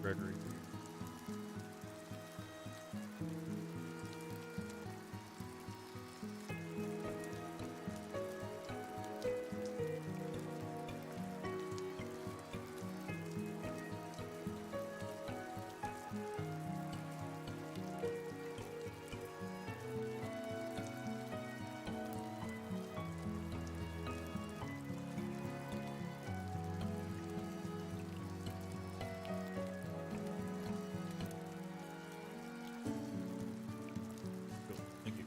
Gregory. Cool. Thank you.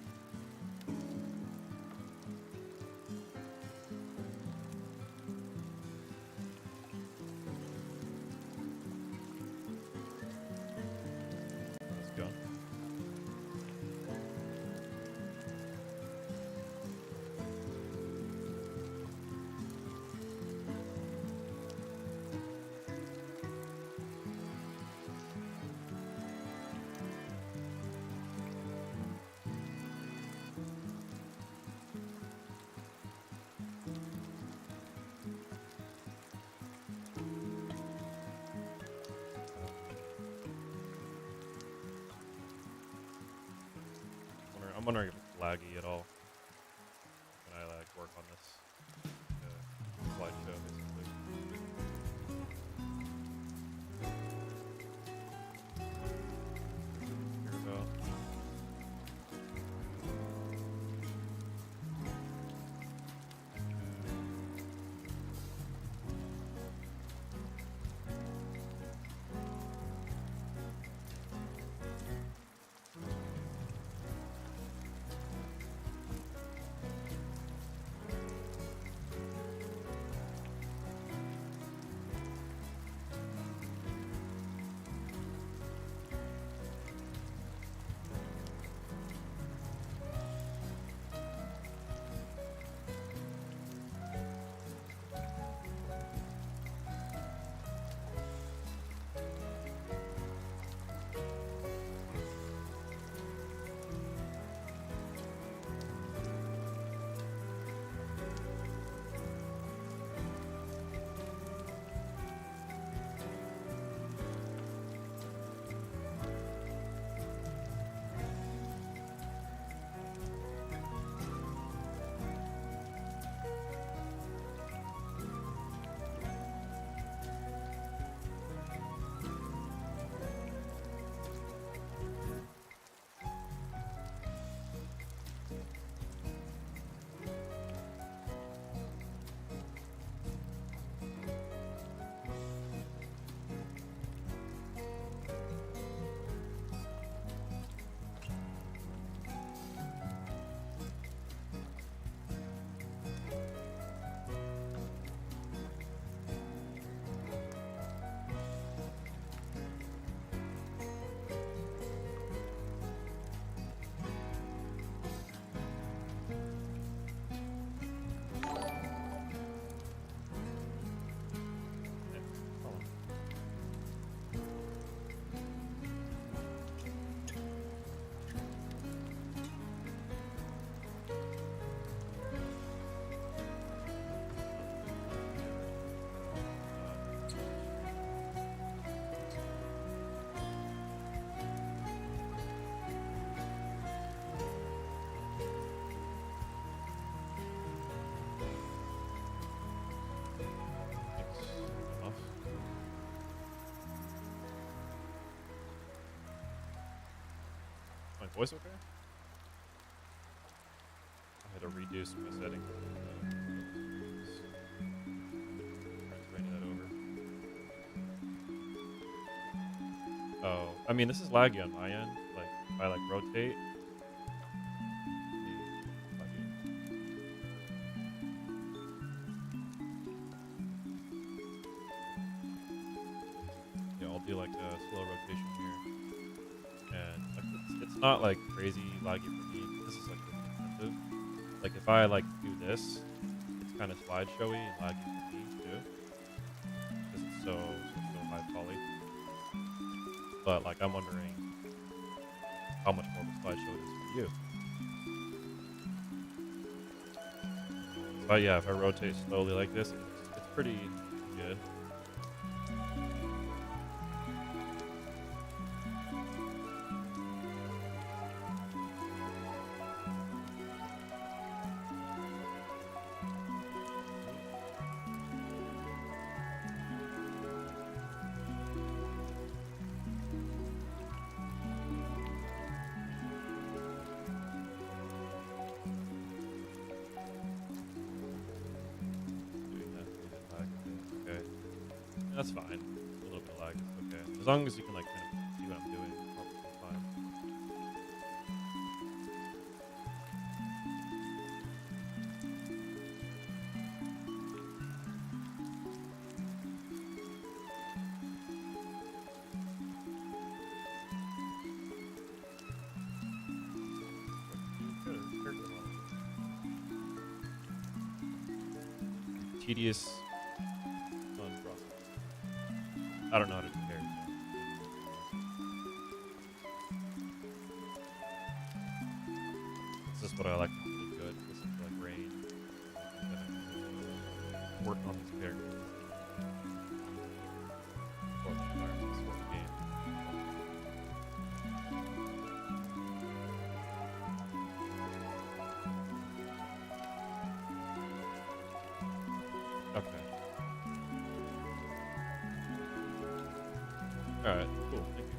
Let's go. I'm wondering if it's laggy at all when I like work on this slideshow, basically. Here we go. My voice okay? I had to redo some of my settings. Bring that over. Oh, I mean, this is laggy on my end. Like, if I like rotate. Yeah, I'll do like a slow rotation here. And like, it's not like crazy laggy for me. This is like really intensive. Like if I like do this, it's kind of slideshowy and laggy for me too, because it's so high poly. But like I'm wondering how much more of a slideshow it is for you. But yeah, if I rotate slowly like this, it's pretty good. That's fine. A little bit of lag is okay. As long as you can like kind of see what I'm doing, it's probably fine. Tedious fun process. I don't know how to do hair. This is what I like to do good. Listen to like rain. Work on these characters. Or the environments or the game. Okay. Alright, cool. Thank you.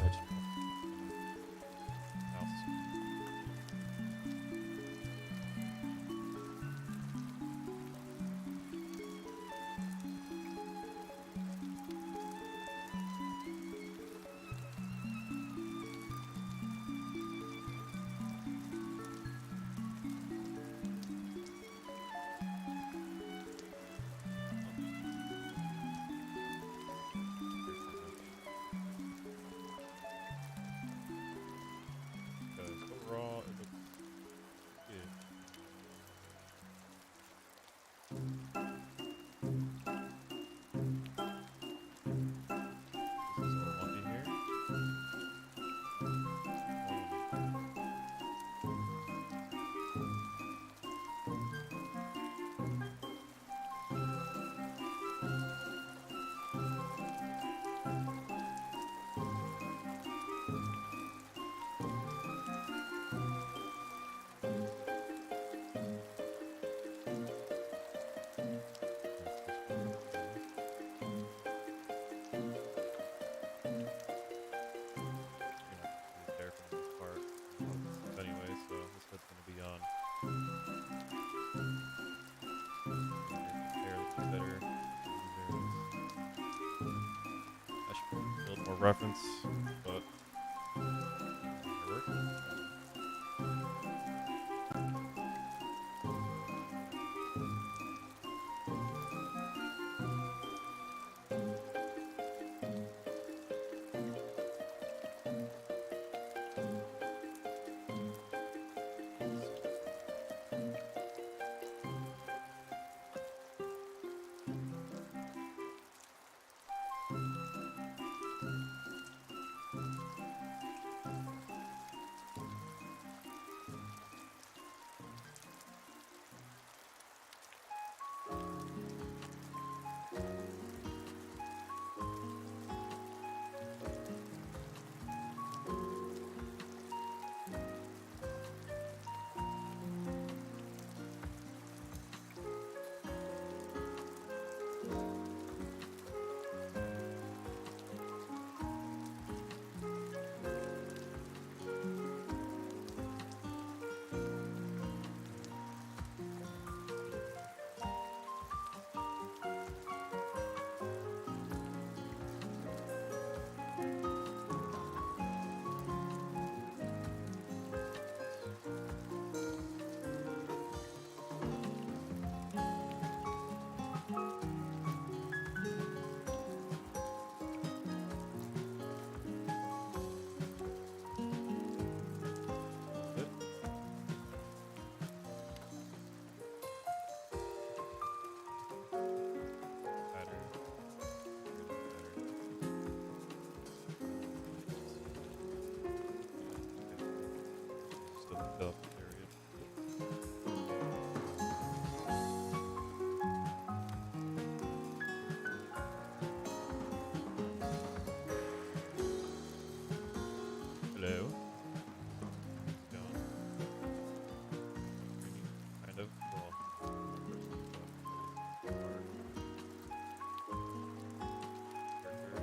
I just mouse. Because overall, it looks good. This is what I want in here. There for the most part. Anyway, so this bit's gonna be on. Hair looks better. I should build more reference, but it worked.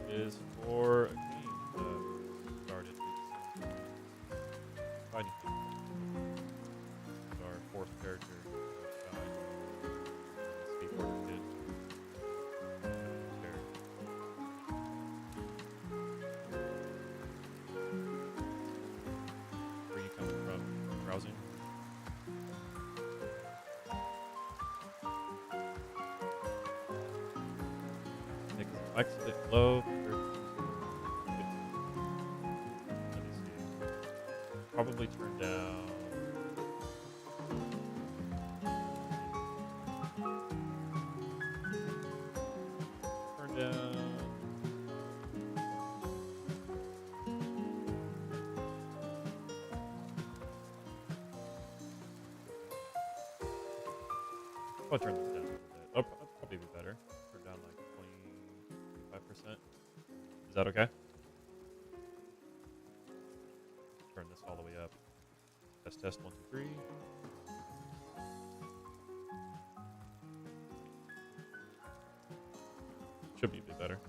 is for a game that started with tiny things. It's our fourth character, skateboarder kid. Where are you coming from? Browsing? Nick, mic's a bit low. Let me see. Probably turn down. Turn down. I'll turn this down a little bit. That'll probably be better. Turn down like 25%. Is that okay? Turn this all the way up. Test, test, 1, 2, 3. Should be a bit better.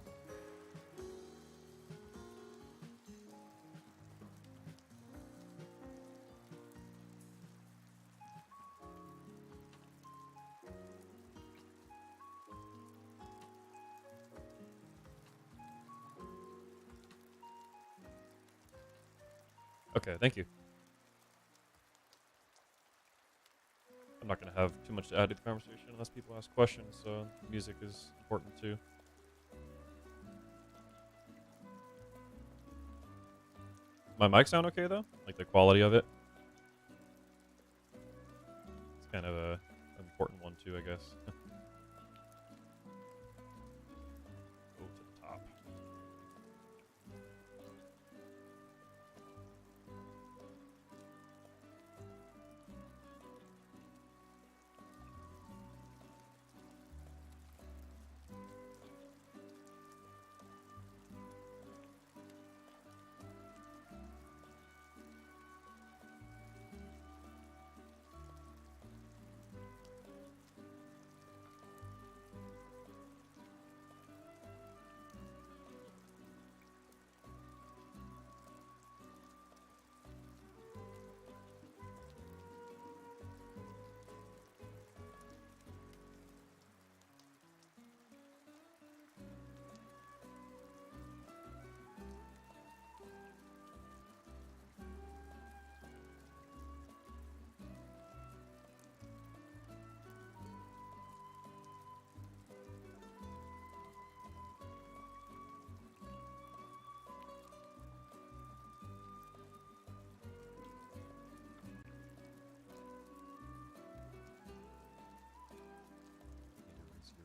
Okay, thank you. I'm not going to have too much to add to the conversation unless people ask questions, so music is important too. My mic sound okay though? Like the quality of it? It's kind of an important one too, I guess. Go to the top.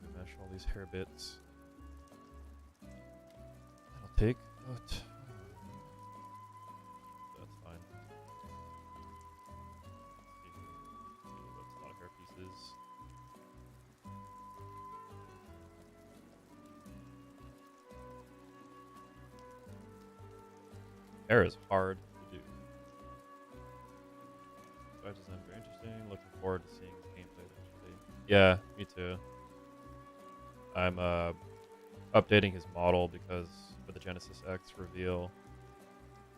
Remesh all these hair bits. That'll take about. That's fine. That's a lot of hair pieces. Hair is hard to do. That design very interesting. Looking forward to seeing the gameplay eventually. Yeah, me too. I'm updating his model because for the Genesis X reveal,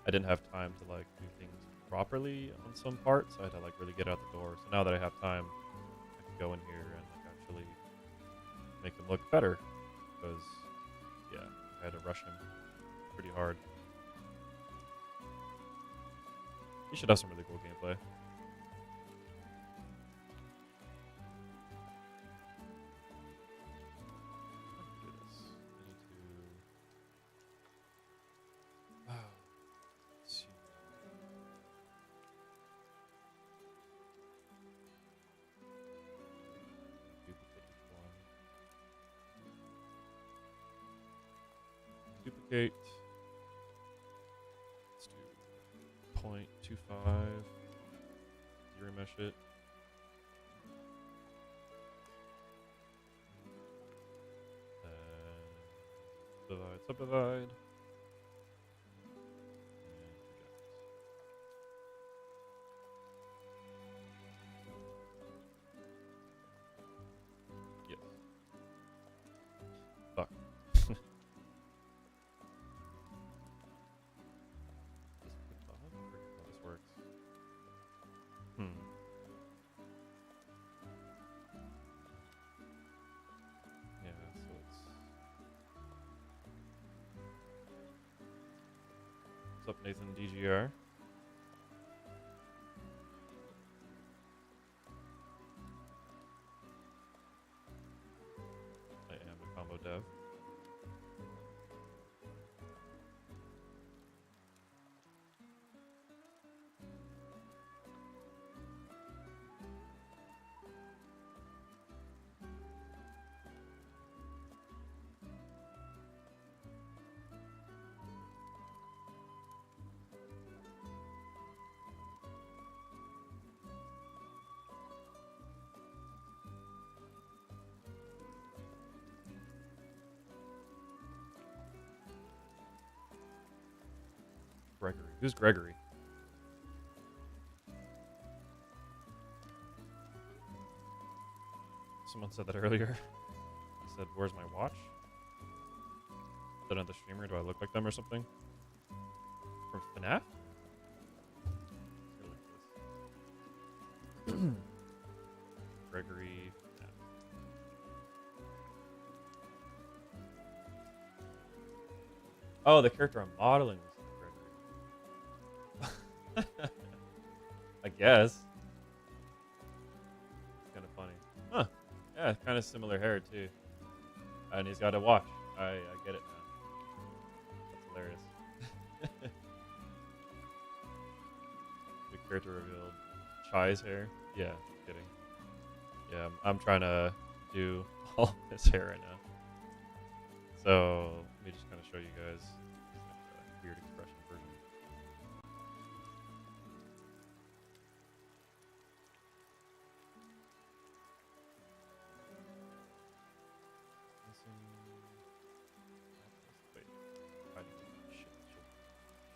I didn't have time to like do things properly on some parts. I had to like really get out the door. So now that I have time, I can go in here and like actually make him look better. Because yeah, I had to rush him pretty hard. He should have some really cool gameplay. Duplicate. Let's do 0.25. Zero mesh it. Divide, subdivide. And project. Yes. Fuck. What's up, Nathan DGR? I am a combo dev. Gregory. Who's Gregory? Someone said that earlier. I said, "Where's my watch?" Is that another streamer? Do I look like them or something? From FNAF? Here, look at this. Gregory. FNAF. Oh, the character I'm modeling was Gregory. I guess. It's kind of funny. Huh. Yeah, kind of similar hair, too. And he's got a watch. I get it now. That's hilarious. The character revealed Chai's hair. Yeah, kidding. Yeah, I'm trying to do all of his hair right now. So let me just kind of show you guys this weird expression version. Wait, hiding shit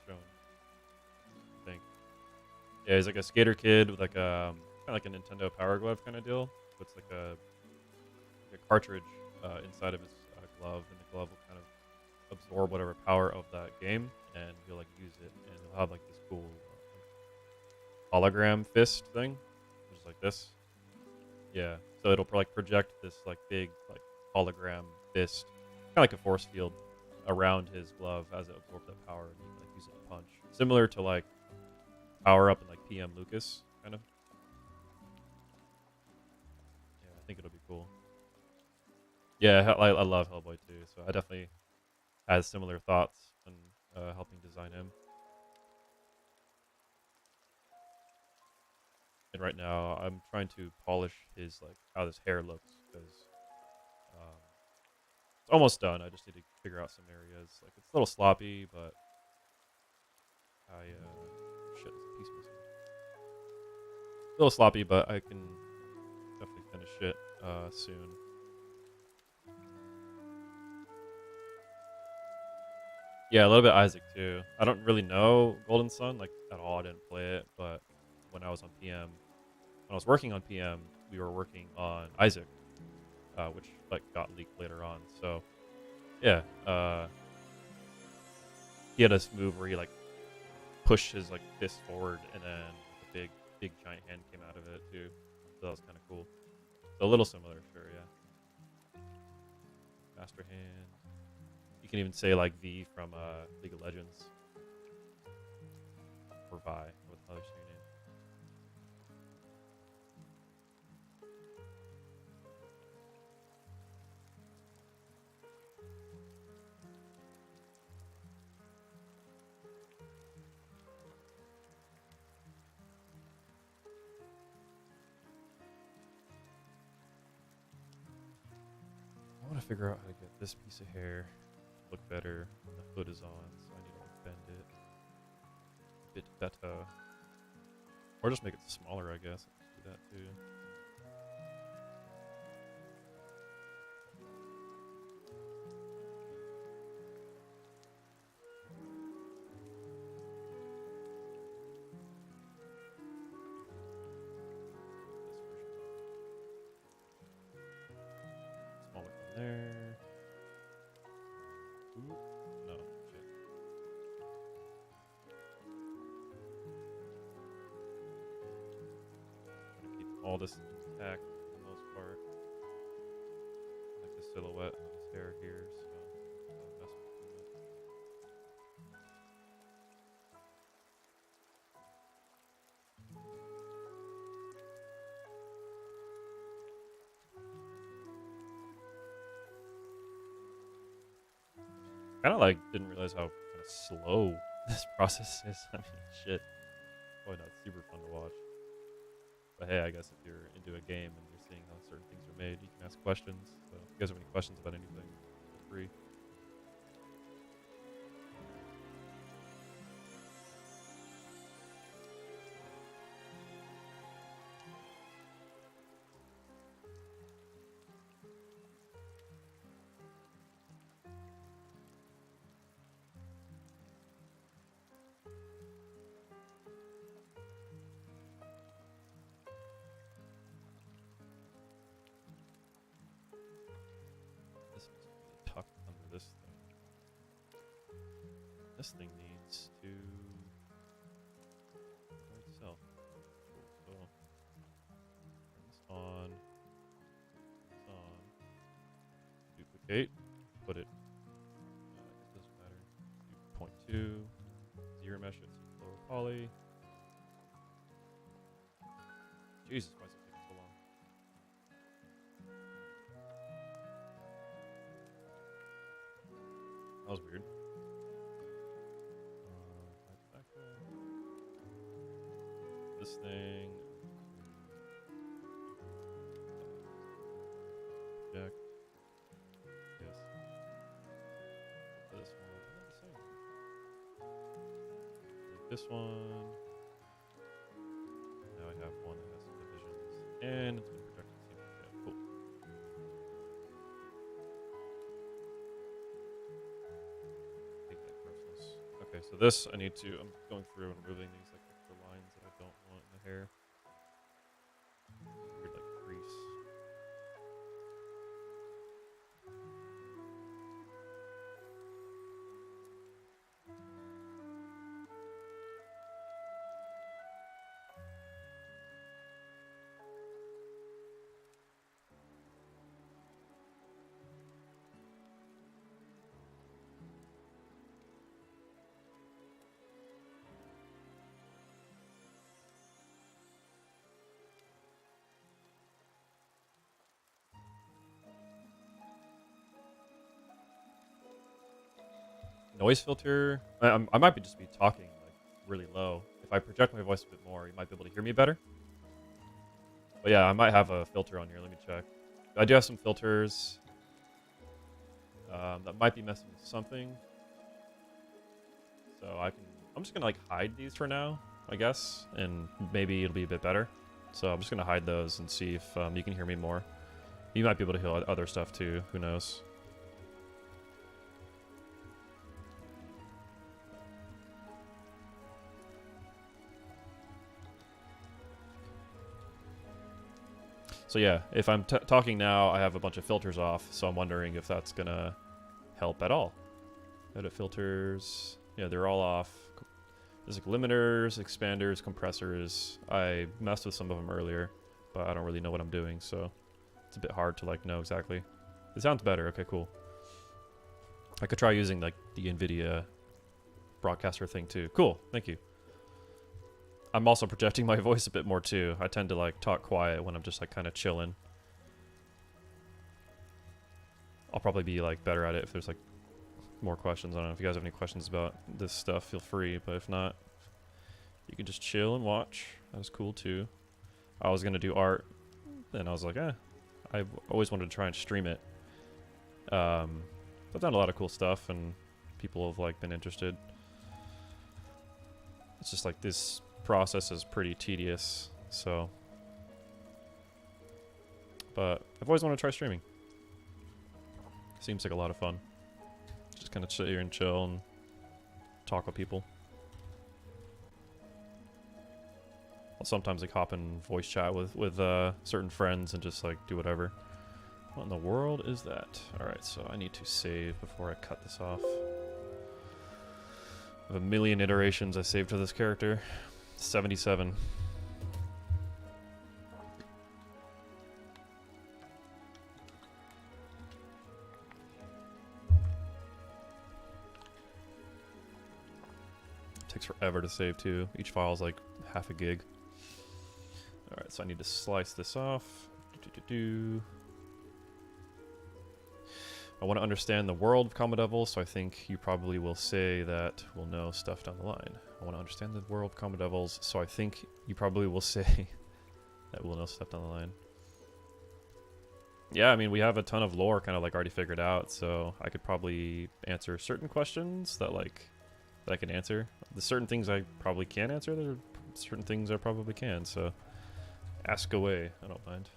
shown. I think. Yeah, he's like a skater kid with like a kind of like a Nintendo Power Glove kind of deal. So it's like a cartridge inside of his glove, and the glove will kind of absorb whatever power of that game, and he'll like use it, and he'll have like this cool hologram fist thing, which is like this. Yeah, so it'll like project this like big like hologram fist, kind of like a force field, around his glove as it absorbs that power, and you can like use it to punch, similar to like power up in like PM Lucas kind of. Yeah, I think it'll be cool. Yeah, I love Hellboy too, so I definitely had similar thoughts when helping design him. And right now, I'm trying to polish his like how his hair looks, because it's almost done. I just need to figure out some areas. Like it's a little sloppy, but shit, there's a piece missing. A little sloppy, but I can definitely finish it soon. Yeah, a little bit Isaac too. I don't really know Golden Sun like at all. I didn't play it, but when I was on PM, when I was working on PM, we were working on Isaac, which like got leaked later on. So yeah, he had this move where he like pushed his like fist forward, and then a big giant hand came out of it too. So that was kind of cool. So a little similar, sure, yeah. Master hand. You can even say like V from League of Legends, or Vi, what the hell is your name? I want to figure out how to get this piece of hair look better when the hood is on, so I need to like bend it a bit better. Or just make it smaller, I guess. I can do that too. Smaller from there. Ooh, no, shit. Trying to keep all this intact for the most part. I like the silhouette of his hair here, so I'll mess with it. kind of like didn't realize how kind of slow this process is. I mean, shit. Probably not super fun to watch. But hey, I guess if you're into a game and you're seeing how certain things are made, you can ask questions. So if you guys have any questions about anything, feel free. This needs to be tucked under this thing. This thing needs to by itself. Cool. So turn this on. This on. Duplicate. Put it. It doesn't matter. Do 0.2. Zero mesh it to lower poly. Jesus, why is it taking so long? That was weird. This thing. Project. Yes. This one. This one. Now I have one that has some divisions. And it's been projected. Yeah, cool. Take that grossness. Okay, so this I need to. I'm going through and removing these like extra lines that I don't want in the hair. Weird like crease. Noise filter. I might just be talking like really low. If I project my voice a bit more, you might be able to hear me better. But yeah, I might have a filter on here. Let me check. I do have some filters that might be messing with something. So I'm just gonna like hide these for now, I guess, and maybe it'll be a bit better. So I'm just gonna hide those and see if you can hear me more. You might be able to hear other stuff too. Who knows? So yeah, if I'm talking now, I have a bunch of filters off, so I'm wondering if that's gonna help at all. Edit filters. Yeah, they're all off. There's like limiters, expanders, compressors. I messed with some of them earlier, but I don't really know what I'm doing, so it's a bit hard to like know exactly. It sounds better. Okay, cool. I could try using like the NVIDIA broadcaster thing too. Cool, thank you. I'm also projecting my voice a bit more too. I tend to like talk quiet when I'm just like kind of chilling. I'll probably be like better at it if there's like more questions. I don't know if you guys have any questions about this stuff, feel free, but if not, you can just chill and watch. That was cool too. I was gonna do art, and I was like, I always wanted to try and stream it. I've done a lot of cool stuff, and people have like been interested. It's just like this process is pretty tedious, so. But I've always wanted to try streaming. Seems like a lot of fun. Just kind of sit here and chill and talk with people. I'll sometimes like hop in voice chat with certain friends and just like do whatever. What in the world is that? Alright, so I need to save before I cut this off. I have a million iterations I saved to this character. 77. Takes forever to save too. Each file is like half a gig. Alright, so I need to slice this off. I want to understand the world of Common Devils, so I think you probably will say that we'll know stuff down the line. I want to understand the world of Common Devils, so I think you probably will say that we'll know stuff down the line. Yeah, I mean, we have a ton of lore kind of like already figured out, so I could probably answer certain questions that I can answer. There's certain things I probably can't answer, there are certain things I probably can, so ask away, I don't mind.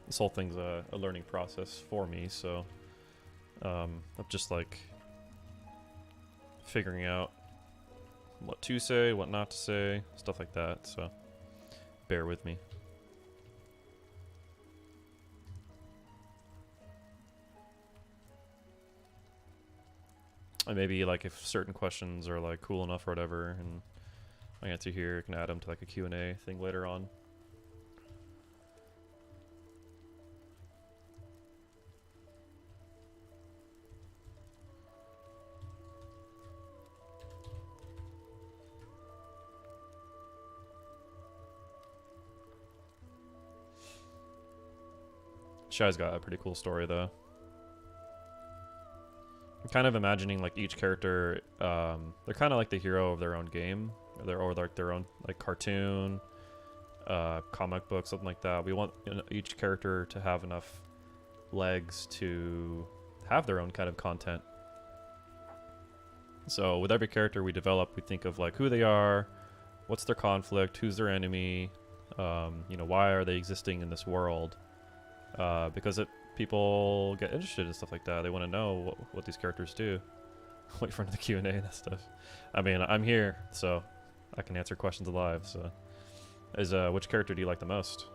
This whole thing's a learning process for me, so I'm just like figuring out what to say, what not to say, stuff like that, so bear with me. And maybe like if certain questions are like cool enough or whatever and I answer here, I can add them to like a Q&A thing later on. Shy's got a pretty cool story though. I'm kind of imagining like each character, they're kind of like the hero of their own game, or like their own like cartoon, comic book, something like that. We want each character to have enough legs to have their own kind of content. So with every character we develop, we think of like who they are, what's their conflict, who's their enemy, you know, why are they existing in this world? Because people get interested in stuff like that. They want to know what these characters do. Wait for the Q&A and that stuff. I mean, I'm here, so I can answer questions live. So, which character do you like the most?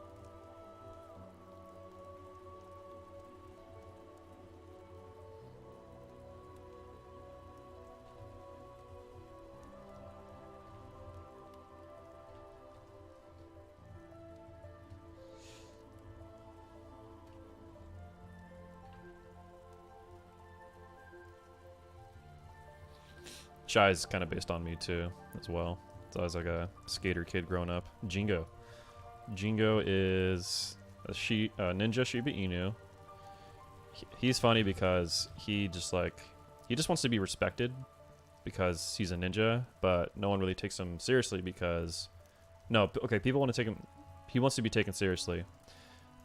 Shy's kind of based on me too, as well. So I was like a skater kid growing up. Jingo. Jingo is a ninja Shiba Inu. He's funny because he just wants to be respected because he's a ninja, but no one really takes him seriously because people want to take him. He wants to be taken seriously,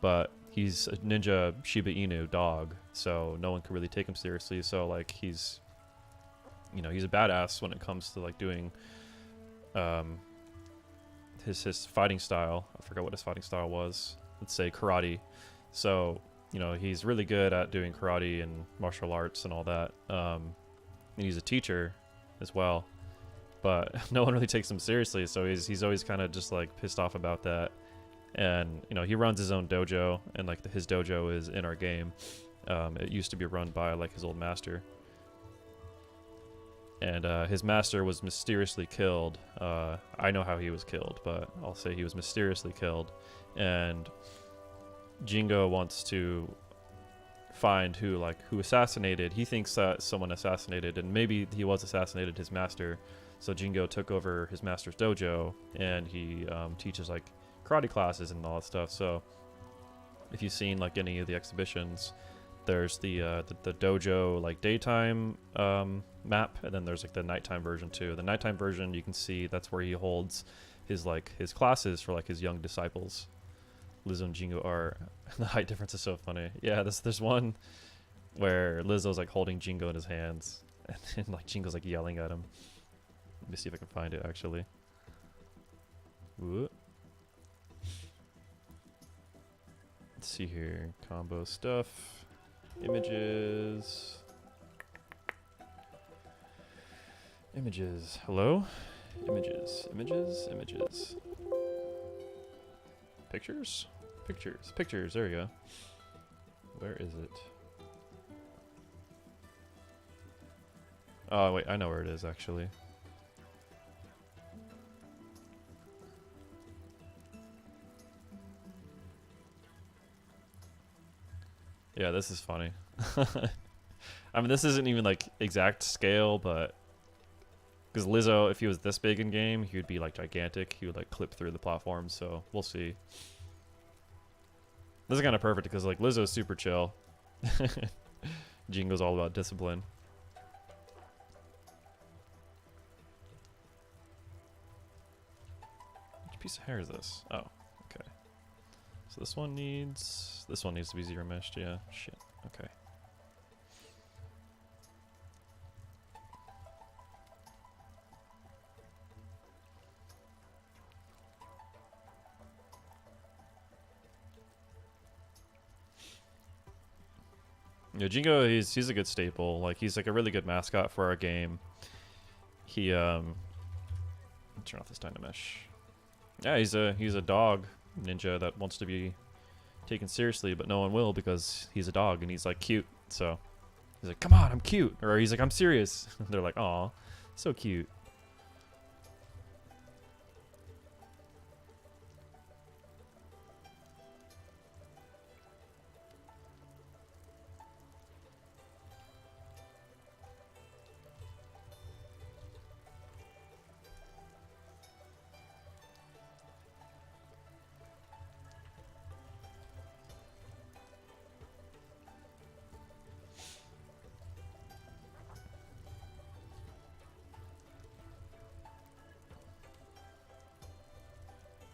but he's a ninja Shiba Inu dog, so no one can really take him seriously. So like he's a badass when it comes to like doing his fighting style. I forgot what his fighting style was. Let's say karate. So, you know, he's really good at doing karate and martial arts and all that. And he's a teacher as well. But no one really takes him seriously, so he's always kind of just like pissed off about that. And, you know, he runs his own dojo, and like his dojo is in our game. It used to be run by like his old master. And his master was mysteriously killed. I know how he was killed, but I'll say he was mysteriously killed. And Jingo wants to find who assassinated. He thinks that someone assassinated, and maybe he was assassinated, his master. So Jingo took over his master's dojo, and he teaches like karate classes and all that stuff. So if you've seen like any of the exhibitions, there's the dojo like daytime map, and then there's like the nighttime version too. The nighttime version, you can see that's where he holds his classes for like his young disciples. Lizzo and Jingo are the height difference is so funny. Yeah, there's one where Lizzo's like holding Jingo in his hands, and then like Jingo's like yelling at him. Let me see if I can find it actually. Ooh. Let's see here, combo stuff. Images. Hello? Images. Pictures. There you go. Where is it? Oh, wait, I know where it is actually. Yeah, this is funny. I mean, this isn't even like exact scale, but Because Lizzo, if he was this big in game, he would be like gigantic. He would like clip through the platforms. So we'll see. This is kind of perfect because like Lizzo's super chill. Jingo's all about discipline. Which piece of hair is this? Oh, okay. So this one needs to be zero meshed. Yeah. Shit. Okay. Yeah, Jingo, he's a good staple. Like he's like a really good mascot for our game. He turn off this Dynamesh. Yeah, he's a dog ninja that wants to be taken seriously, but no one will because he's a dog and he's like cute. So he's like, "Come on, I'm cute," or he's like, "I'm serious." They're like, "Aw, so cute."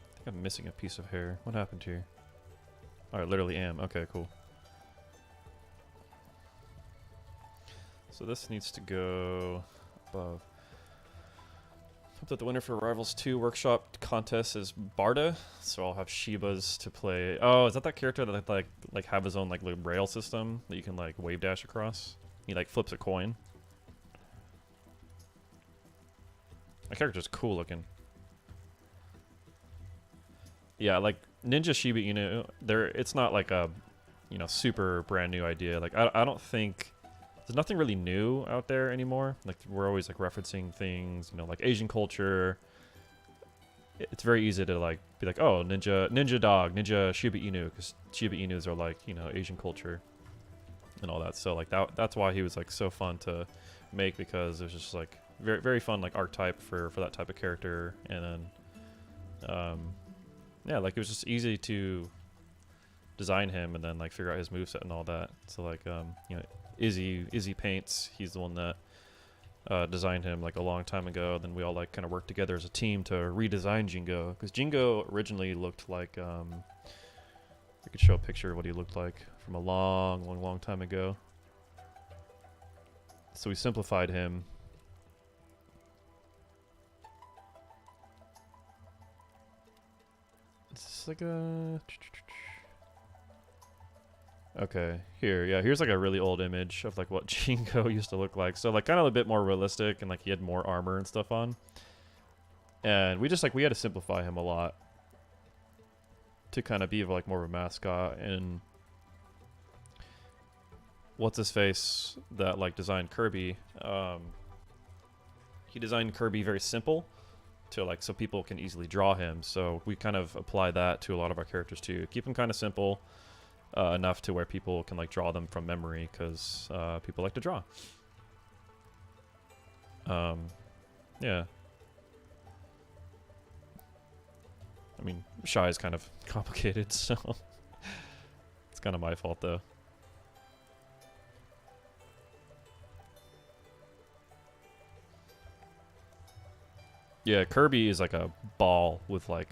I think I'm missing a piece of hair. What happened here? Oh, I literally am. Okay, cool. So this needs to go above. Hope that the winner for Rivals 2 workshop contest is Barda, so I'll have Shibas to play. Oh, is that character that like have his own like rail system that you can like wave dash across? He like flips a coin. That character's cool looking. Yeah, like Ninja Shiba Inu, it's not like a, super brand new idea. Like I don't think there's nothing really new out there anymore. Like we're always like referencing things, like Asian culture. It's very easy to like be like, oh, ninja dog, ninja Shiba Inu, because Shiba Inus are like Asian culture and all that. So like that's why he was like so fun to make, because it was just like very very fun like archetype for that type of character. And then yeah, like it was just easy to design him and then like figure out his moveset and all that. So like Izzy Paints, he's the one that designed him like a long time ago. Then we all like kind of worked together as a team to redesign Jingo, because Jingo originally looked like we could show a picture of what he looked like from a long time ago. So we simplified him. It's like a okay, here's like a really old image of like what Jingo used to look like. So like kind of a bit more realistic, and like he had more armor and stuff on. And we had to simplify him a lot to kind of be like more of a mascot. And what's his face that like designed Kirby, he designed Kirby very simple to like so people can easily draw him. So we kind of apply that to a lot of our characters too. Keep them kind of simple. Enough to where people can like draw them from memory, because people like to draw. Yeah. I mean, Shy is kind of complicated, so it's kind of my fault though. Yeah, Kirby is like a ball with like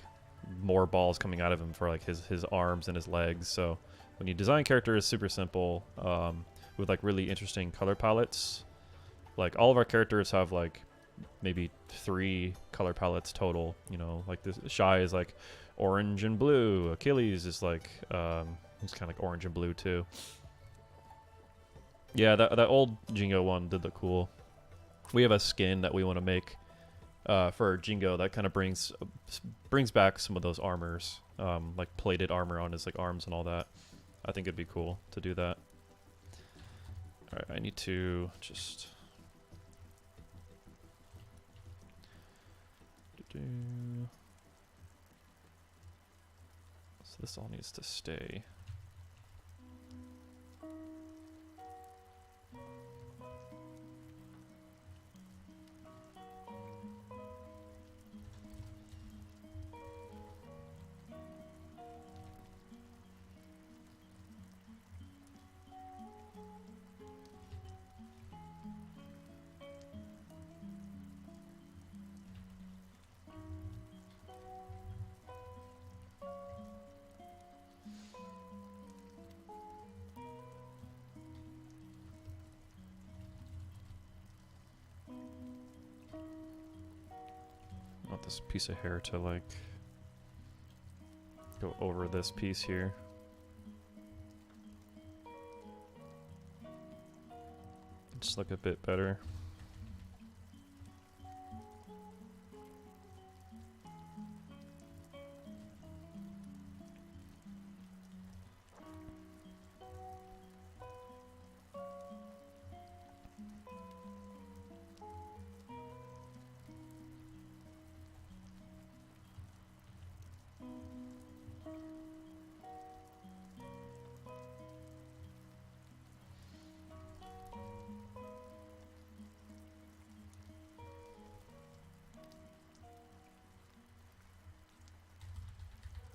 more balls coming out of him for like his arms and his legs. So when you design characters, super simple, with like really interesting color palettes. Like all of our characters have like maybe 3 color palettes total. Like this Shy is like orange and blue. Achilles is like he's kind of like orange and blue too. Yeah, that old Jingo one did look cool. We have a skin that we want to make for Jingo that kind of brings back some of those armors, like plated armor on his like arms and all that. I think it'd be cool to do that. All right, I need to just so this all needs to stay. this piece of hair to like go over this piece here. Just look a bit better.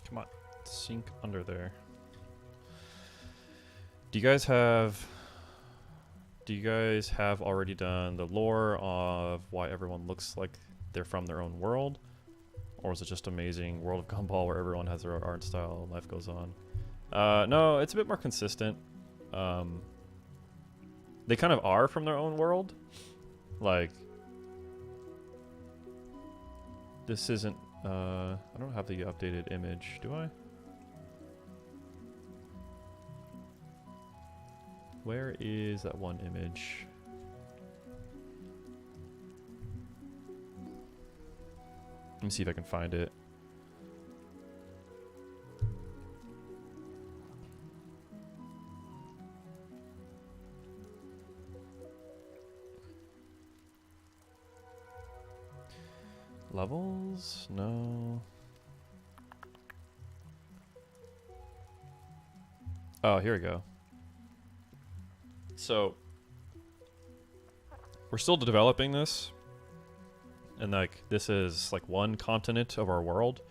Come on, sink under there. Do you guys have already done the lore of why everyone looks like they're from their own world? Or is it just amazing World of Gumball where everyone has their art style and life goes on? No, it's a bit more consistent. They kind of are from their own world. Like, this isn't, I don't have the updated image, do I? Where is that one image? Let me see if I can find it. Levels? No. Oh, here we go. So, we're still developing this. And like, this is like one continent of our world.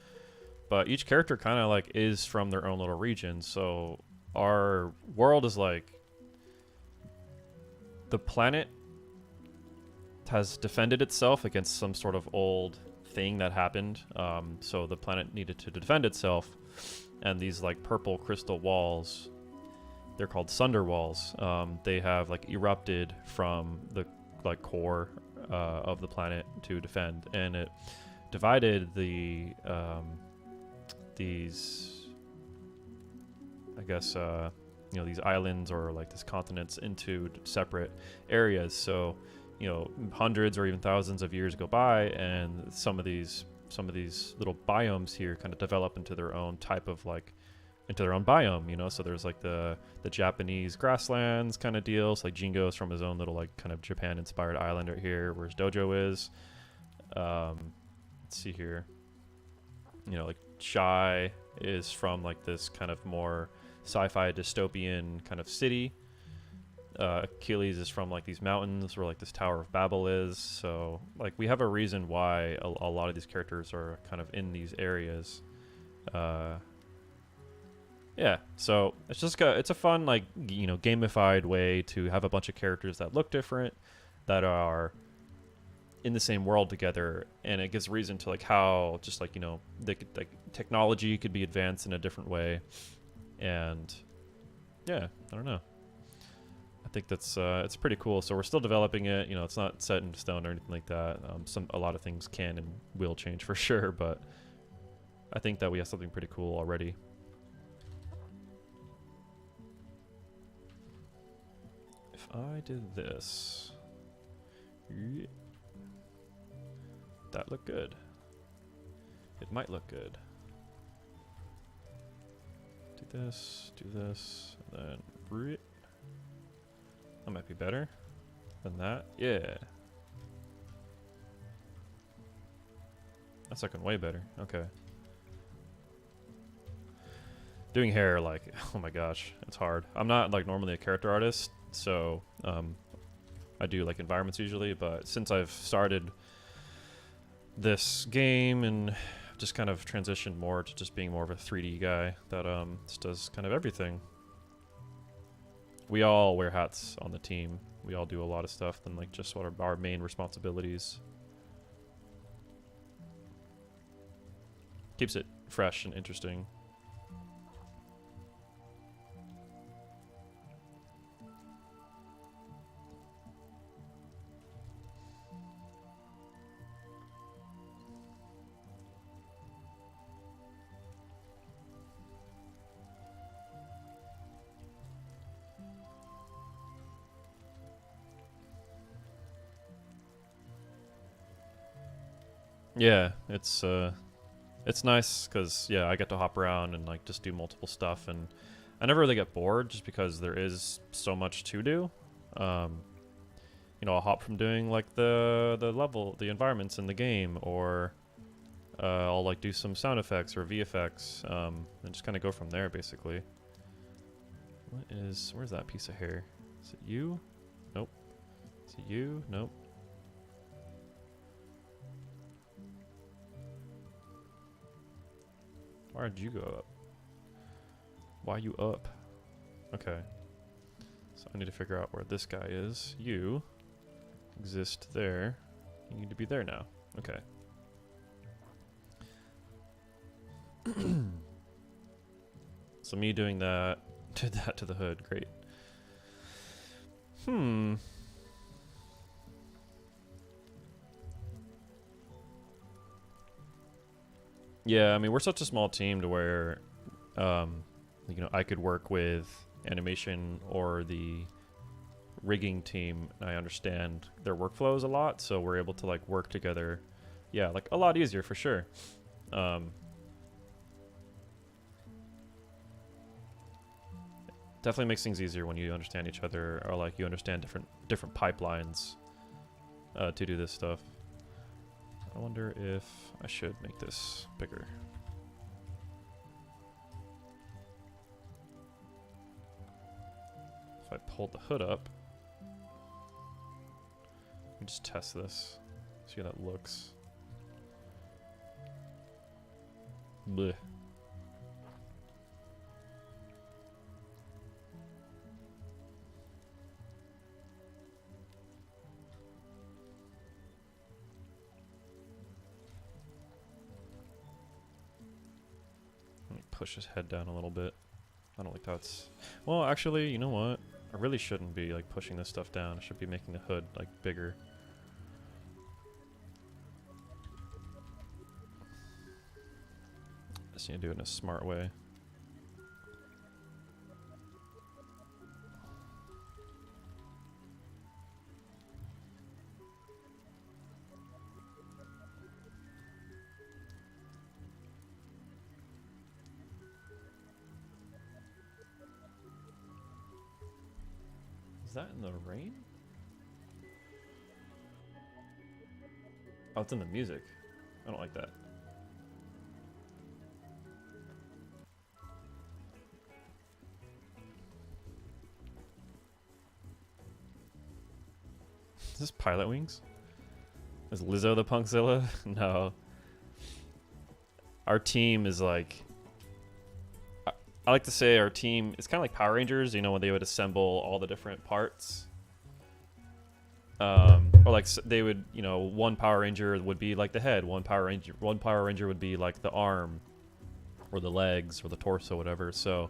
But each character kind of like is from their own little region. So, our world is like, the planet has defended itself against some sort of old thing that happened. So the planet needed to defend itself, and these like purple crystal walls, they're called Sunder walls. They have like erupted from the like core of the planet to defend, and it divided the these, I guess, you know, these islands or like these continents into separate areas. So, you know, hundreds or even thousands of years go by, and some of these little biomes here kind of develop into their own type of like, into their own biome, you know. So there's like the Japanese grasslands kind of deals, like Jingo's from his own little like kind of Japan inspired island right here, where his dojo is. Let's see here, you know, like Shy is from like this kind of more sci-fi dystopian kind of city. Achilles is from like these mountains where like this Tower of Babel is. So like we have a reason why a lot of these characters are kind of in these areas. Yeah, so it's just it's a fun, like, you know, gamified way to have a bunch of characters that look different, that are in the same world together, and it gives reason to like how just like, you know, like technology could be advanced in a different way. And yeah, I don't know, I think that's it's pretty cool. So we're still developing it, you know, it's not set in stone or anything like that. A lot of things can and will change for sure, but I think that we have something pretty cool already. If I did this, that look good. It might look good. Do this, and then that might be better than that. Yeah, that's looking way better. Okay. Doing hair, like, oh my gosh, it's hard. I'm not like normally a character artist, so I do like environments usually, but since I've started this game and just kind of transitioned more to just being more of a 3D guy that just does kind of everything. We all wear hats on the team. We all do a lot of stuff than like just what are our main responsibilities. Keeps it fresh and interesting. Yeah, it's nice because yeah, I get to hop around and like just do multiple stuff, and I never really get bored just because there is so much to do. Um, I'll hop from doing like the environments in the game, or I'll like do some sound effects or VFX, and just kind of go from there basically. Where's that piece of hair? Is it you? Nope. Is it you? Nope. Why did you go up? Why are you up? Okay. So I need to figure out where this guy is. You exist there. You need to be there now. Okay. So me doing that, did that to the hood. Great. Yeah, I mean, we're such a small team to where, I could work with animation or the rigging team, and I understand their workflows a lot, so we're able to like work together. Yeah, like a lot easier for sure. Definitely makes things easier when you understand each other, or like you understand different pipelines to do this stuff. I wonder if I should make this bigger. If I pulled the hood up, let me just test this, see how that looks. Blech. Let me push his head down a little bit. I don't think that's... Well, actually, you know what? I really shouldn't be like pushing this stuff down. I should be making the hood like bigger. Just need to do it in a smart way. Is that in the rain? Oh, it's in the music. I don't like that. Is this Pilot Wings? Is Lizzo the Punkzilla? No. Our team is like... I like to say our team is kind of like Power Rangers, you know, when they would assemble all the different parts. Or like they would, one Power Ranger would be like the head, one Power Ranger would be like the arm, or the legs, or the torso, whatever. So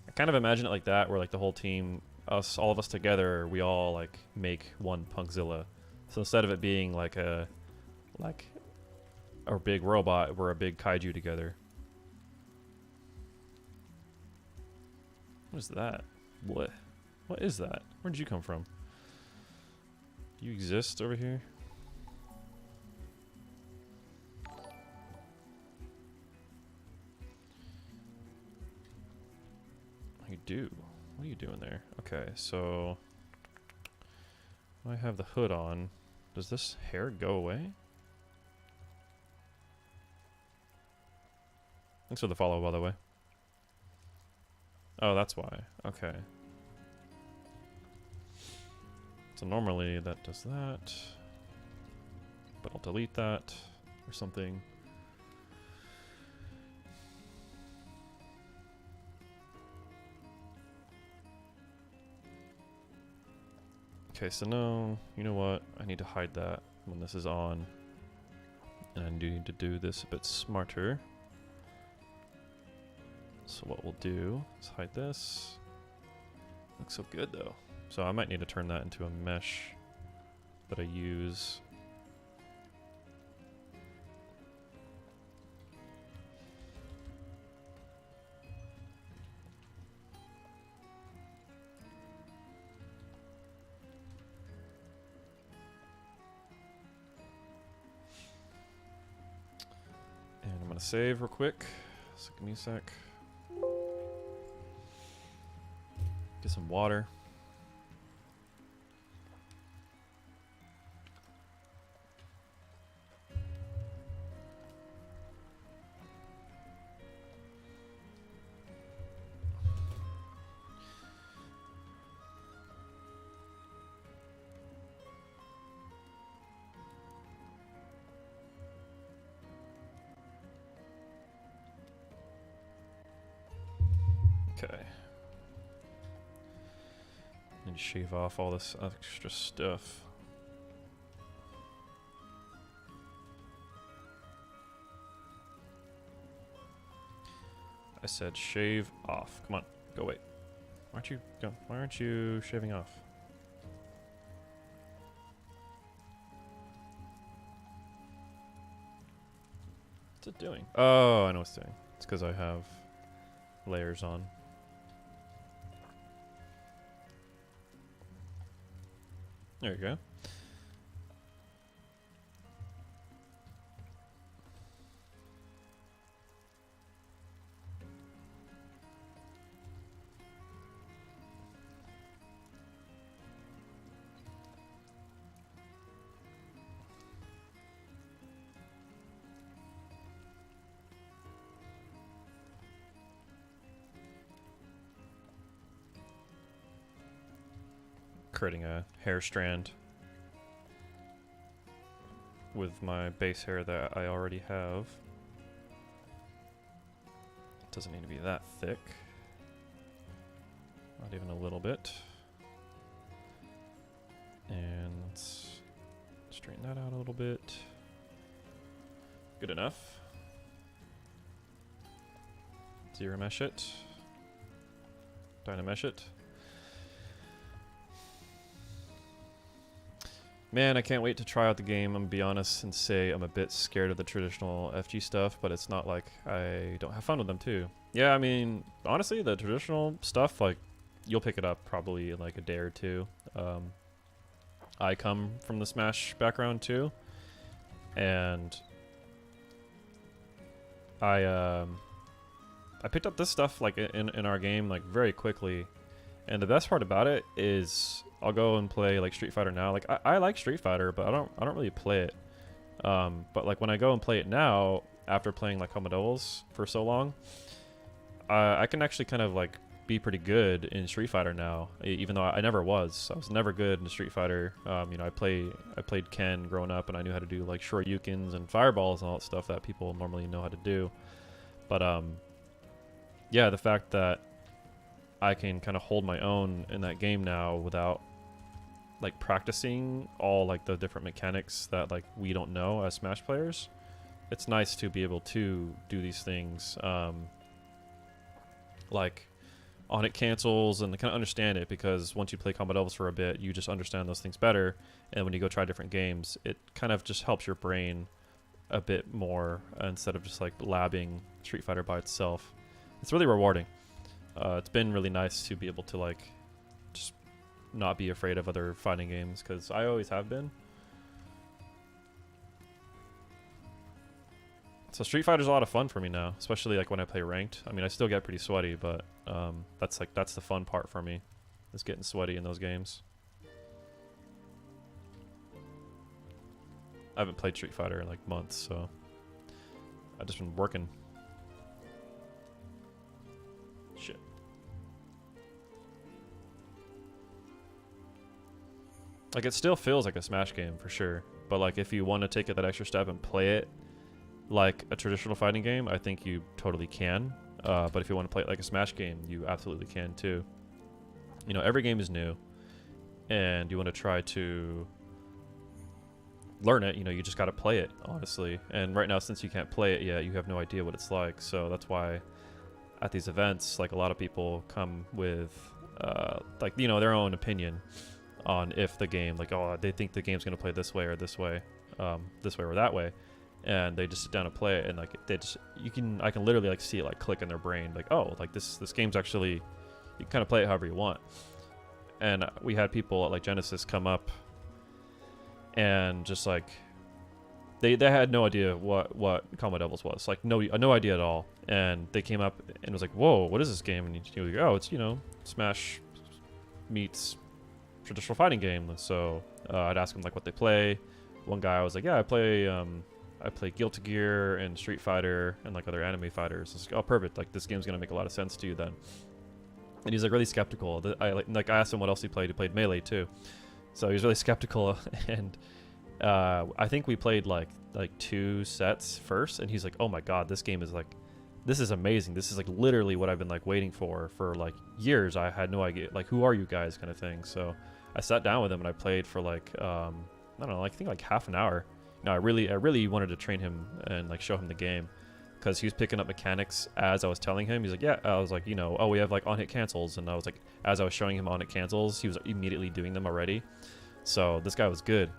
I kind of imagine it like that, where like the whole team, all of us together, we all like make one Punkzilla. So instead of it being like a big robot, we're a big kaiju together. What is that? What is that? Where did you come from? You exist over here? You do. What are you doing there? Okay, so I have the hood on. Does this hair go away? Thanks for the follow, by the way. Oh, that's why. Okay. So normally that does that, but I'll delete that or something. Okay, so now, you know what? I need to hide that when this is on. And I do need to do this a bit smarter. So what we'll do is hide this. Looks so good though. So I might need to turn that into a mesh that I use. save real quick. So give me a sec. Get some water. Okay. Need to shave off all this extra stuff. I said shave off. Come on, go away. Why aren't you shaving off? What's it doing? Oh, I know what it's doing. It's because I have layers on. There you go. Creating a hair strand with my base hair that I already have. Doesn't need to be that thick. Not even a little bit. And let's straighten that out a little bit. Good enough. Zero mesh it. Dynamesh it. Man, I can't wait to try out the game. I'm gonna be honest and say I'm a bit scared of the traditional FG stuff, but it's not like I don't have fun with them too. Yeah, I mean, honestly, the traditional stuff, like, you'll pick it up probably in like a day or two. I come from the Smash background too, and I picked up this stuff like in our game like very quickly, and the best part about it is I'll go and play like Street Fighter now. Like I like Street Fighter, but I don't really play it. But like when I go and play it now, after playing like Combat Doubles for so long, I can actually kind of like be pretty good in Street Fighter now, even though I never was. I was never good in Street Fighter. You know, I played Ken growing up, and I knew how to do like Shoryukens and fireballs and all that stuff that people normally know how to do. But yeah, the fact that I can kind of hold my own in that game now without like practicing all like the different mechanics that like we don't know as Smash players, it's nice to be able to do these things like on it cancels and kind of understand it, because once you play Combat Doubles for a bit, you just understand those things better, and when you go try different games, it kind of just helps your brain a bit more instead of just like labbing Street Fighter by itself. It's really rewarding. It's been really nice to be able to like just not be afraid of other fighting games, because I always have been. So Street Fighter's a lot of fun for me now, especially like when I play ranked. I mean, I still get pretty sweaty, but that's the fun part for me, is getting sweaty in those games. I haven't played Street Fighter in like months, so I've just been working. Shit. Like, it still feels like a Smash game for sure, but like if you want to take it that extra step and play it like a traditional fighting game, I think you totally can. But if you want to play it like a Smash game, you absolutely can too. You know, every game is new, and you want to try to learn it. You know, you just got to play it, honestly. And right now, since you can't play it yet, you have no idea what it's like. So that's why at these events, like, a lot of people come with like, you know, their own opinion on if the game, like, oh, they think the game's gonna play this way or this way, this way or that way, and they just sit down and play it, and like I can literally like see it like click in their brain, like, oh, like this game's actually, you can kind of play it however you want. And we had people at like Genesis come up and just like they had no idea what Combo Devils was. Like no idea at all. And they came up and was like, "Whoa, what is this game?" And he was like, "Oh, it's Smash meets traditional fighting game." So I'd ask them like what they play. One guy was like, "Yeah, I play Guilty Gear and Street Fighter and like other anime fighters." I was like, "Oh, perfect! Like this game's gonna make a lot of sense to you then." And he's like really skeptical. I asked him what else he played. He played Melee too, so he was really skeptical. And I think we played like 2 sets first, and he's like, "Oh my god, this game is like, this is amazing. This is like literally what I've been like waiting for like years. I had no idea. Like, who are you guys?" kind of thing. So I sat down with him and I played for like I don't know, I think like half an hour. I really wanted to train him and like show him the game, because he was picking up mechanics as I was telling him. He's like, "Yeah." I was like, "Oh, we have like on hit cancels," and I was like, as I was showing him on hit cancels, he was immediately doing them already. So this guy was good.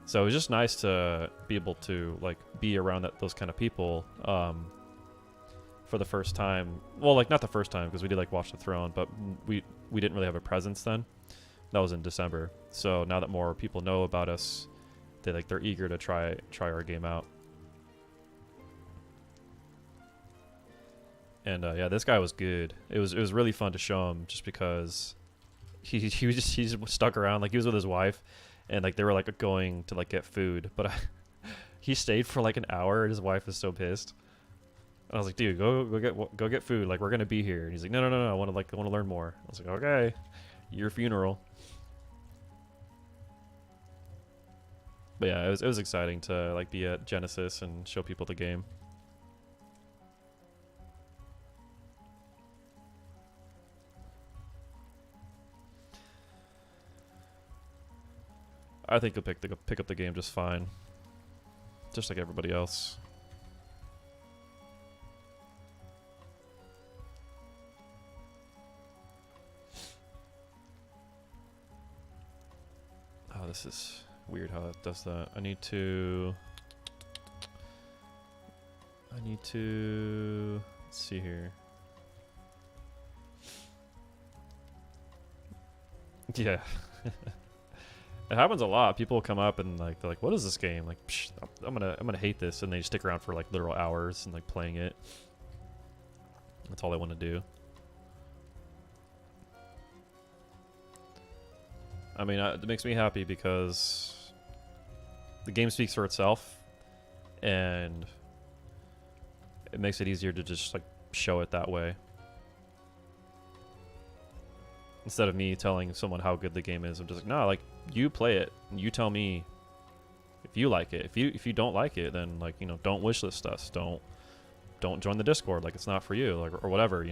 So it was just nice to be able to like be around those kind of people for the first time. Well, like not the first time, because we did like Watch the Throne, but we didn't really have a presence then. That was in December. So now that more people know about us, they're eager to try our game out. And yeah, this guy was good. It was really fun to show him, just because he just stuck around. Like he was with his wife, and like they were like going to like get food, but he stayed for like an hour, and his wife was so pissed. And I was like, "Dude, go get food. Like we're gonna be here." And he's like, No. I want to learn more." I was like, "Okay, your funeral." But yeah, it was exciting to like be at Genesis and show people the game. I think he'll pick up the game just fine, just like everybody else. Oh, this is weird how it does that. I need to let's see here. Yeah. It happens a lot. People come up and like they're like, "What is this game?" Like, Psh, I'm gonna hate this, and they stick around for like literal hours and like playing it. That's all they want to do. I mean, it makes me happy because the game speaks for itself, and it makes it easier to just like show it that way, instead of me telling someone how good the game is. I'm just like, "No, like you play it and you tell me if you like it. If you don't like it, then like don't wishlist us. Don't join the Discord. Like it's not for you. Like or whatever.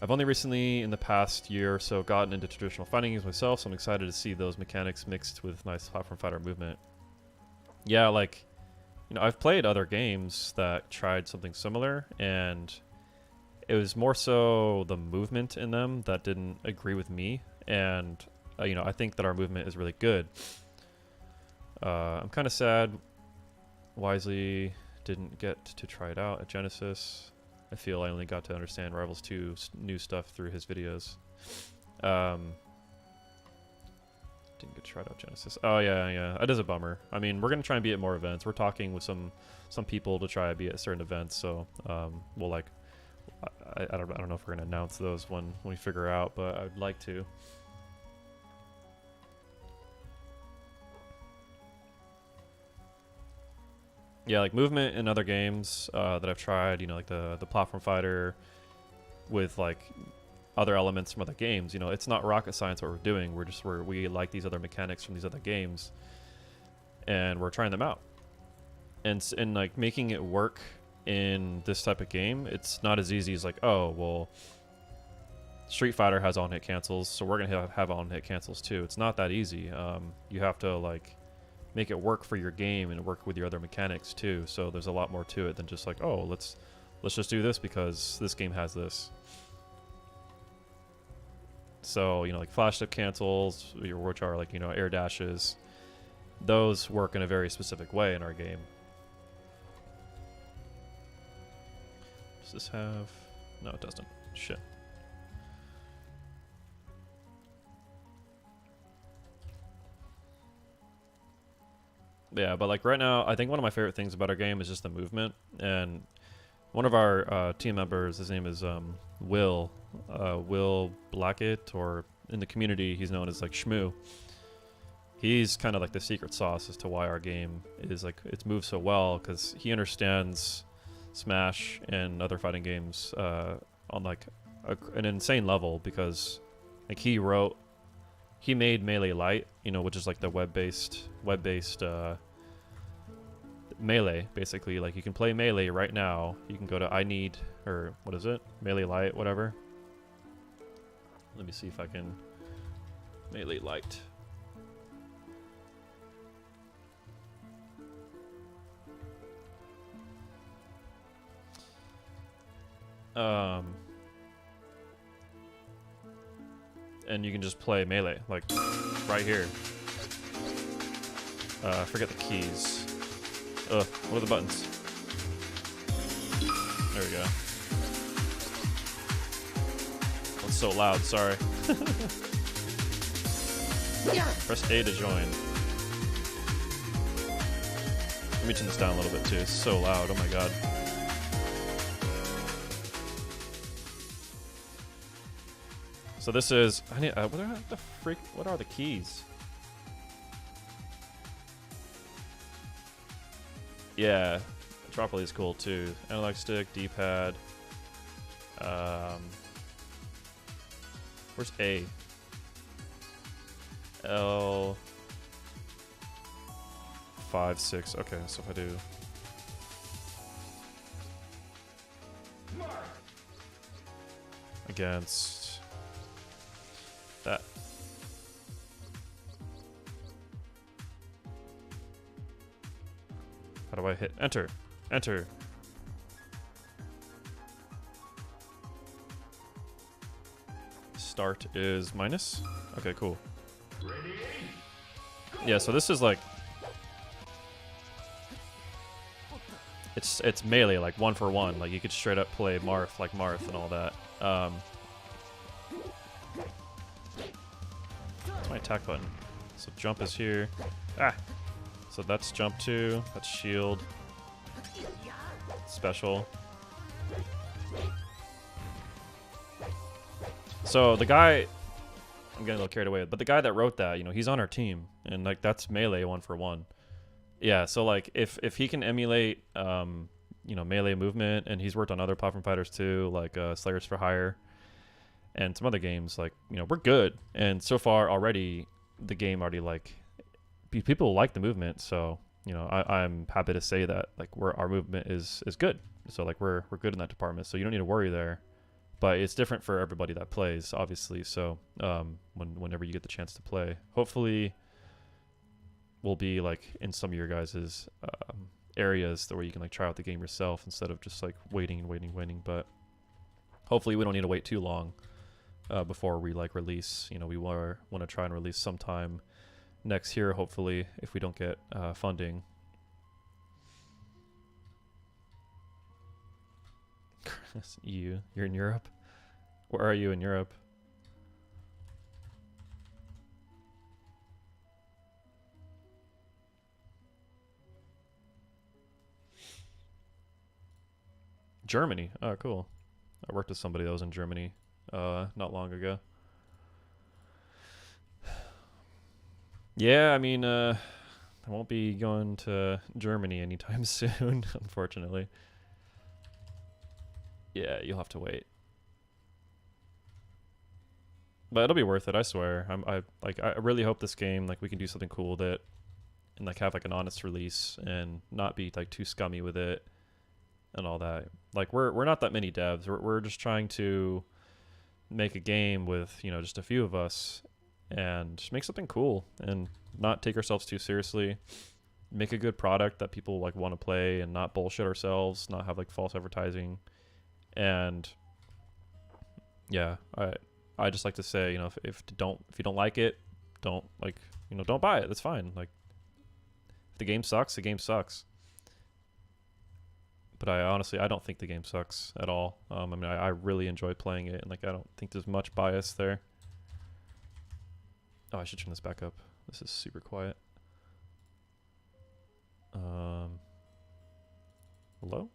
I've only recently, in the past year or so, gotten into traditional fighting games myself, so I'm excited to see those mechanics mixed with nice platform fighter movement." Yeah, like I've played other games that tried something similar, and it was more so the movement in them that didn't agree with me, and I think that our movement is really good. I'm kind of sad Wisely didn't get to try it out at Genesis. I feel I only got to understand Rivals 2's new stuff through his videos. Didn't get to try it out Genesis. Oh yeah, that is a bummer. I mean, we're gonna try and be at more events. We're talking with some people to try to be at certain events. So we'll like. I don't know if we're gonna announce those when we figure out, but I'd like to. Yeah, like movement in other games that I've tried, like the platform fighter with like other elements from other games. It's not rocket science what we're doing. We like these other mechanics from these other games, and we're trying them out, and like making it work in this type of game. It's not as easy as like, oh well, Street Fighter has on hit cancels, so we're gonna have on hit cancels too. It's not that easy. You have to like make it work for your game and work with your other mechanics too. So there's a lot more to it than just like, oh, let's just do this because this game has this. So like flash dip cancels, which are like air dashes, those work in a very specific way in our game. Does this have? No, it doesn't. Shit. Yeah, but like right now, I think one of my favorite things about our game is just the movement. And one of our team members, his name is Will Blackett, or in the community he's known as like Shmoo. He's kind of like the secret sauce as to why our game is like it's moved so well, because he understands Smash and other fighting games on like an insane level, because like he made Melee Lite, you know, which is like the web-based Melee, basically. Like you can play Melee right now. You can go to what is it? Melee Lite, whatever. Let me see if I can Melee Lite. And you can just play Melee, like right here. I forget the keys. What are the buttons? There we go. That's so loud, sorry. Press A to join. Let me turn this down a little bit too, it's so loud, oh my god. So this is, what are the keys? Yeah, Metropolis is cool too. Analog stick, D-pad. Where's A? L. 5, 6. Okay, so if I do. Against that. How do I hit enter? Enter. Start is minus. Okay, cool. Yeah, so this is like it's melee, like 1-for-1. Like you could straight up play Marth like Marth and all that. That's my attack button. So jump is here. Ah. So that's jump 2. That's shield. Special. So the guy, I'm getting a little carried away, but the guy that wrote that, you know, he's on our team, and like that's melee 1-for-1. Yeah, so like if he can emulate, you know, melee movement, and he's worked on other platform fighters too, like Slayers for Hire, and some other games, like, you know, we're good. And so far already, the game already like people like the movement, so you know I'm happy to say that like our movement is good. So like we're good in that department, so you don't need to worry there. But it's different for everybody that plays, obviously. So whenever you get the chance to play, hopefully we'll be like in some of your guys' areas where you can like try out the game yourself instead of just like waiting. But hopefully we don't need to wait too long before we like release. You know, we want to try and release sometime next year, hopefully, if we don't get funding. You're in Europe? Where are you in Europe? Germany. Oh, cool. I worked with somebody that was in Germany not long ago. Yeah, I mean, I won't be going to Germany anytime soon, unfortunately. Yeah, you'll have to wait. But it'll be worth it, I swear. I really hope this game, like, we can do something cool with it and like have like an honest release and not be like too scummy with it and all that. Like we're not that many devs. We're just trying to make a game with, you know, just a few of us and just make something cool and not take ourselves too seriously. Make a good product that people like want to play and not bullshit ourselves, not have like false advertising. And yeah, I just like to say, you know, if you don't like it, don't like, you know, don't buy it. That's fine. Like if the game sucks, the game sucks. But I honestly don't think the game sucks at all. I mean, I really enjoy playing it, and like I don't think there's much bias there. Oh, I should turn this back up. This is super quiet. Hello?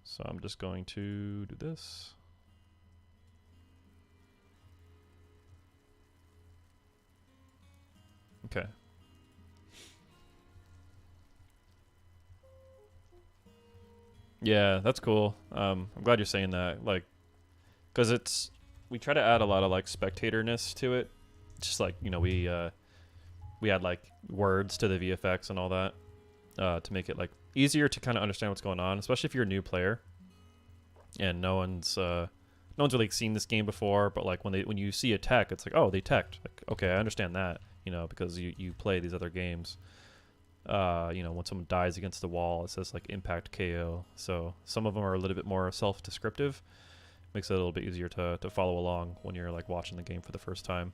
So I'm just going to do this. Okay. Yeah, that's cool. I'm glad you're saying that. Like, because we try to add a lot of like spectatorness to it. Just like, you know, we add like words to the VFX and all that to make it like easier to kind of understand what's going on, especially if you're a new player and no one's really seen this game before. But like when you see a tech, it's like, oh, they teched. Like, okay, I understand that, you know, because you play these other games. You know, when someone dies against the wall, it says like impact KO. So some of them are a little bit more self-descriptive. Makes it a little bit easier to follow along when you're like watching the game for the first time.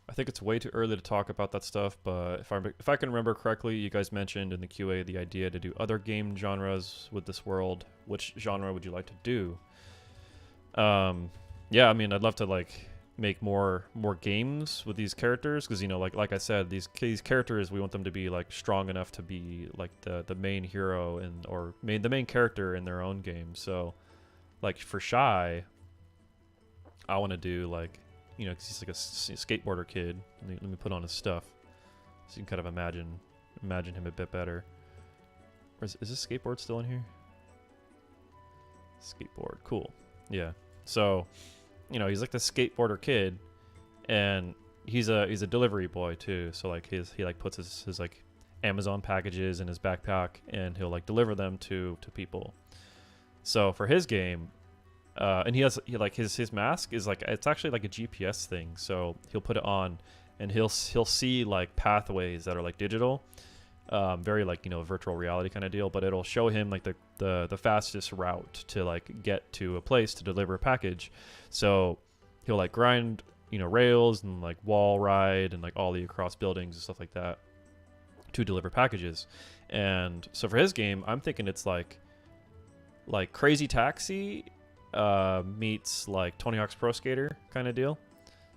I think it's way too early to talk about that stuff, but if I can remember correctly, you guys mentioned in the QA the idea to do other game genres with this world. Which genre would you like to do? Yeah, I mean, I'd love to like make more games with these characters because, you know, like I said, these characters, we want them to be like strong enough to be like the main hero the main character in their own game. So like for Shy, I want to do like, you know, 'cause he's like a skateboarder kid. Let me put on his stuff so you can kind of imagine him a bit better. Or is this skateboard still in here? Skateboard, cool. Yeah. So, you know, he's like the skateboarder kid, and he's a delivery boy too. So like he like puts his like Amazon packages in his backpack, and he'll like deliver them to people. So for his game, and his mask is like, it's actually like a GPS thing. So he'll put it on, and he'll see like pathways that are like digital, very like, you know, virtual reality kind of deal. But it'll show him like the fastest route to like get to a place to deliver a package. So he'll like grind, you know, rails and like wall ride and like ollie across buildings and stuff like that to deliver packages. And so for his game, I'm thinking it's like Crazy Taxi meets like Tony Hawk's Pro Skater kind of deal.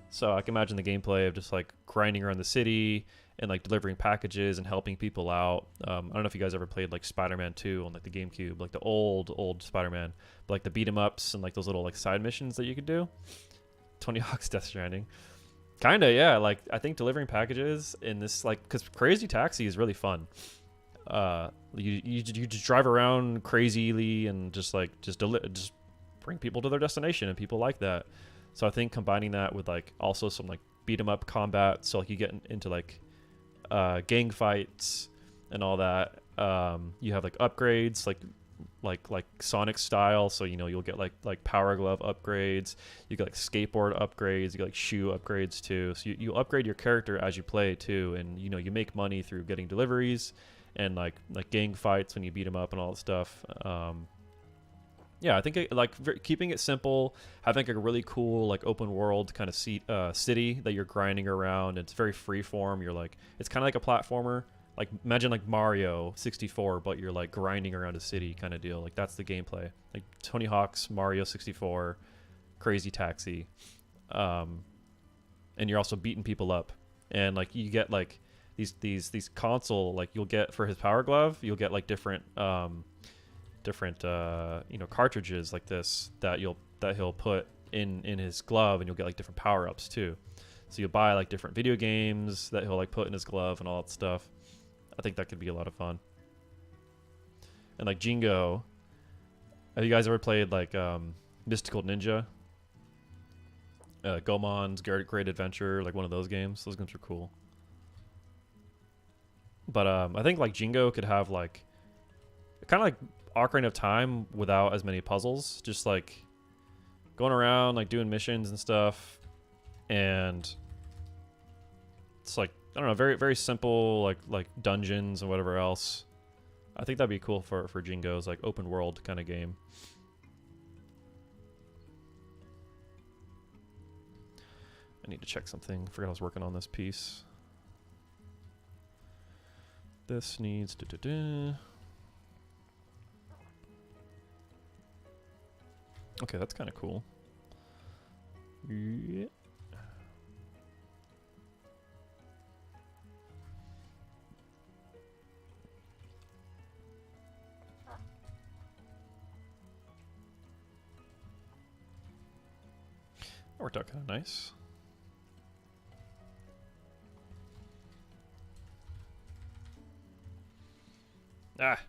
So I can imagine the gameplay of just like grinding around the city and like delivering packages and helping people out. I don't know if you guys ever played like Spider-Man 2 on like the GameCube, like the old Spider-Man, but like the beat 'em ups and like those little like side missions that you could do. Tony Hawk's Death Stranding. Kinda, yeah. Like I think delivering packages in this, like, because Crazy Taxi is really fun. You just drive around crazily and just bring people to their destination, and people like that. So I think combining that with like also some like beat 'em up combat, so like you get into like gang fights and all that. You have like upgrades like Sonic style, so you know you'll get like power glove upgrades, you get like skateboard upgrades, you get like shoe upgrades too. So you upgrade your character as you play too, and you know you make money through getting deliveries and like gang fights when you beat them up and all that stuff. Yeah, I think keeping it simple, having like a really cool like open world kind of city that you're grinding around. It's very free form. You're like, it's kind of like a platformer. Like imagine like Mario 64, but you're like grinding around a city kind of deal. Like that's the gameplay. Like Tony Hawk's Mario 64, Crazy Taxi, and you're also beating people up. And like you get like these console, like you'll get for his power glove, you'll get like different you know, cartridges like this that he'll put in his glove, and you'll get like different power ups too. So you'll buy like different video games that he'll like put in his glove and all that stuff. I think that could be a lot of fun. And like Jingo, have you guys ever played like Mystical Ninja? Goemon's Great Adventure, like one of those games. Those games are cool. But I think like Jingo could have like kind of like Ocarina of Time without as many puzzles. Just like going around like doing missions and stuff, and it's like, I don't know, very very simple like dungeons and whatever else. I think that'd be cool for Jingo's like open world kind of game. I need to check something. Forgot I was working on this piece. This needs Okay, that's kind of cool. Yeah. Worked out kind of nice. Ah.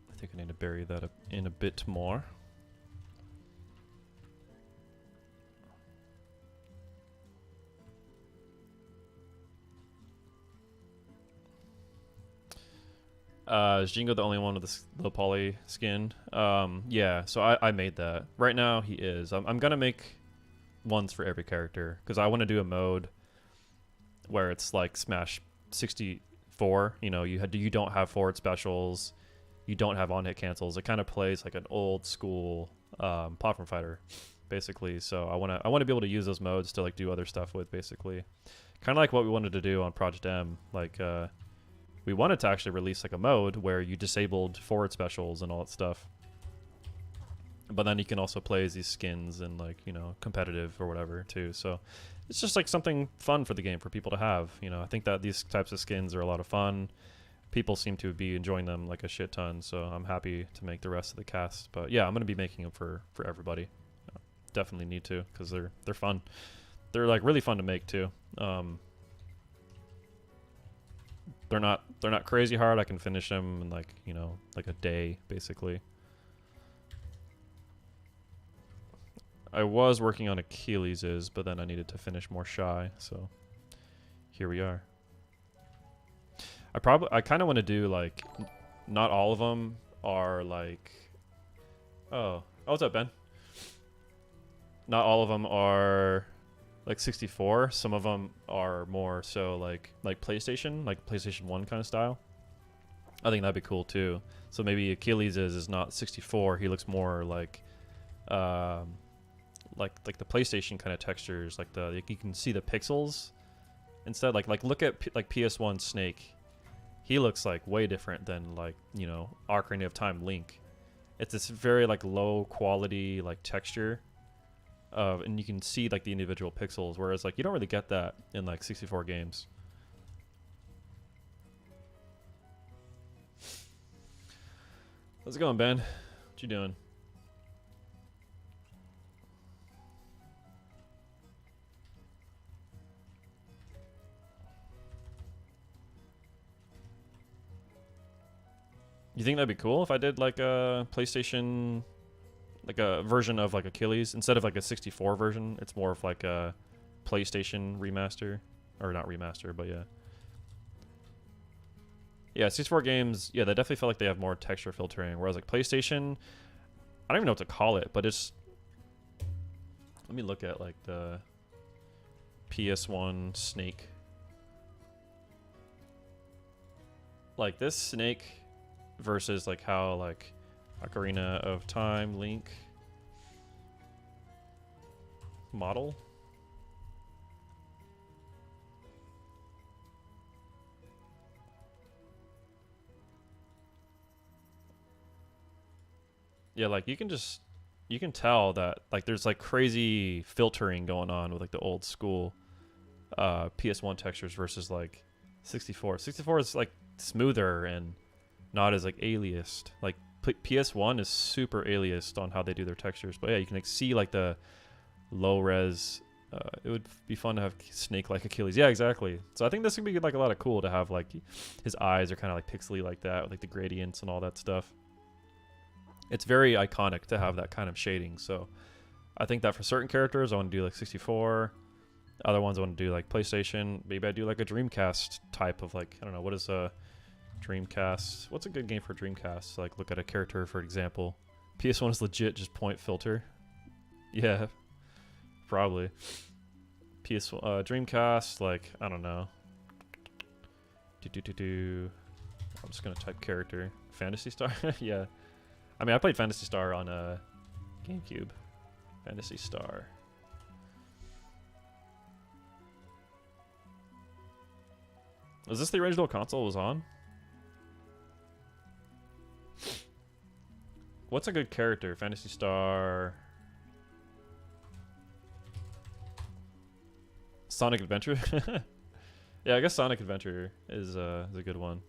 I think I need to bury that up in a bit more. Is Jingo the only one with the low poly skin? Yeah, so I made that. Right now, he is. I'm going to make ones for every character, because I want to do a mode where it's like Smash 64. You know, you don't have forward specials, you don't have on-hit cancels. It kind of plays like an old school platform fighter, basically. So I want to be able to use those modes to like do other stuff with, basically. Kind of like what we wanted to do on Project M, like we wanted to actually release like a mode where you disabled forward specials and all that stuff. But then you can also play as these skins and like, you know, competitive or whatever too. So it's just like something fun for the game for people to have. You know, I think that these types of skins are a lot of fun. People seem to be enjoying them like a shit ton. So I'm happy to make the rest of the cast. But yeah, I'm going to be making them for everybody. Definitely need to, because they're fun. They're like really fun to make too. They're not crazy hard. I can finish them in like, you know, like a day basically. I was working on Achilles's, but then I needed to finish more Shy, so here we are. I kind of want to do like, not all of them are like, oh, what's up, Ben? Not all of them are like 64. Some of them are more so like PlayStation 1 kind of style. I think that'd be cool too. So maybe Achilles is not 64. He looks more like the PlayStation kind of textures, like you can see the pixels instead. Like look at PS1 Snake. He looks like way different than like, you know, Ocarina of Time Link. It's this very like low quality like texture. And you can see like the individual pixels, whereas like you don't really get that in like 64 games. How's it going, Ben? What you doing? You think that'd be cool if I did like a PlayStation, like a version of like Achilles instead of like a 64 version? It's more of like a PlayStation remaster, or not remaster, but yeah. Yeah, 64 games, yeah, they definitely feel like they have more texture filtering, whereas like PlayStation, I don't even know what to call it, but it's, let me look at like the PS1 Snake. Like this Snake versus like how like Ocarina of Time Link model. Yeah, like you can tell that like there's like crazy filtering going on with like the old school PS1 textures versus like 64. 64 is like smoother and not as like aliased. Like PS1 is super aliased on how they do their textures. But yeah, you can like see like the low res. It would be fun to have Snake like Achilles. Yeah, exactly. So I think this would be like a lot of cool to have like his eyes are kind of like pixely like that with like the gradients and all that stuff. It's very iconic to have that kind of shading. So I think that for certain characters, I want to do like 64. Other ones I want to do like PlayStation. Maybe I do like a Dreamcast type of like, I don't know, what is a Dreamcast? What's a good game for Dreamcast? Like look at a character, for example. PS1 is legit just point filter. Yeah, probably. Dreamcast, like, I don't know. I'm just going to type character. Phantasy Star? Yeah. I mean, I played Phantasy Star on GameCube. Phantasy Star. Was this the original console it was on? What's a good character? Phantasy Star. Sonic Adventure? Yeah, I guess Sonic Adventure is a good one.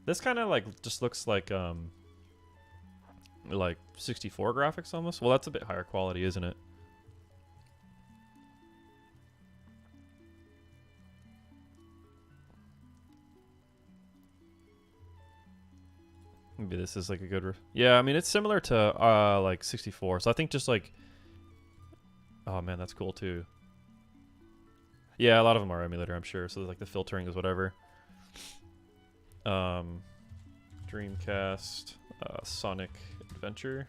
This kind of like just looks like 64 graphics almost. Well, that's a bit higher quality, isn't it? Maybe this is like a good. Yeah, I mean it's similar to like 64. So I think just like, oh man, that's cool too. Yeah, a lot of them are emulator, I'm sure. So like the filtering is whatever. Dreamcast, Sonic Adventure.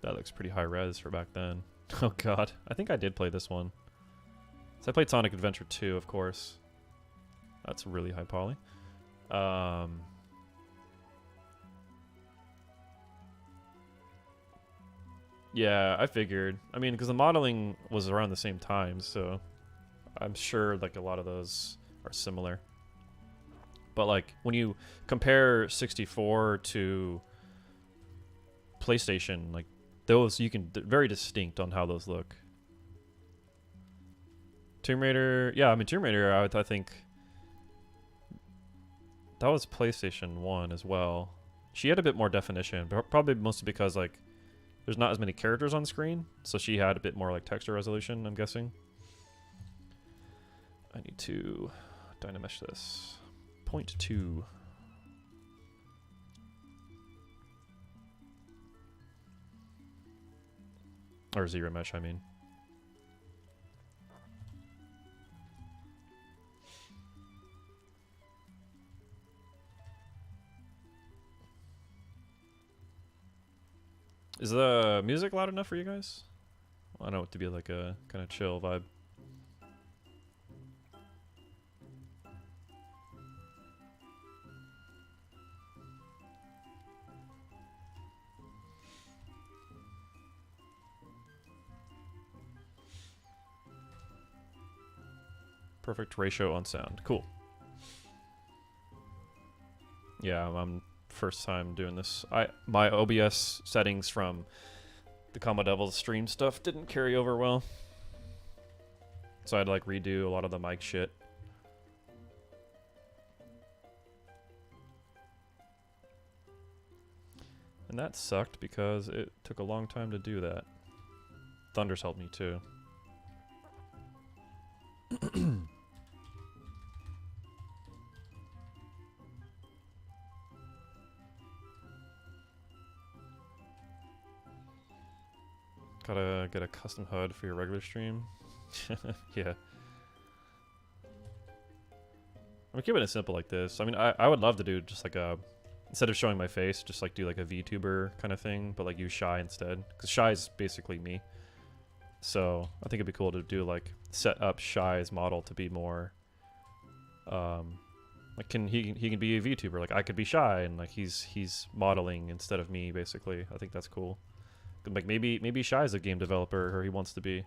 That looks pretty high res for back then. Oh god, I think I did play this one. So I played Sonic Adventure 2, of course. That's really high poly. Yeah, I figured. I mean, because the modeling was around the same time, so I'm sure like a lot of those are similar. But like when you compare 64 to PlayStation, like those you can very distinct on how those look. Tomb Raider, yeah, I mean Tomb Raider, I think that was PlayStation 1 as well. She had a bit more definition, but probably mostly because like there's not as many characters on screen, so she had a bit more like texture resolution, I'm guessing. I need to dynamesh this. 0.2. Or zero mesh, I mean. Is the music loud enough for you guys? Well, I know it to be like a kind of chill vibe. Perfect ratio on sound. Cool. Yeah, I'm first time doing this. My OBS settings from the Combo Devils stream stuff didn't carry over well. So I had to like redo a lot of the mic shit. And that sucked because it took a long time to do that. Thunder's helped me too. Gotta get a custom HUD for your regular stream. Yeah. I'm keeping it simple like this. I mean, I would love to do just like a, instead of showing my face, just like do like a VTuber kind of thing, but like use Shy instead. Because Shy is basically me. So I think it'd be cool to do like set up Shy's model to be more, like he can be a VTuber. Like I could be Shy and like he's modeling instead of me basically. I think that's cool. Like maybe Shy's a game developer or he wants to be.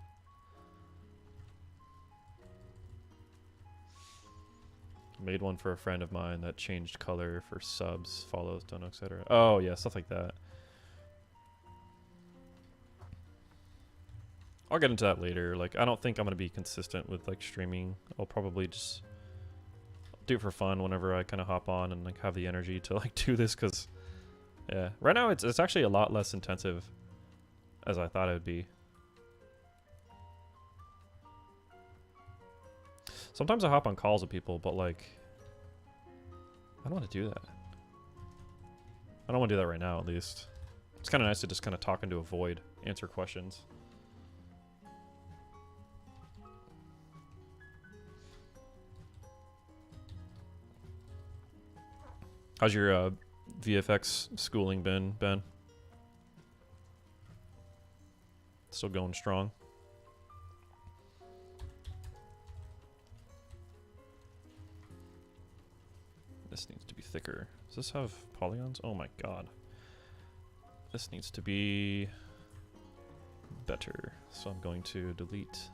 Made one for a friend of mine that changed color for subs, follows, don't know, etc. Oh yeah, stuff like that. I'll get into that later. Like I don't think I'm gonna be consistent with like streaming. I'll probably just do it for fun whenever I kind of hop on and like have the energy to like do this. Cause yeah, right now it's actually a lot less intensive as I thought it would be. Sometimes I hop on calls with people, but like, I don't want to do that. I don't want to do that right now, at least. It's kind of nice to just kind of talk into a void, answer questions. How's your VFX schooling been, Ben? Still going strong? This needs to be thicker. Does this have polygons? Oh my god. This needs to be better. So I'm going to delete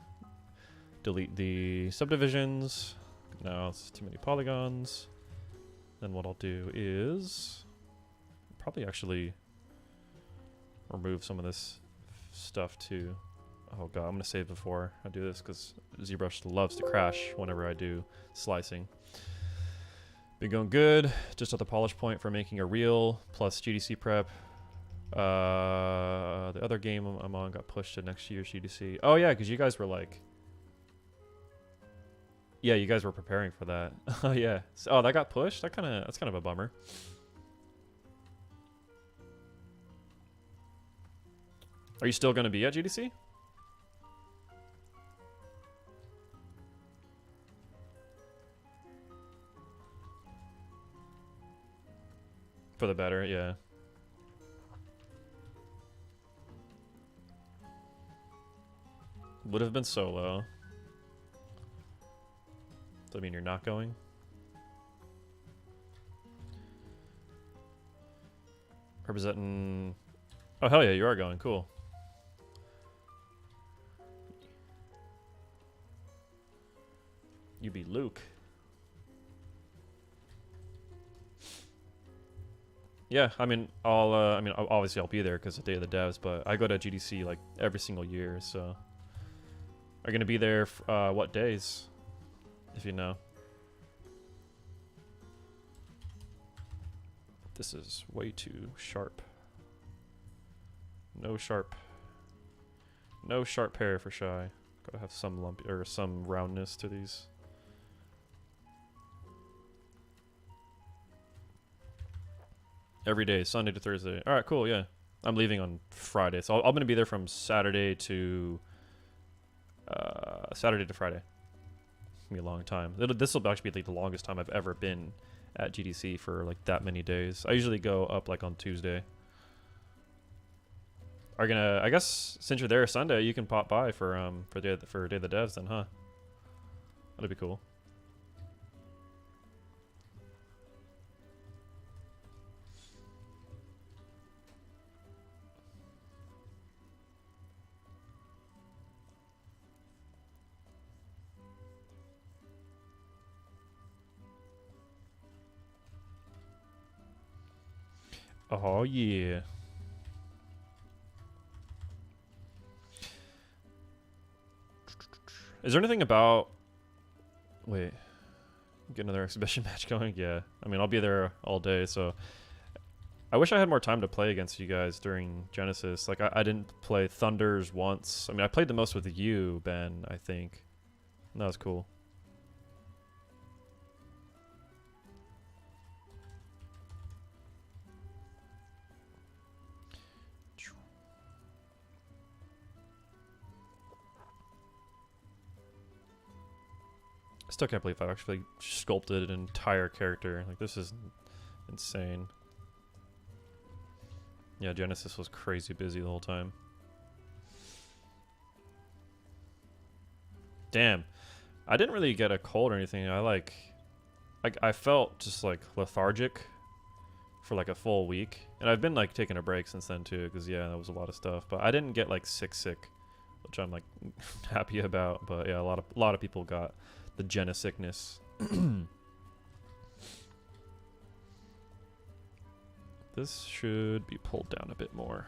the subdivisions. Now it's too many polygons. Then what I'll do is probably actually remove some of this stuff too. Oh god, I'm gonna save before I do this because ZBrush loves to crash whenever I do slicing. Been going good. Just at the polish point for making a reel plus GDC prep. The other game I'm on got pushed to next year's GDC. Oh yeah, because you guys were like, yeah, you guys were preparing for that. Oh yeah. Oh, that got pushed. That's kind of a bummer. Are you still going to be at GDC? For the better, yeah. Would have been solo. Does that mean you're not going? Representing... Oh, hell yeah, you are going. Cool. You be Luke. Yeah, I mean, obviously I'll be there because it's the day of the devs, but I go to GDC like every single year, so. Are you gonna be there, what days? If you know. This is way too sharp. No sharp. No sharp hair for Shy. Gotta have some lump or some roundness to these. Every day, Sunday to Thursday. All right, cool. Yeah, I'm leaving on Friday, so I'm gonna be there from Saturday to Friday. It's gonna be a long time. This will actually be like the longest time I've ever been at GDC for like that many days. I usually go up like on Tuesday. Are gonna? I guess since you're there Sunday, you can pop by for Day of the Devs then, huh? That'd be cool. Oh yeah. Is there anything about... Wait. Get another exhibition match going? Yeah. I mean, I'll be there all day, so... I wish I had more time to play against you guys during Genesis. Like, I didn't play Thunders once. I mean, I played the most with you, Ben, I think. And that was cool. I still can't believe I actually sculpted an entire character. Like, this is insane. Yeah, Genesis was crazy busy the whole time. Damn. I didn't really get a cold or anything. I felt just like lethargic for like a full week. And I've been like taking a break since then too, because yeah, that was a lot of stuff. But I didn't get like sick, which I'm like happy about. But yeah, a lot of people got the Jenna sickness. This should be pulled down a bit more.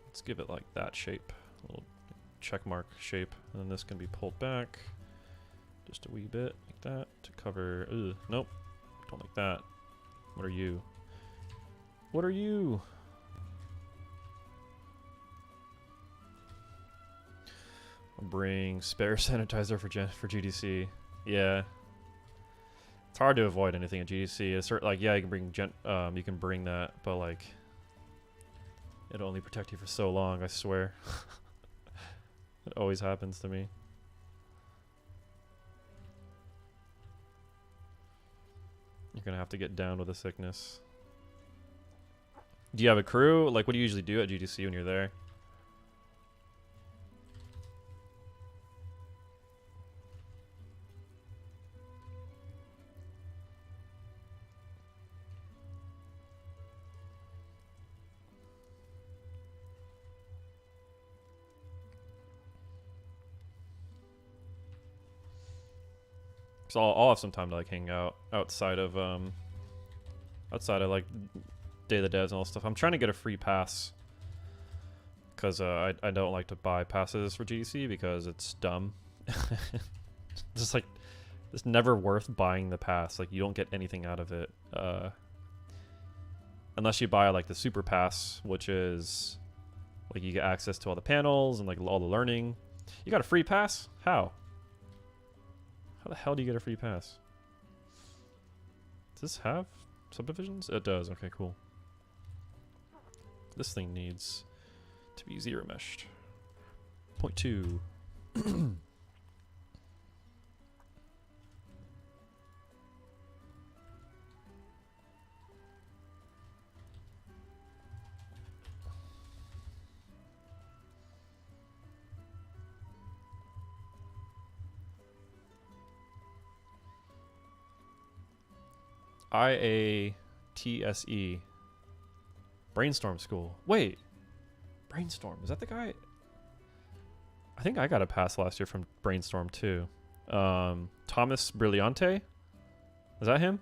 Let's give it like that shape, a little check mark shape, and then this can be pulled back just a wee bit like that to cover. Ugh, nope, don't like that. What are you? What are you? I'll bring spare sanitizer for GDC. Yeah, it's hard to avoid anything at GDC. It's like, yeah, you can bring that, but like, it'll only protect you for so long. I swear, it always happens to me. You're gonna have to get down with the sickness. Do you have a crew? Like, what do you usually do at GDC when you're there? So I'll have some time to like hang out outside of like Day of the Devs and all that stuff. I'm trying to get a free pass because I don't like to buy passes for GDC because it's dumb. Just like it's never worth buying the pass. Like you don't get anything out of it unless you buy like the super pass, which is like you get access to all the panels and like all the learning. You got a free pass? How? How the hell do you get a free pass? Does this have subdivisions? It does. Okay, cool. This thing needs to be zero meshed. 0.2. IATSE. Brainstorm School. Wait. Brainstorm. Is that the guy? I think I got a pass last year from Brainstorm too. Thomas Brillante? Is that him?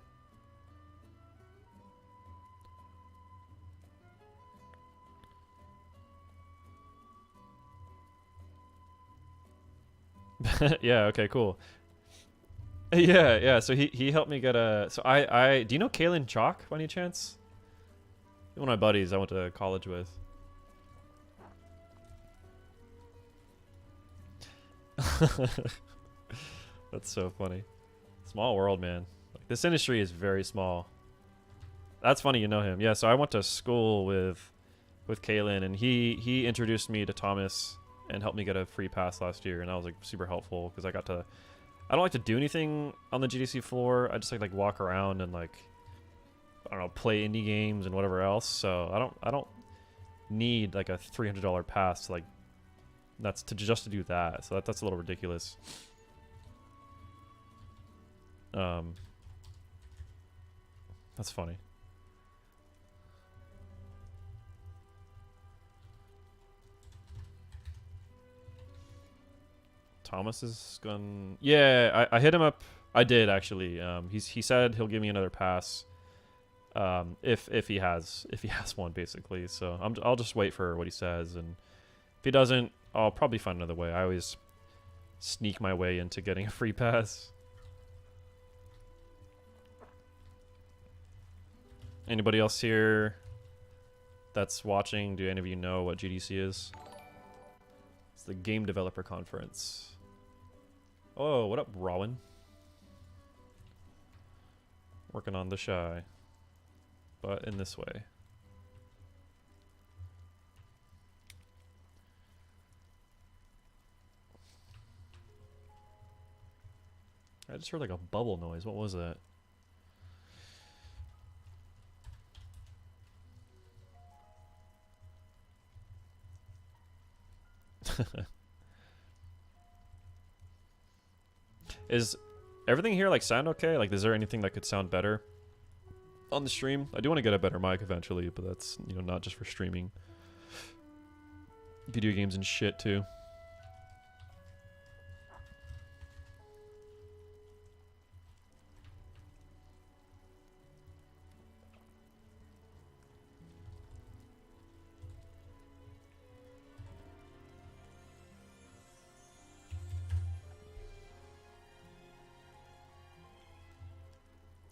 Yeah, okay, cool. Yeah, so he helped me get a so I do you know Kalen Chalk by any chance? One of my buddies I went to college with. That's so funny. Small world, man. Like, this industry is very small. That's funny you know him. Yeah, so I went to school with Kalen and he introduced me to Thomas and helped me get a free pass last year, and that was like super helpful because I don't like to do anything on the GDC floor. I just like walk around and like I don't know, play indie games and whatever else. So I don't need like a $300 pass to like that's to just to do that. So that's a little ridiculous. That's funny. Thomas is gone. Yeah, I hit him up. I did actually. He said he'll give me another pass. If he has one basically. So I'll just wait for what he says, and if he doesn't, I'll probably find another way. I always sneak my way into getting a free pass. Anybody else here that's watching? Do any of you know what GDC is? It's the Game Developer Conference. Oh, what up, Rowan? Working on the shy, but in this way. I just heard like a bubble noise. What was that? Is everything here like sound okay? Like, is there anything that could sound better on the stream? I do want to get a better mic eventually, but that's, you know, not just for streaming. Video games and shit too.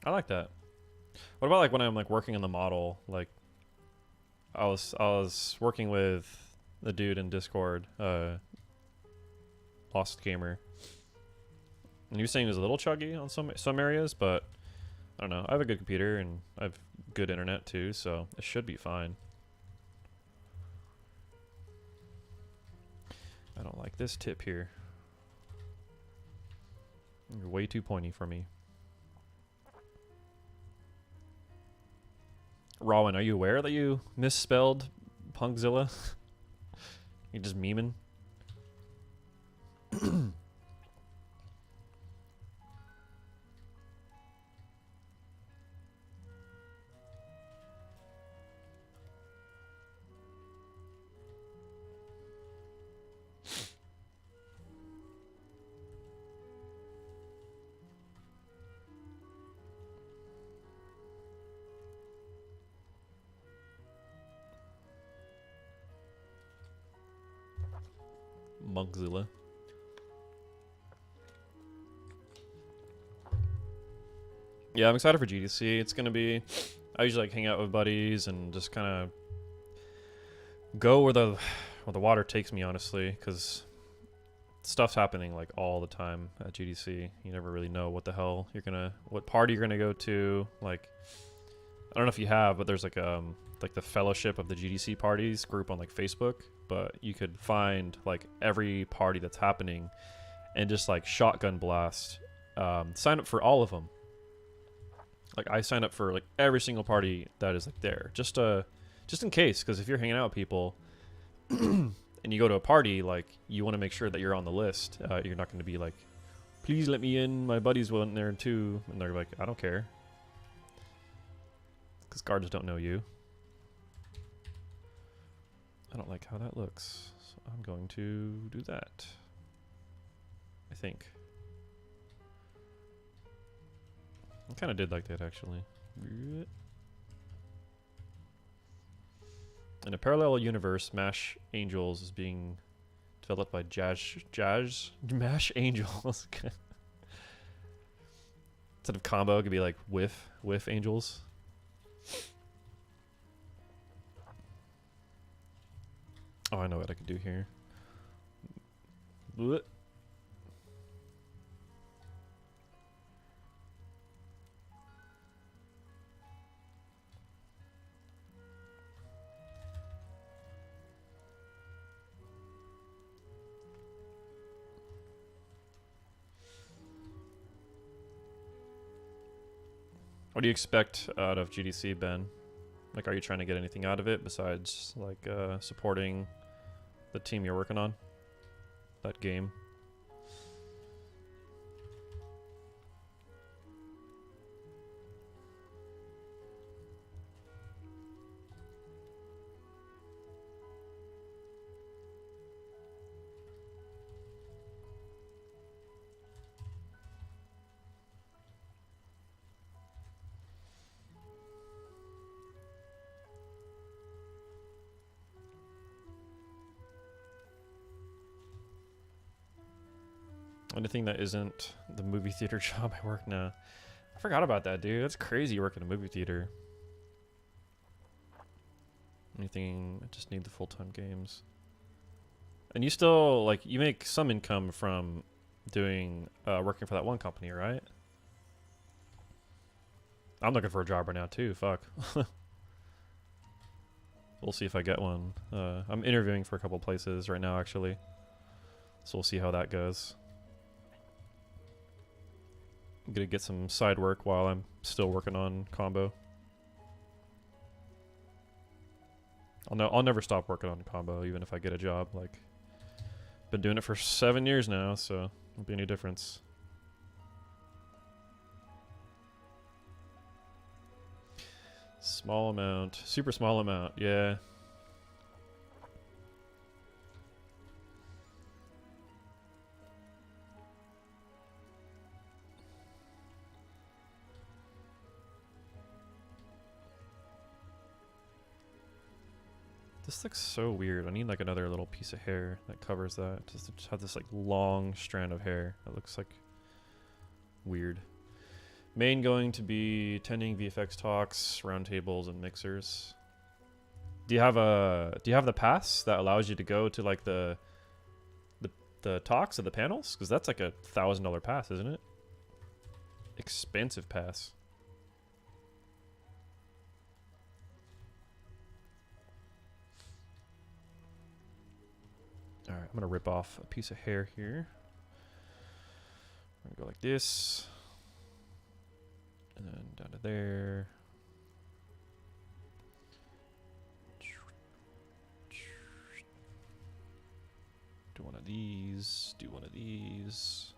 I like that. What about like when I'm like working on the model? Like, I was working with the dude in Discord, Lost Gamer, and he was saying it was a little chuggy on some areas, but I don't know. I have a good computer and I have good internet too, so it should be fine. I don't like this tip here. You're way too pointy for me. Rowan, are you aware that you misspelled Punkzilla? You're just memeing? Monkzilla. Yeah, I'm excited for GDC. It's gonna be. I usually like hang out with buddies and just kind of go where the water takes me, honestly, because stuff's happening like all the time at GDC. You never really know what the hell what party you're gonna go to. Like, I don't know if you have, but there's like the Fellowship of the GDC Parties group on like Facebook. But you could find like every party that's happening and just like shotgun blast. Sign up for all of them. Like I sign up for like every single party that is like there, just in case. Because if you're hanging out with people and you go to a party, like you want to make sure that you're on the list. You're not going to be like, please let me in. My buddies went there too, and they're like, I don't care, because guards don't know you. I don't like how that looks, so I'm going to do that. I think. I kind of did like that, actually. In a parallel universe, Mash Angels is being developed by Mash Angels. Instead of combo, it could be like Whiff Angels. Oh, I know what I could do here. Blech. What do you expect out of GDC, Ben? Like, are you trying to get anything out of it besides, like, supporting the team you're working on? That game? Anything that isn't the movie theater job I work now. I forgot about that, dude. That's crazy you work in a movie theater. Anything, I just need the full-time games. And you still, like, you make some income from doing, working for that one company, right? I'm looking for a job right now, too. Fuck. We'll see if I get one. I'm interviewing for a couple places right now, actually. So we'll see how that goes. I'm gonna get some side work while I'm still working on combo. I'll never stop working on combo, even if I get a job. Like, been doing it for 7 years now, so won't be any difference. Small amount, super small amount, yeah. This looks so weird. I need like another little piece of hair that covers that. Just to have this like long strand of hair that looks like weird. Main going to be attending VFX talks, roundtables, and mixers. Do you have the pass that allows you to go to like the talks of the panels? Because that's like a $1,000 pass, isn't it? Expensive pass. Alright, I'm gonna rip off a piece of hair here. I'm gonna go like this. And then down to there. Do one of these, do one of these.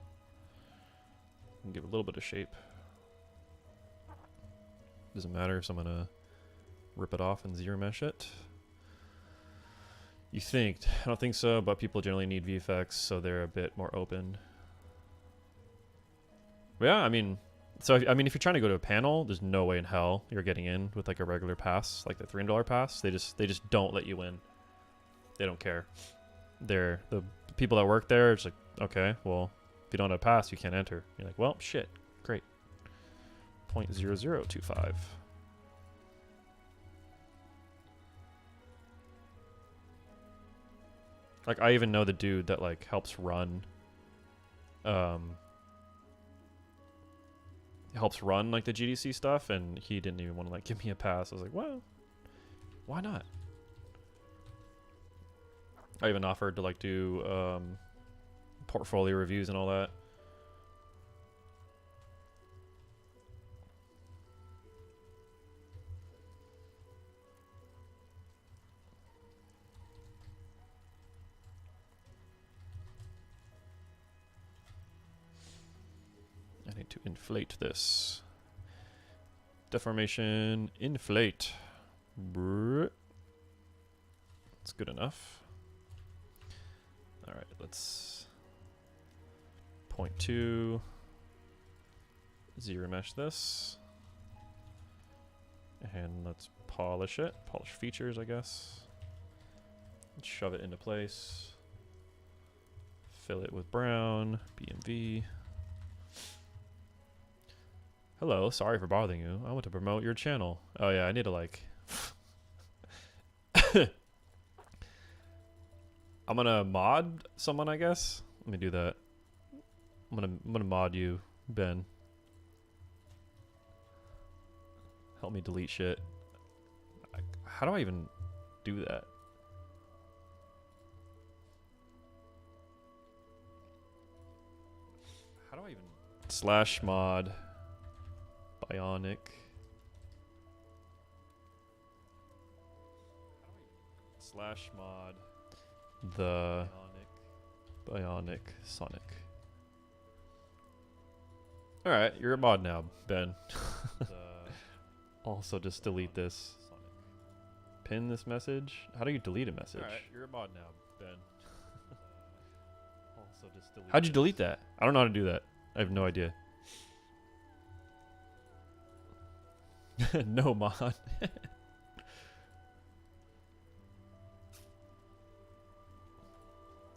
And give a little bit of shape. Doesn't matter, so I'm gonna rip it off and zero mesh it. You think? I don't think so, but people generally need VFX, so they're a bit more open. But yeah, I mean, so if you're trying to go to a panel, there's no way in hell you're getting in with like a regular pass, like the $300 pass. They just don't let you in. They don't care. The people that work there, it's like, okay, well, if you don't have a pass, you can't enter. You're like, well, shit, great. 0.0025. Like, I even know the dude that, like, helps run, like, the GDC stuff, and he didn't even want to, like, give me a pass. I was like, well, why not? I even offered to, like, do, portfolio reviews and all that. I need to inflate this. Deformation, inflate. Brrr. That's good enough. All right, let's 0.2 zero mesh this. And let's polish it. Polish features, I guess. Let's shove it into place. Fill it with brown, BMV. Hello, sorry for bothering you. I want to promote your channel. Oh yeah, I need to like... I'm gonna mod someone, I guess. Let me do that. I'm gonna mod you, Ben. Help me delete shit. How do I even do that? How do I even... Slash mod... Bionic. Slash mod the Bionic Sonic. Alright, you're a mod now, Ben. Also just delete this. Pin this message. How do you delete a message? Alright, you're a mod now, Ben. Also just delete. How'd you delete that? I don't know how to do that. I have no idea. No mod.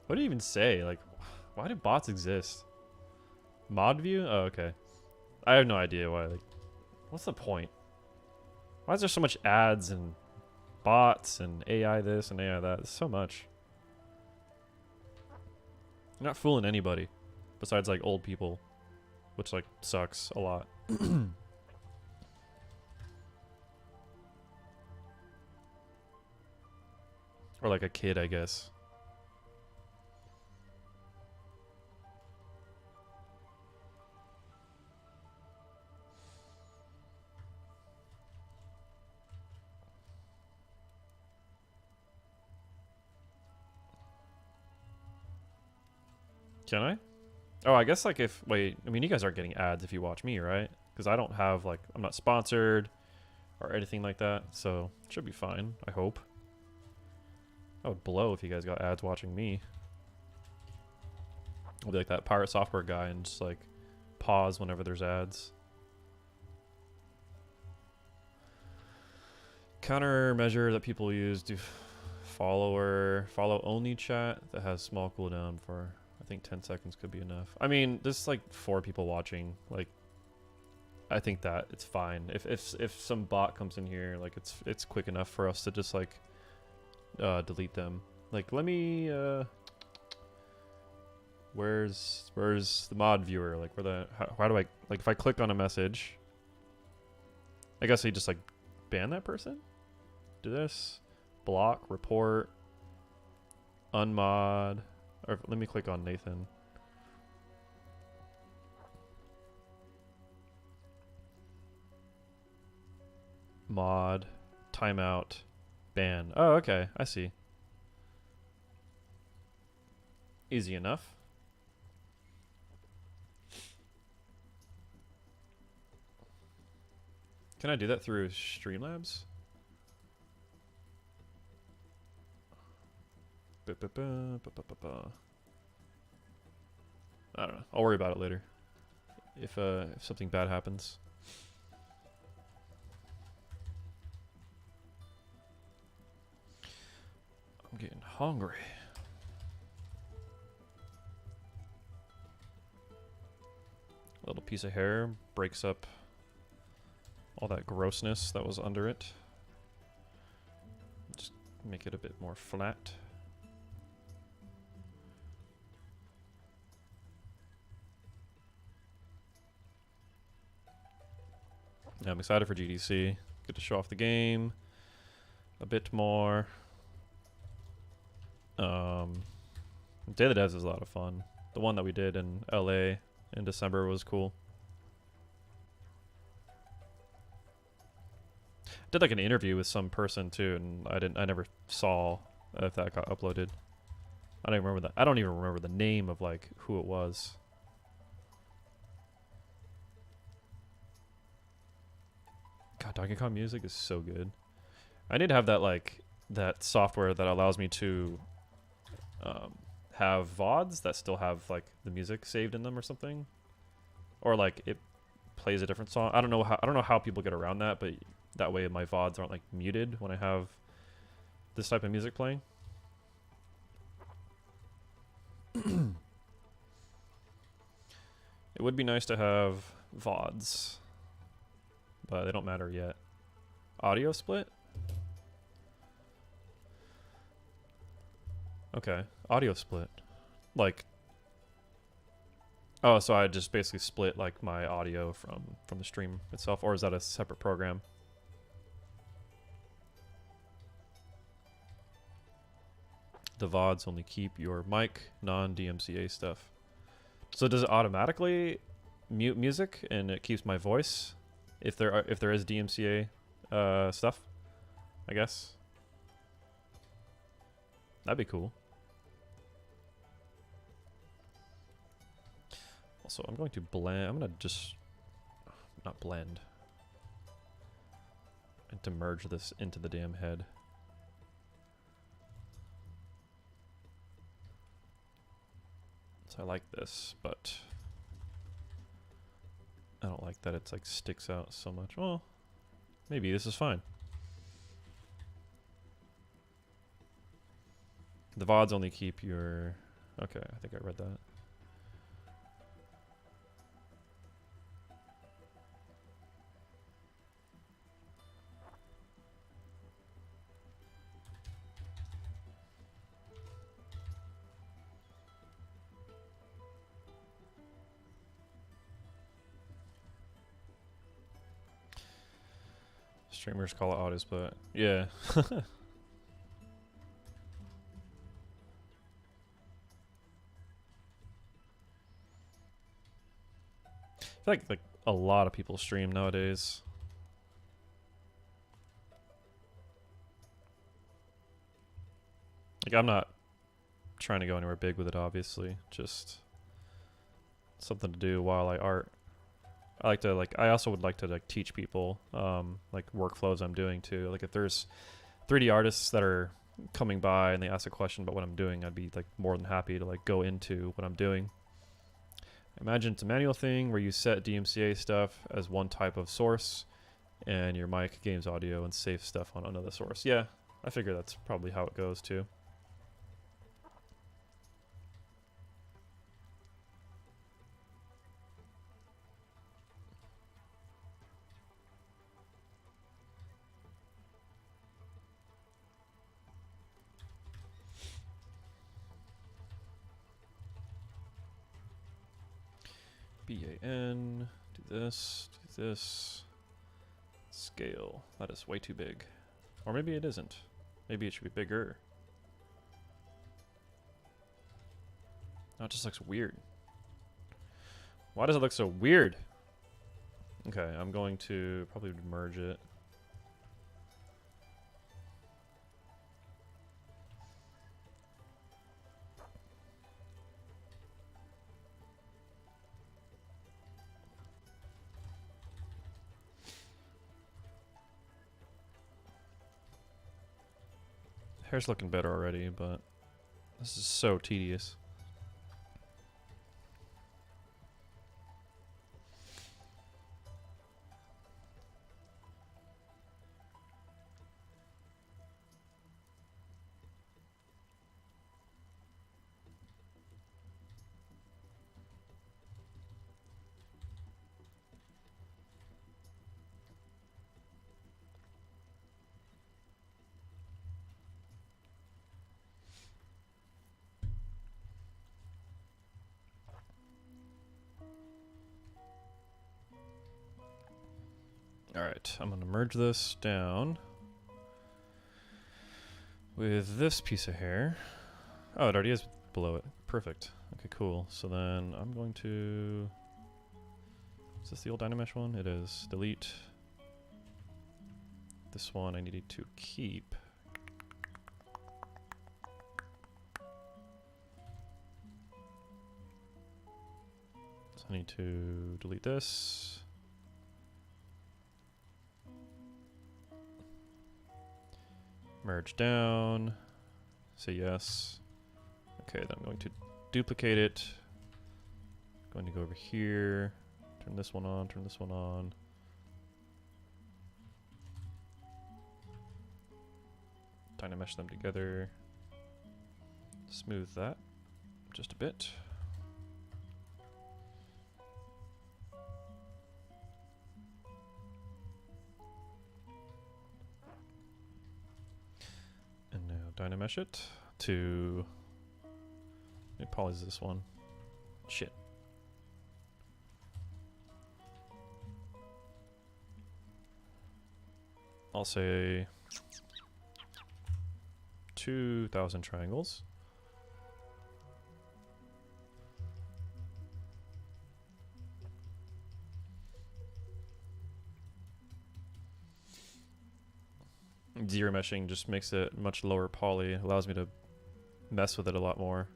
What do you even say? Like, why do bots exist? Mod view? Oh, okay. I have no idea why. Like, what's the point? Why is there so much ads and bots and AI this and AI that? There's so much. You're not fooling anybody besides like old people, which like sucks a lot. Or like a kid, I guess. Can I? Oh, I guess like if... Wait, I mean, you guys aren't getting ads if you watch me, right? Because I don't have like... I'm not sponsored or anything like that. So, it should be fine, I hope. I would blow if you guys got ads watching me. I'll be like that pirate software guy and just like pause whenever there's ads. Countermeasure that people use: do follow only chat that has small cooldown for, I think 10 seconds could be enough. I mean, there's like 4 people watching. Like, I think that it's fine. If some bot comes in here, like it's quick enough for us to just like delete them. Like, let me where's the mod viewer? Like, how do I, like, if I click on a message, I guess I just like ban that person? Do this, block, report, unmod, or let me click on Nathan. Mod, timeout, ban. Oh, okay, I see. Easy enough. Can I do that through Streamlabs? I don't know. I'll worry about it later. If something bad happens. I'm getting hungry. piece of hair breaks up all that grossness that was under it. Just make it a bit more flat. Yeah, I'm excited for GDC. Get to show off the game a bit more. Day of the Devs is a lot of fun. The one that we did in LA in December was cool. Did like an interview with some person too, and I never saw if that got uploaded. I don't even remember that. I don't even remember the name of like who it was. God, Donkey Kong music is so good. I need to have that like that software that allows me to have VODs that still have like the music saved in them or something, or like it plays a different song. I don't know how people get around that, but that way my VODs aren't like muted when I have this type of music playing. It would be nice to have VODs, but they don't matter yet. Audio split? Okay, audio split. Like, oh, so I just basically split like my audio from the stream itself, or is that a separate program? The VODs only keep your mic, non-DMCA stuff. So does it automatically mute music and it keeps my voice if there is DMCA stuff? I guess that'd be cool. Also, I'm going to blend. I'm gonna just not blend and to merge this into the damn head. So I like this, but I don't like that it's like sticks out so much. Well, maybe this is fine. The VODs only keep your... Okay, I think I read that. Streamers call it audio split. Yeah. I feel like a lot of people stream nowadays. Like I'm not trying to go anywhere big with it, obviously. Just something to do while I art. I like to I also would like to like teach people like workflows I'm doing too. Like if there's 3D artists that are coming by and they ask a question about what I'm doing, I'd be like more than happy to like go into what I'm doing. Imagine it's a manual thing where you set DMCA stuff as one type of source and your mic games audio and save stuff on another source. Yeah, I figure that's probably how it goes too. BAN, do this, scale. That is way too big. Or maybe it isn't. Maybe it should be bigger. No, it just looks weird. Why does it look so weird? Okay, I'm going to probably merge it. Hair's looking better already, but this is so tedious. All right, I'm gonna merge this down with this piece of hair. Oh, it already is below it. Perfect. Okay, cool. So then I'm going to... Is this the old Dynamesh one? It is. Delete. This one I needed to keep. So I need to delete this. Merge down. Say yes. Okay, then I'm going to duplicate it. Going to go over here. Turn this one on, turn this one on. Dynamesh them together. Smooth that just a bit. And now Dynamesh it to... It polys this one. Shit. I'll say 2,000 triangles. Zero meshing just makes it much lower poly, allows me to mess with it a lot more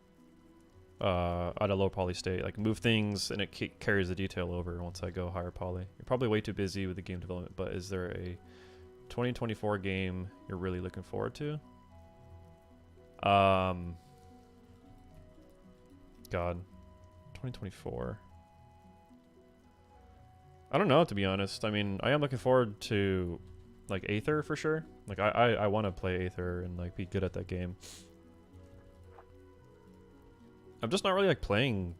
at a low poly state, like move things and it carries the detail over once I go higher poly. You're probably way too busy with the game development, but is there a 2024 game you're really looking forward to? God, 2024. I don't know, to be honest. I mean, I am looking forward to like Aether for sure. Like I want to play Aether and like be good at that game. I'm just not really like playing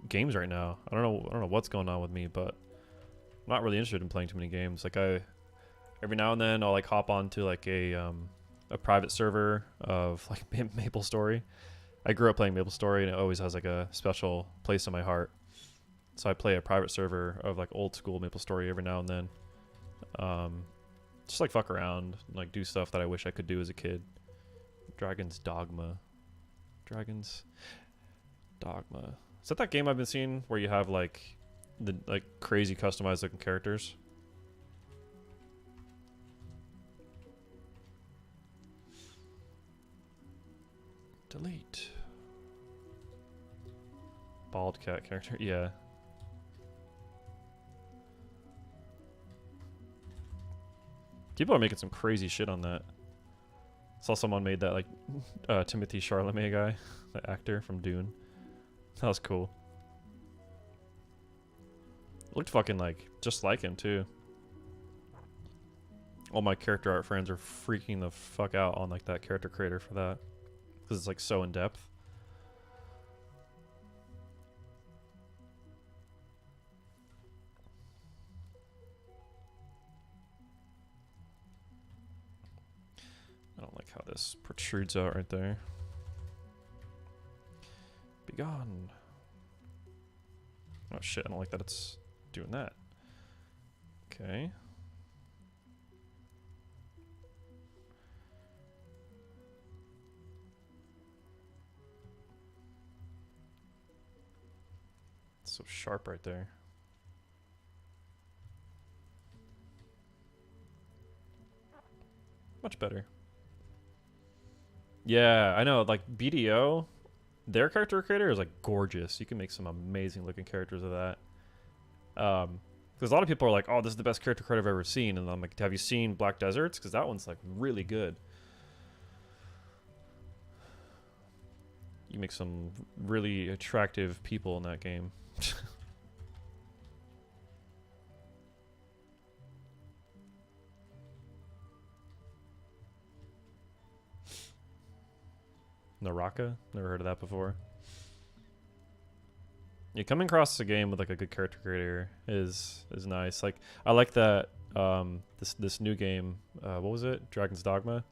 games right now. I don't know what's going on with me, but I'm not really interested in playing too many games. Like every now and then I'll like hop onto like a private server of like MapleStory. I grew up playing MapleStory and it always has like a special place in my heart. So I play a private server of like old school MapleStory every now and then. Just like fuck around and like do stuff that I wish I could do as a kid. Dragon's Dogma. Dragon's Dogma. Is that game I've been seeing where you have like the like crazy customized looking characters? Delete. Bald cat character, yeah. People are making some crazy shit on that. Saw someone made that like Timothy Chalamet guy, the actor from Dune. That was cool. Looked fucking like just like him too. All my character art friends are freaking the fuck out on like that character creator for that, because it's like so in depth. I don't like how this protrudes out right there. Be gone. Oh shit, I don't like that it's doing that. Okay. It's so sharp right there. Much better. Yeah, I know, like BDO, their character creator is like gorgeous. You can make some amazing looking characters of that. Because a lot of people are like, oh, this is the best character creator I've ever seen. And I'm like, have you seen Black Deserts? Because that one's like really good. You make some really attractive people in that game. Naraka? Never heard of that before. Yeah, coming across a game with like a good character creator is nice. Like I like that this new game, what was it? Dragon's Dogma.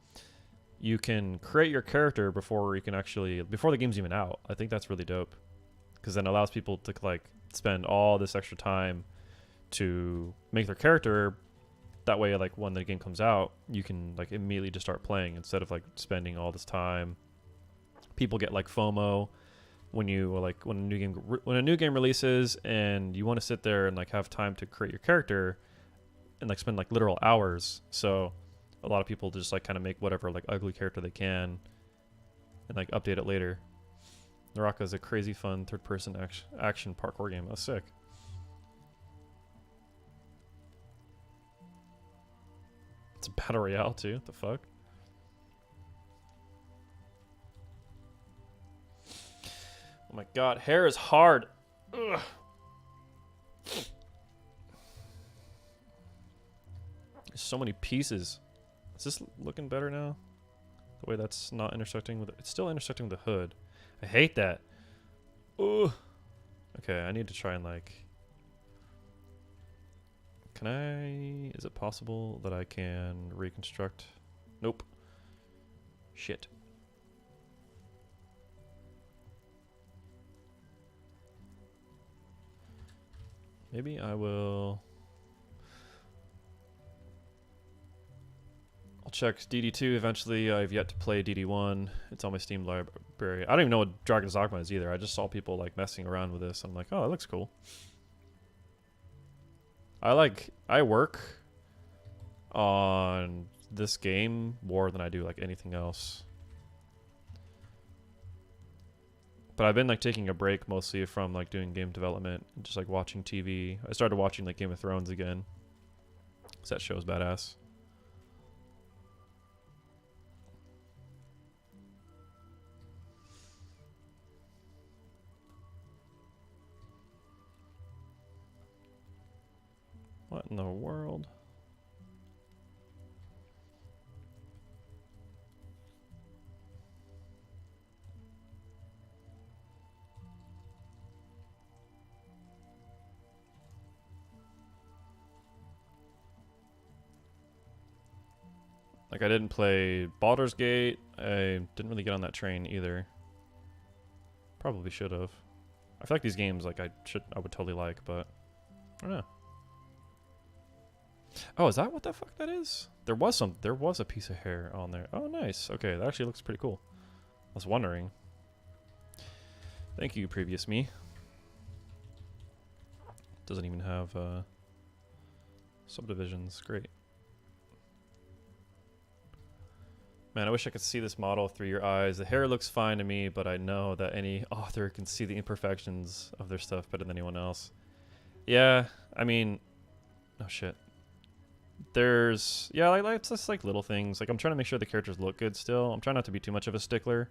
You can create your character before the game's even out. I think that's really dope, because then it allows people to like spend all this extra time to make their character. That way, like when the game comes out, you can like immediately just start playing instead of like spending all this time. People get like FOMO when you like when a new game releases and you want to sit there and like have time to create your character and like spend like literal hours. So a lot of people just like kind of make whatever like ugly character they can and like update it later. Naraka is a crazy fun third-person action parkour game. That's sick. It's a battle royale too. What the fuck? Oh my god, hair is hard. Ugh. There's so many pieces. Is this looking better now? The way that's not intersecting with it's still intersecting with the hood. I hate that. Ooh. Okay, I need to try and like. Can I? Is it possible that I can reconstruct? Nope. Shit. Maybe I will. I'll check DD2 eventually. I've yet to play DD1. It's on my Steam library. I don't even know what Dragon's Dogma is either. I just saw people like messing around with this. I'm like, oh, it looks cool. I work on this game more than I do like anything else. But I've been like taking a break mostly from like doing game development and just like watching TV. I started watching like Game of Thrones again. 'Cause that show's badass. What in the world? Like I didn't play Baldur's Gate. I didn't really get on that train either. Probably should have. I feel like these games like I would totally like, but I don't know. Oh, is that what the fuck that is? There was a piece of hair on there. Oh, nice. Okay, that actually looks pretty cool. I was wondering. Thank you, previous me. Doesn't even have subdivisions. Great. Man, I wish I could see this model through your eyes. The hair looks fine to me, but I know that any author can see the imperfections of their stuff better than anyone else. Yeah, I mean, oh shit. There's, yeah, like it's just like little things. Like I'm trying to make sure the characters look good still. I'm trying not to be too much of a stickler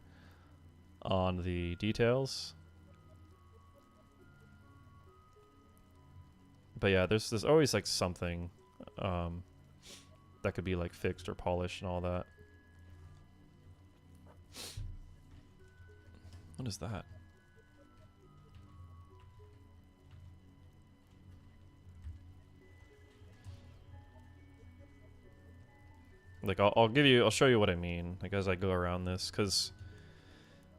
on the details. But yeah, there's always like something that could be like fixed or polished and all that. What is that? Like I'll show you what I mean, like as I go around this, because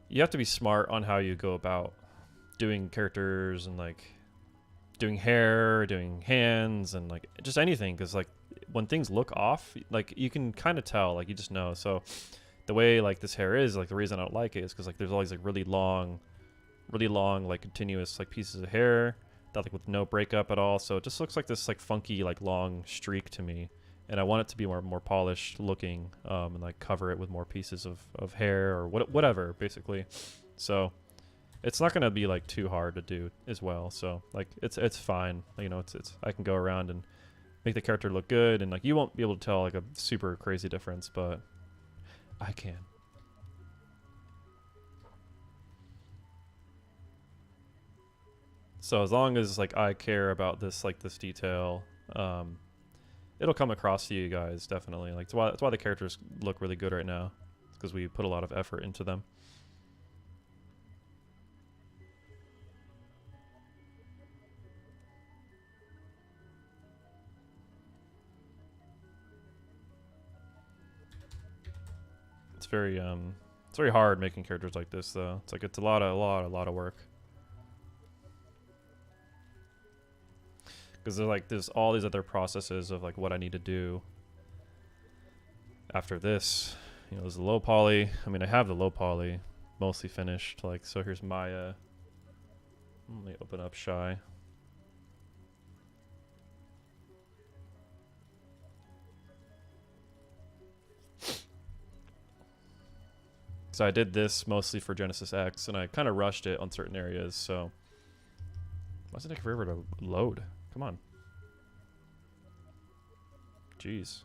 you have to be smart on how you go about doing characters and like doing hair, doing hands, and like just anything, because like when things look off, like you can kind of tell, like you just know. So the way like this hair is, like the reason I don't like it is because like there's always like really long like continuous like pieces of hair that like with no breakup at all, so it just looks like this like funky like long streak to me. And I want it to be more polished looking, and like cover it with more pieces of hair or whatever, basically. So it's not gonna be like too hard to do as well. So like it's fine. You know, it's I can go around and make the character look good, and like you won't be able to tell like a super crazy difference, but I can. So as long as like I care about this detail, it'll come across to you guys, definitely. Like that's why the characters look really good right now. It's because we put a lot of effort into them. It's very hard making characters like this though. It's like it's a lot of work. Because there's all these other processes of like what I need to do after this. You know, there's the low poly. I mean, I have the low poly mostly finished. Like, so here's Maya. Let me open up Shy. So I did this mostly for Genesis X, and I kind of rushed it on certain areas, so... Why does it take forever to load? Come on. Jeez.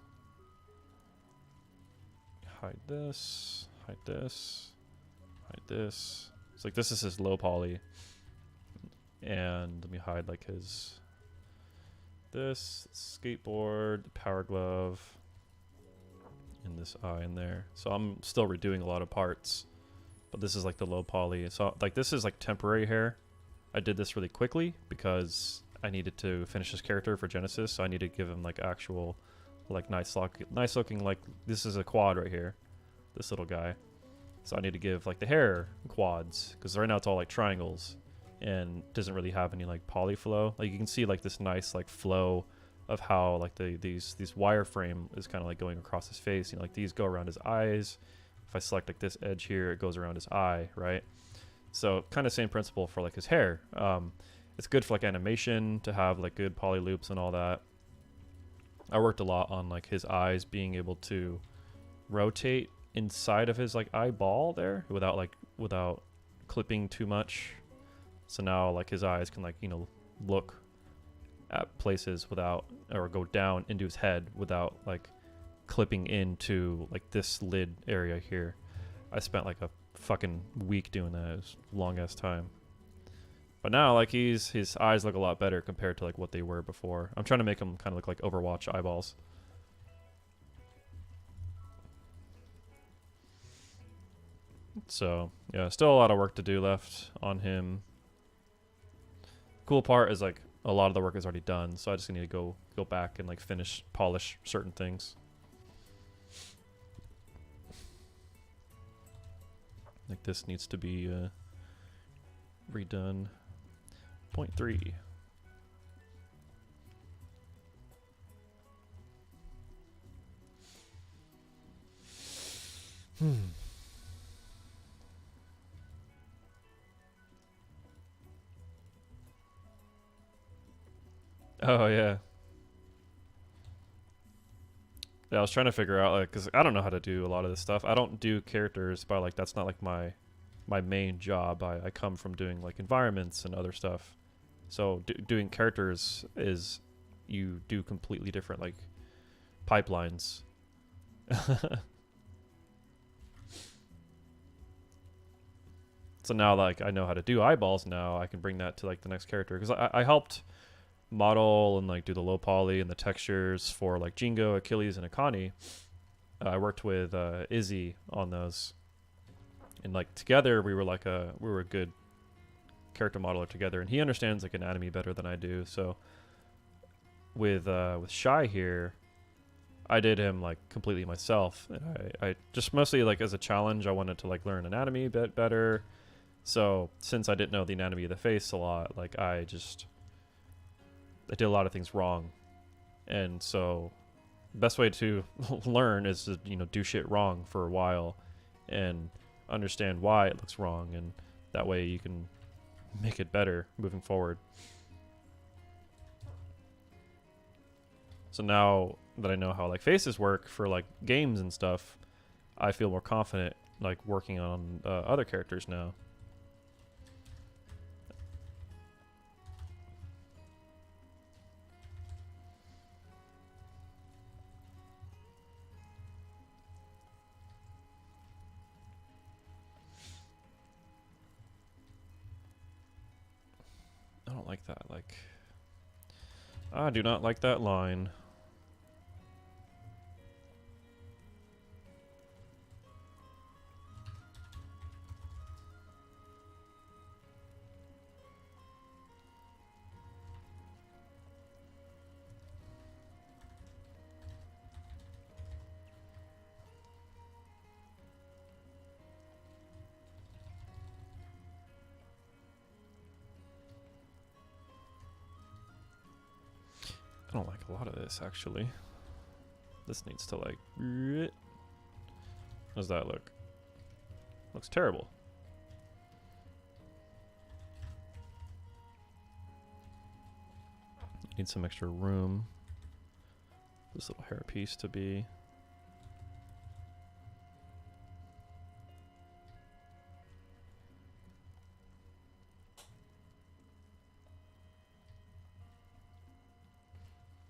Hide this, hide this, hide this. It's like this is his low poly. And let me hide like his... This, skateboard, power glove, and this eye in there. So I'm still redoing a lot of parts, but this is like the low poly. So like this is like temporary hair. I did this really quickly because I needed to finish his character for Genesis, so I need to give him like actual, like nice looking, like this is a quad right here, this little guy. So I need to give like the hair quads, because right now it's all like triangles and doesn't really have any like poly flow. Like you can see like this nice like flow of how like these wireframe is kind of like going across his face. You know, like these go around his eyes. If I select like this edge here, it goes around his eye, right? So kind of same principle for like his hair. It's good for like animation to have like good poly loops and all that. I worked a lot on like his eyes being able to rotate inside of his like eyeball there without clipping too much. So now like his eyes can like, you know, look at places without, or go down into his head without like clipping into like this lid area here. I spent like a fucking week doing that. It was a long ass time. But now like his eyes look a lot better compared to like what they were before. I'm trying to make him kind of look like Overwatch eyeballs. So yeah, still a lot of work to do left on him. Cool part is like a lot of the work is already done, so I just need to go back and like polish certain things. Like this needs to be redone. 0.3. Oh yeah. Yeah, I was trying to figure out like, cause I don't know how to do a lot of this stuff. I don't do characters, but like that's not like my main job. I come from doing like environments and other stuff. So doing characters is, you do completely different like pipelines. So now like I know how to do eyeballs now, I can bring that to like the next character. Because I helped model and like do the low poly and the textures for like Jingo, Achilles, and Akani. I worked with Izzy on those. And like together we were a good character modeler together, and he understands like anatomy better than I do. So with Shy here, I did him like completely myself. And I just mostly like as a challenge, I wanted to like learn anatomy a bit better. So since I didn't know the anatomy of the face a lot, like I did a lot of things wrong. And so the best way to learn is to, you know, do shit wrong for a while and understand why it looks wrong, and that way you can make it better moving forward. So now that I know how like faces work for like games and stuff, I feel more confident like working on other characters now. I don't like that. Like, I do not like that line. out of this, actually. This needs to, like... How does that look? Looks terrible. Need some extra room. This little hairpiece to be...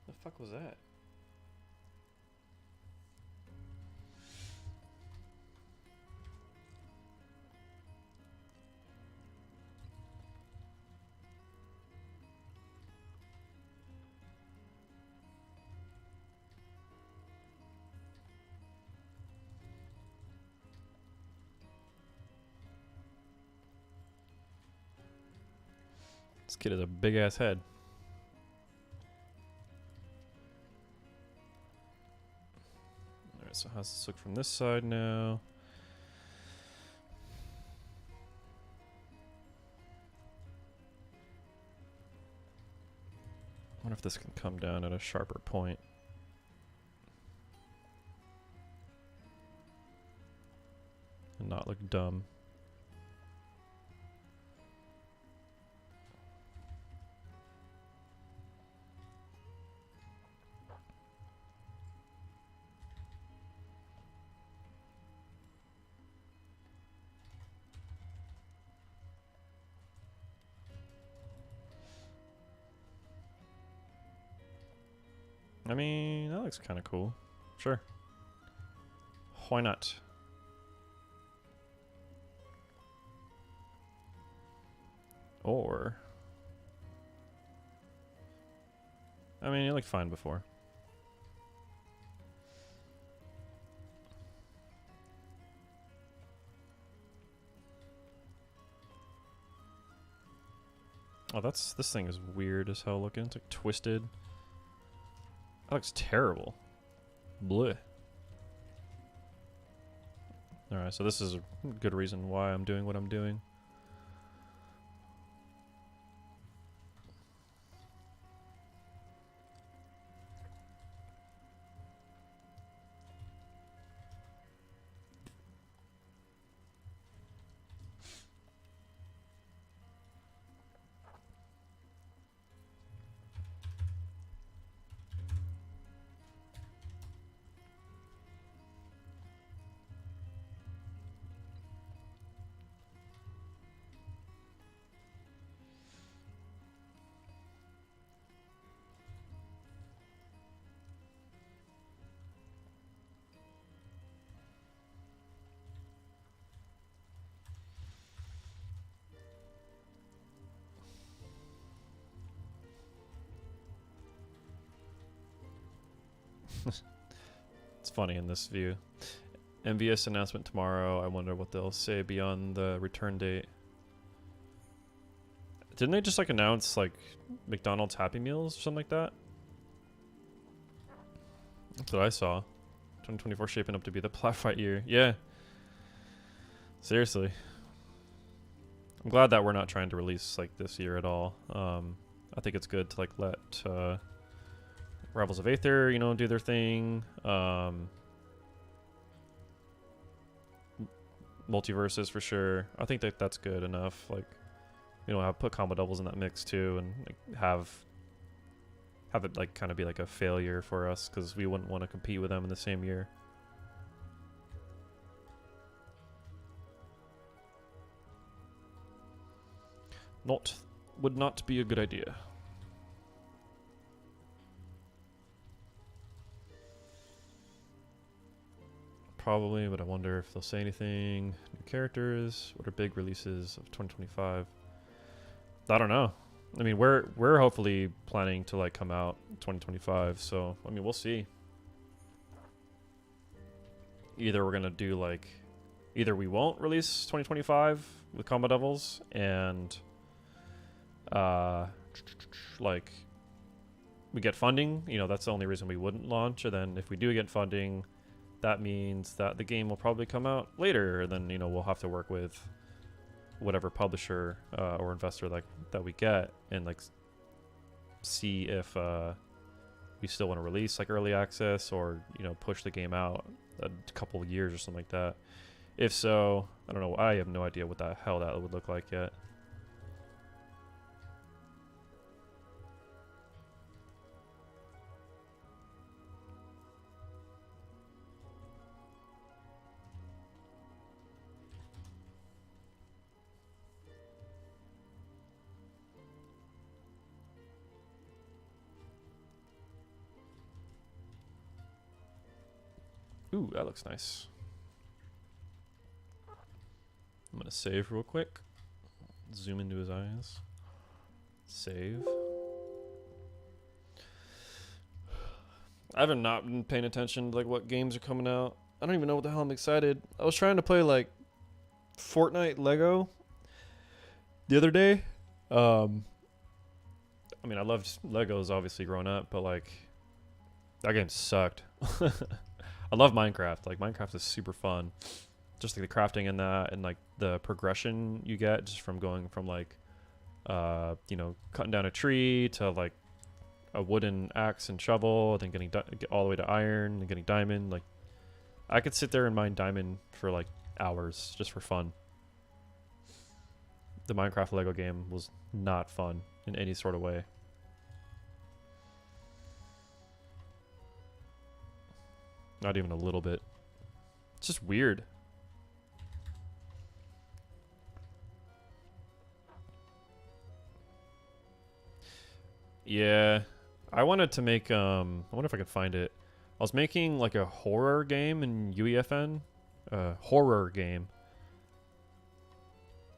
The fuck was that? This kid has a big ass head. Alright, so how's this look from this side now? I wonder if this can come down at a sharper point. And not look dumb. I mean, that looks kind of cool. Sure. Why not? Or... I mean, it looked fine before. Oh, this thing is weird as hell looking. It's like twisted. That looks terrible. Bleh. Alright, so this is a good reason why I'm doing what I'm doing. It's funny in this view. MVS announcement tomorrow. I wonder what they'll say beyond the return date. Didn't they just like announce like McDonald's Happy Meals or something like that? That's what I saw. 2024 shaping up to be the Plat Fight year. Yeah. Seriously. I'm glad that we're not trying to release like this year at all. I think it's good to like let Rivals of Aether, you know, do their thing. Multiverses for sure. I think that that's good enough. Like, you know, have put combo doubles in that mix too, and like, have it like kind of be like a failure for us because we wouldn't want to compete with them in the same year. Would not be a good idea. Probably, but I wonder if they'll say anything. New characters. What are big releases of 2025? I don't know. I mean, we're hopefully planning to like come out 2025. So I mean, we'll see. Either we're gonna do like, either we won't release 2025 with Combat Devils and like we get funding. You know, that's the only reason we wouldn't launch. And then if we do get funding, that means that the game will probably come out later, and then, you know, we'll have to work with whatever publisher or investor like that we get and like see if you we still want to release like early access or, you know, push the game out a couple of years or something like that. If so, I don't know. I have no idea what the hell that would look like yet. Ooh, that looks nice. I'm gonna save real quick. Zoom into his eyes. Save. I haven't not been paying attention to like what games are coming out. I don't even know what the hell I'm excited. I was trying to play like Fortnite Lego the other day. I mean, I loved Legos obviously growing up, but like that game sucked. I love Minecraft. Like Minecraft is super fun. Just like the crafting in that and like the progression you get just from going from like you know, cutting down a tree to like a wooden axe and shovel, then getting all the way to iron and getting diamond. Like I could sit there and mine diamond for like hours just for fun. The Minecraft Lego game was not fun in any sort of way. Not even a little bit. It's just weird. Yeah. I wanted to make I wonder if I could find it. I was making like a horror game in UEFN. Horror game.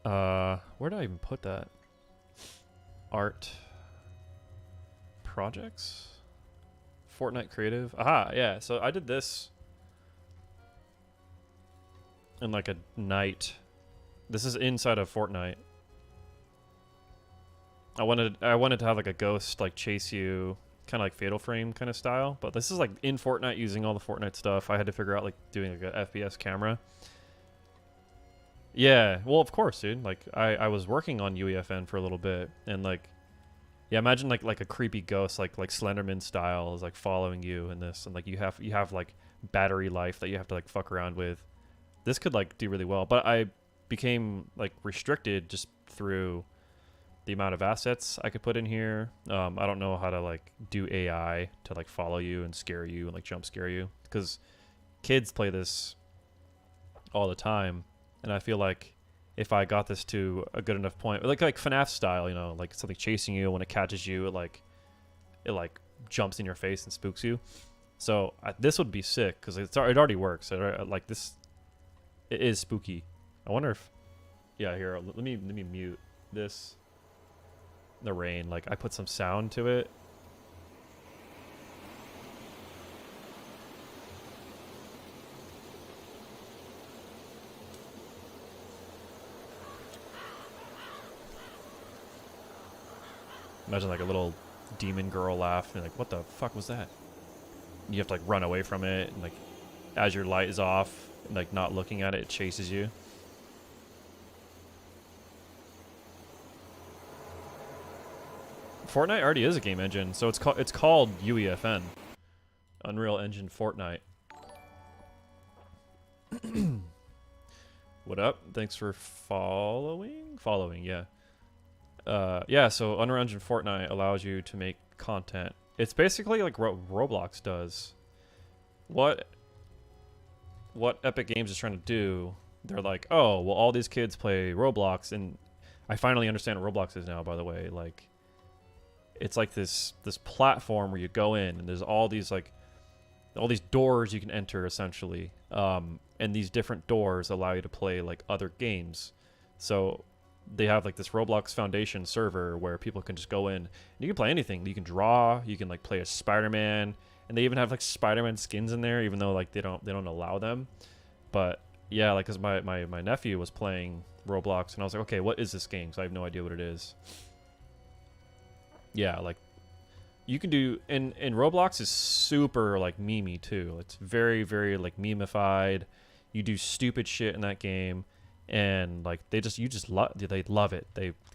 Where did I even put that? Art projects? Fortnite Creative. Aha, yeah. So I did this in like a night. This is inside of Fortnite. I wanted to have like a ghost like chase you, kind of like Fatal Frame kind of style. But this is like in Fortnite using all the Fortnite stuff. I had to figure out like doing like a FPS camera. Yeah, well of course, dude. Like I was working on UEFN for a little bit, and like, yeah, imagine like a creepy ghost like Slenderman style is like following you in this, and like you have like battery life that you have to like fuck around with. This could like do really well, but I became like restricted just through the amount of assets I could put in here. I don't know how to like do AI to like follow you and scare you and like jump scare you, because kids play this all the time, and I feel like if I got this to a good enough point, like FNAF style, you know, like something chasing you, when it catches you, it like jumps in your face and spooks you. So this would be sick because it already works. Like this, it is spooky. I wonder if, yeah, here, let me mute this. The rain, like I put some sound to it. Imagine like a little demon girl laugh and like, what the fuck was that? And you have to like run away from it, and like as your light is off and like not looking at it, it chases you. Fortnite already is a game engine, so it's called UEFN, Unreal Engine Fortnite. What up? Thanks for following. Yeah. Yeah. So Unreal Engine Fortnite allows you to make content. It's basically like what Roblox does. What Epic Games is trying to do? They're like, oh, well, all these kids play Roblox, and I finally understand what Roblox is now. By the way, like, it's like this platform where you go in and there's all these doors you can enter essentially, and these different doors allow you to play like other games. So they have like this Roblox Foundation server where people can just go in and you can play anything. You can draw, you can like play as Spider-Man, and they even have like Spider-Man skins in there, even though like they don't allow them. But yeah, like, because my nephew was playing Roblox, and I was like, okay, what is this game? So I have no idea what it is. Yeah, like, you can do, and Roblox is super like memey too. It's very, very like memeified. You do stupid shit in that game, and like they love it.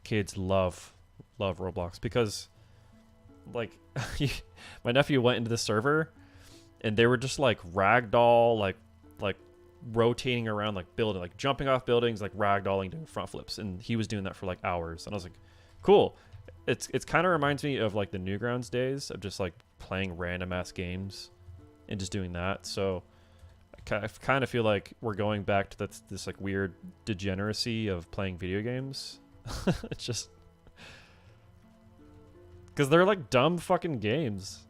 Kids love Roblox because like my nephew went into the server and they were just like ragdoll, like rotating around, like building, like jumping off buildings, like ragdolling, doing front flips, and he was doing that for like hours. And I was like, cool. It's kind of reminds me of like the Newgrounds days of just like playing random ass games and just doing that. So I kind of feel like we're going back to this like weird degeneracy of playing video games. It's just because they're like dumb fucking games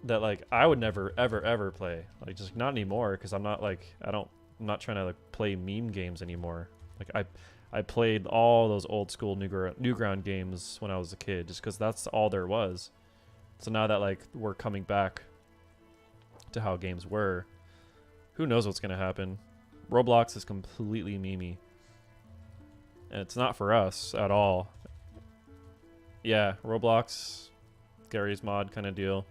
that like I would never ever play. Like just not anymore because I'm not like I'm not trying to like play meme games anymore. Like I played all those old school Newground games when I was a kid just because that's all there was. So now that like we're coming back to how games were, who knows what's gonna happen? Roblox is completely memey, and it's not for us at all. Yeah, Roblox, Gary's mod kind of deal.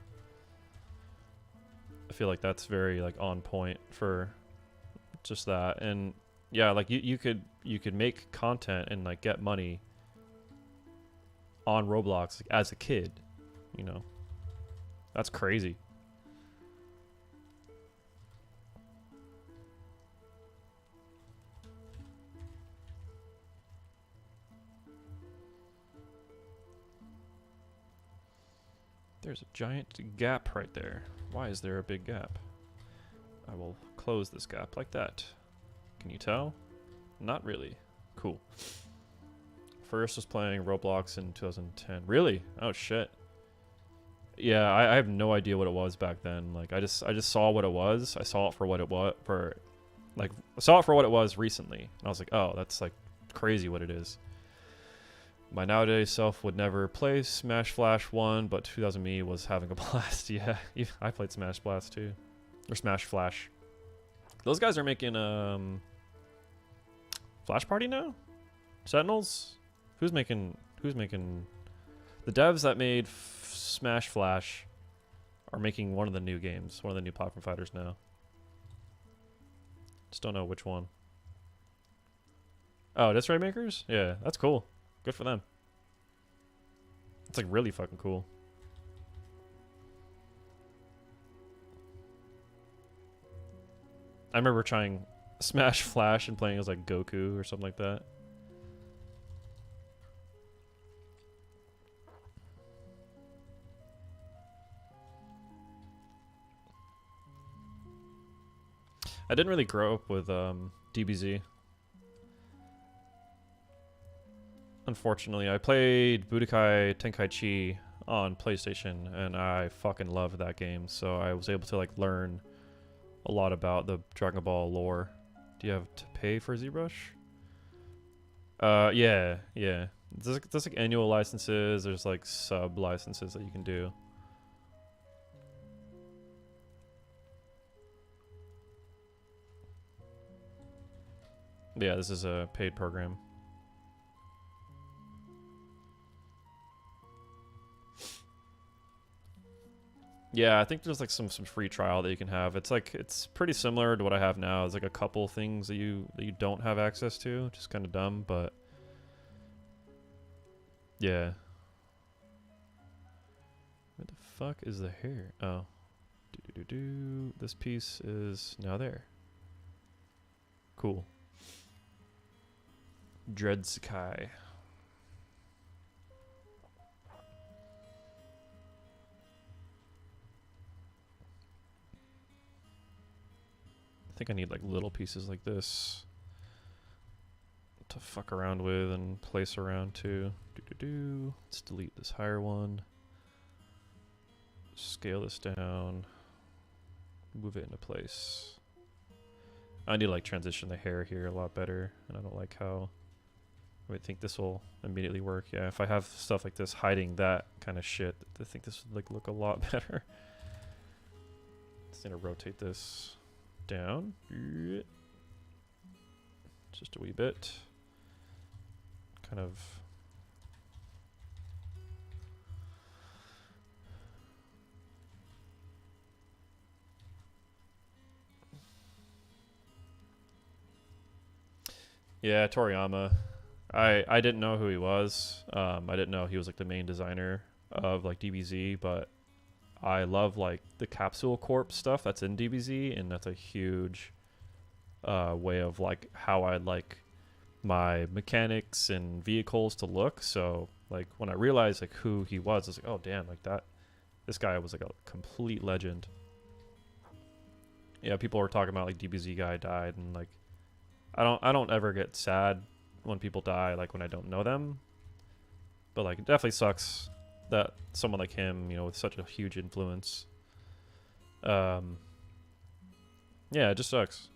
I feel like that's very like on point for just that. And yeah, like you could make content and like get money on Roblox like, as a kid, you know. That's crazy. There's a giant gap right there. Why is there a big gap? I will close this gap like that. Can you tell? Not really. Cool. First was playing Roblox in 2010. Really? Oh shit. Yeah, I have no idea what it was back then. Like I just saw what it was. I saw it for what it was I saw it for what it was recently. And I was like, "Oh, that's like crazy what it is." My nowadays self would never play Smash Flash 1, but 2000 me was having a blast. Yeah, I played Smash Blast too. Or Smash Flash. Those guys are making Flash Party now? Sentinels? Who's making the devs that made Smash Flash are making one of the new games, one of the new platform fighters now. Just don't know which one. Oh, that's Raidmakers? Yeah, that's cool. Good for them. It's like really fucking cool. I remember trying Smash Flash and playing as like Goku or something like that. I didn't really grow up with DBZ. Unfortunately, I played Budokai Tenkaichi on PlayStation, and I fucking loved that game. So I was able to like learn a lot about the Dragon Ball lore. Do you have to pay for ZBrush? Yeah. There's like annual licenses. There's like sub licenses that you can do. Yeah, this is a paid program. Yeah, I think there's like some free trial that you can have. It's pretty similar to what I have now. It's like a couple things that you don't have access to, which is kind of dumb, but yeah. Where the fuck is the hair? Oh, This piece is now there. Cool. Dread Sakai. I think I need like little pieces like this to fuck around with and place around too. Let's delete this higher one. Scale this down. Move it into place. I need to like transition the hair here a lot better, and I don't like how I think this will immediately work. Yeah, if I have stuff like this hiding that kind of shit, I think this would like look a lot better. Just gonna rotate this down. Just a wee bit. Kind of. Yeah, Toriyama. I didn't know who he was. I didn't know he was like the main designer of like DBZ, but I love like the Capsule Corp stuff that's in DBZ, and that's a huge way of like how I like my mechanics and vehicles to look. So like when I realized like who he was, I was like, oh damn, like that, this guy was like a complete legend. Yeah, people were talking about like DBZ guy died, and like I don't ever get sad when people die, like when I don't know them, but like it definitely sucks that someone like him, you know, with such a huge influence, yeah, it just sucks.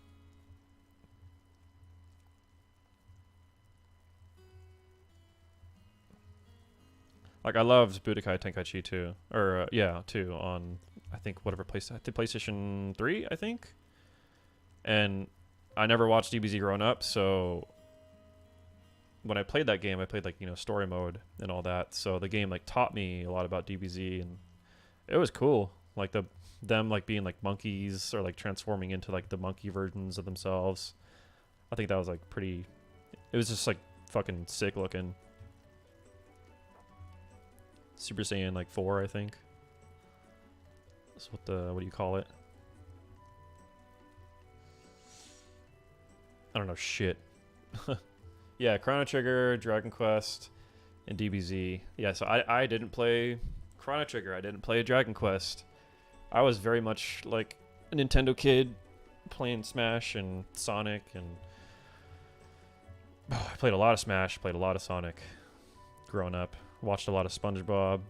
Like I loved Budokai Tenkaichi 2, or yeah, 2 on I think whatever place, I think PlayStation 3, I think. And I never watched DBZ growing up, so when I played that game, I played like, you know, story mode and all that. So the game like taught me a lot about DBZ, and it was cool. Like them like being like monkeys or like transforming into like the monkey versions of themselves. I think that was like pretty. It was just like fucking sick looking. Super Saiyan like 4, I think. That's what do you call it? I don't know shit. Yeah, Chrono Trigger, Dragon Quest, and DBZ. Yeah, so I didn't play Chrono Trigger. I didn't play Dragon Quest. I was very much like a Nintendo kid playing Smash and Sonic, and I played a lot of Smash, played a lot of Sonic growing up. Watched a lot of SpongeBob,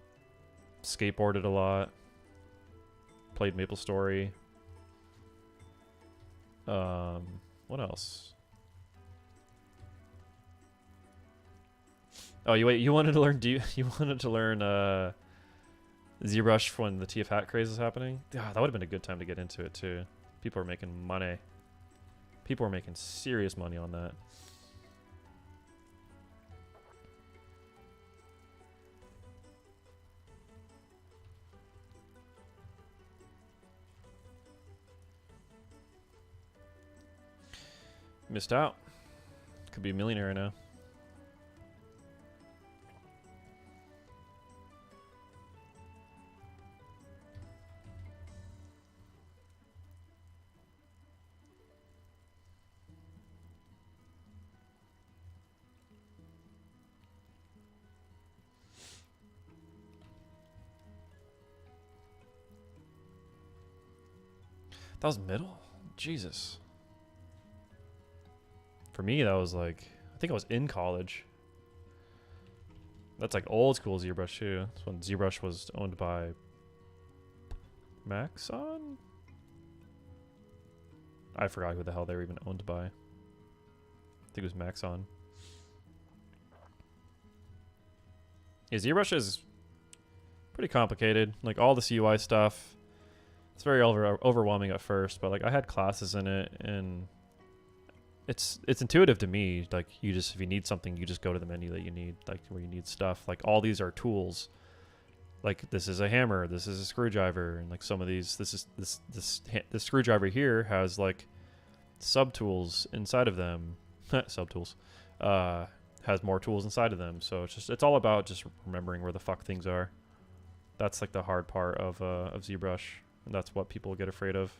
skateboarded a lot, played MapleStory. What else? Oh, you wanted to learn you wanted to learn ZBrush when the TF Hat craze was happening? Yeah, that would have been a good time to get into it too. People are making money. People are making serious money on that. Missed out. Could be a millionaire now. That was middle? Jesus. For me, that was like, I think I was in college. That's like old school ZBrush too. That's when ZBrush was owned by Maxon? I forgot who the hell they were even owned by. I think it was Maxon. Yeah, ZBrush is pretty complicated. Like all this UI stuff, it's very overwhelming at first, but like I had classes in it, and it's intuitive to me. Like you just, if you need something, you just go to the menu that you need, like where you need stuff. Like all these are tools. Like this is a hammer, this is a screwdriver, and like some of these, this screwdriver here has like subtools inside of them. Subtools. Has more tools inside of them. So it's all about just remembering where the fuck things are. That's like the hard part of ZBrush, and that's what people get afraid of.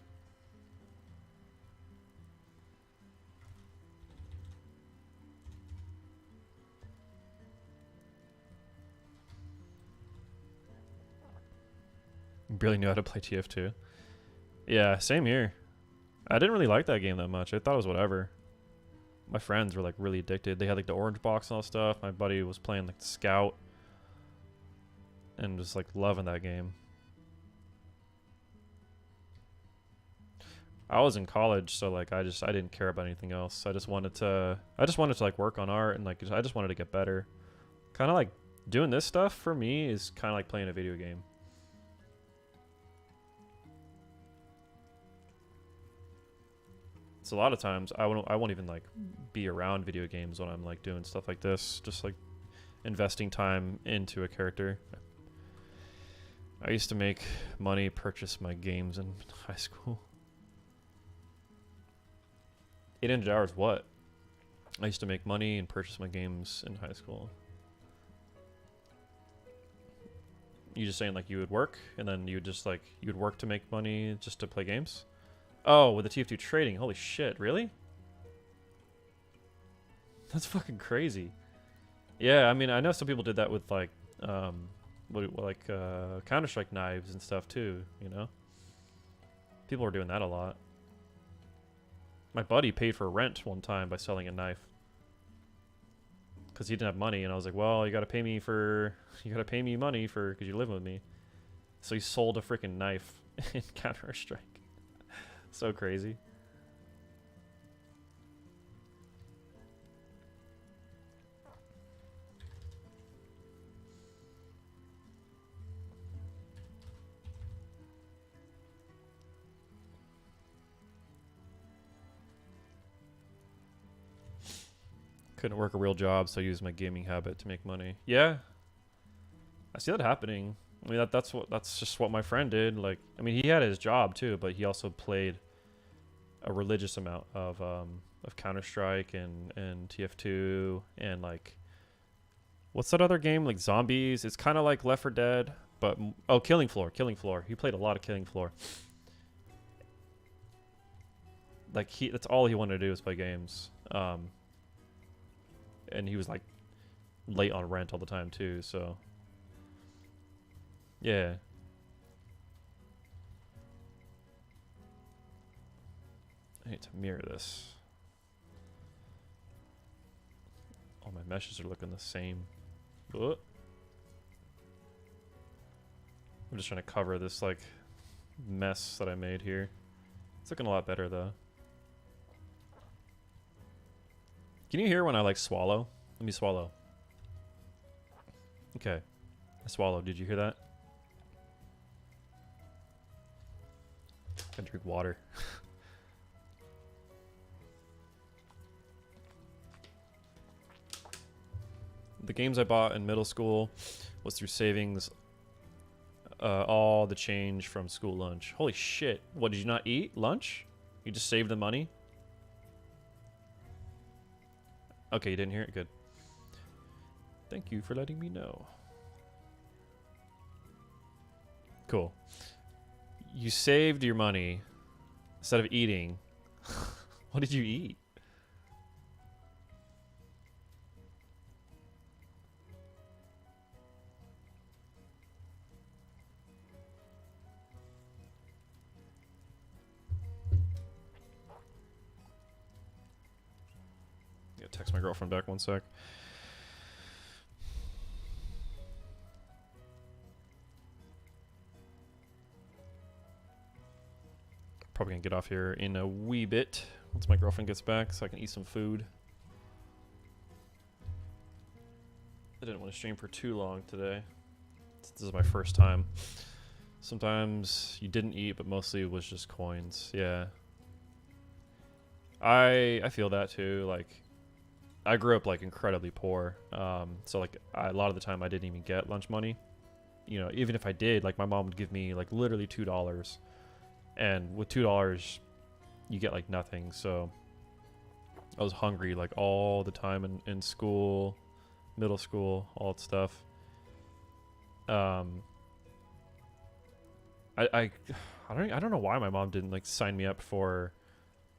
Barely knew how to play TF2. Yeah, same here. I didn't really like that game that much. I thought it was whatever. My friends were like really addicted. They had like the orange box and all that stuff. My buddy was playing like the Scout and just like loving that game. I was in college, so like I didn't care about anything else. I just wanted to like work on art, and like I just wanted to get better. Kind of like doing this stuff for me is kind of like playing a video game. So a lot of times I won't even like be around video games when I'm like doing stuff like this, just like investing time into a character. I used to make money purchase my games in high school. 800 hours what? I used to make money and purchase my games in high school. You just saying like you would work and then you would just like you would work to make money just to play games? Oh, with the TF2 trading. Holy shit, really? That's fucking crazy. Yeah, I mean, I know some people did that with like Counter-Strike knives and stuff too, you know? People were doing that a lot. My buddy paid for rent one time by selling a knife. Because he didn't have money, and I was like, well, you gotta pay me money for, because you live with me. So he sold a freaking knife in Counter-Strike. So crazy. Couldn't work a real job, so I used my gaming habit to make money. Yeah, I see that happening. I mean, that's just what my friend did. Like, I mean, he had his job too, but he also played a religious amount of Counter-Strike and TF2 and like, what's that other game? Like zombies. It's kind of like Left 4 Dead, but oh, Killing Floor. Killing Floor. He played a lot of Killing Floor. Like that's all he wanted to do was play games. And he was like late on rent all the time too, so yeah. I need to mirror this. All my meshes are looking the same. Ugh. I'm just trying to cover this like mess that I made here. It's looking a lot better though. Can you hear when I like swallow? Let me swallow. Okay. I swallowed. Did you hear that? I can drink water. The games I bought in middle school was through savings. All the change from school lunch. Holy shit. What, did you not eat lunch? You just saved the money? Okay, you didn't hear it? Good. Thank you for letting me know. Cool. You saved your money instead of eating. What did you eat? Text my girlfriend back one sec. Probably gonna get off here in a wee bit once my girlfriend gets back so I can eat some food. I didn't want to stream for too long today. This is my first time. Sometimes you didn't eat, but mostly it was just coins. Yeah. I feel that too. Like, I grew up like incredibly poor, so like a lot of the time I didn't even get lunch money. You know, even if I did, like my mom would give me like literally $2, and with $2, you get like nothing. So I was hungry like all the time in school, middle school, all that stuff. I don't know why my mom didn't like sign me up for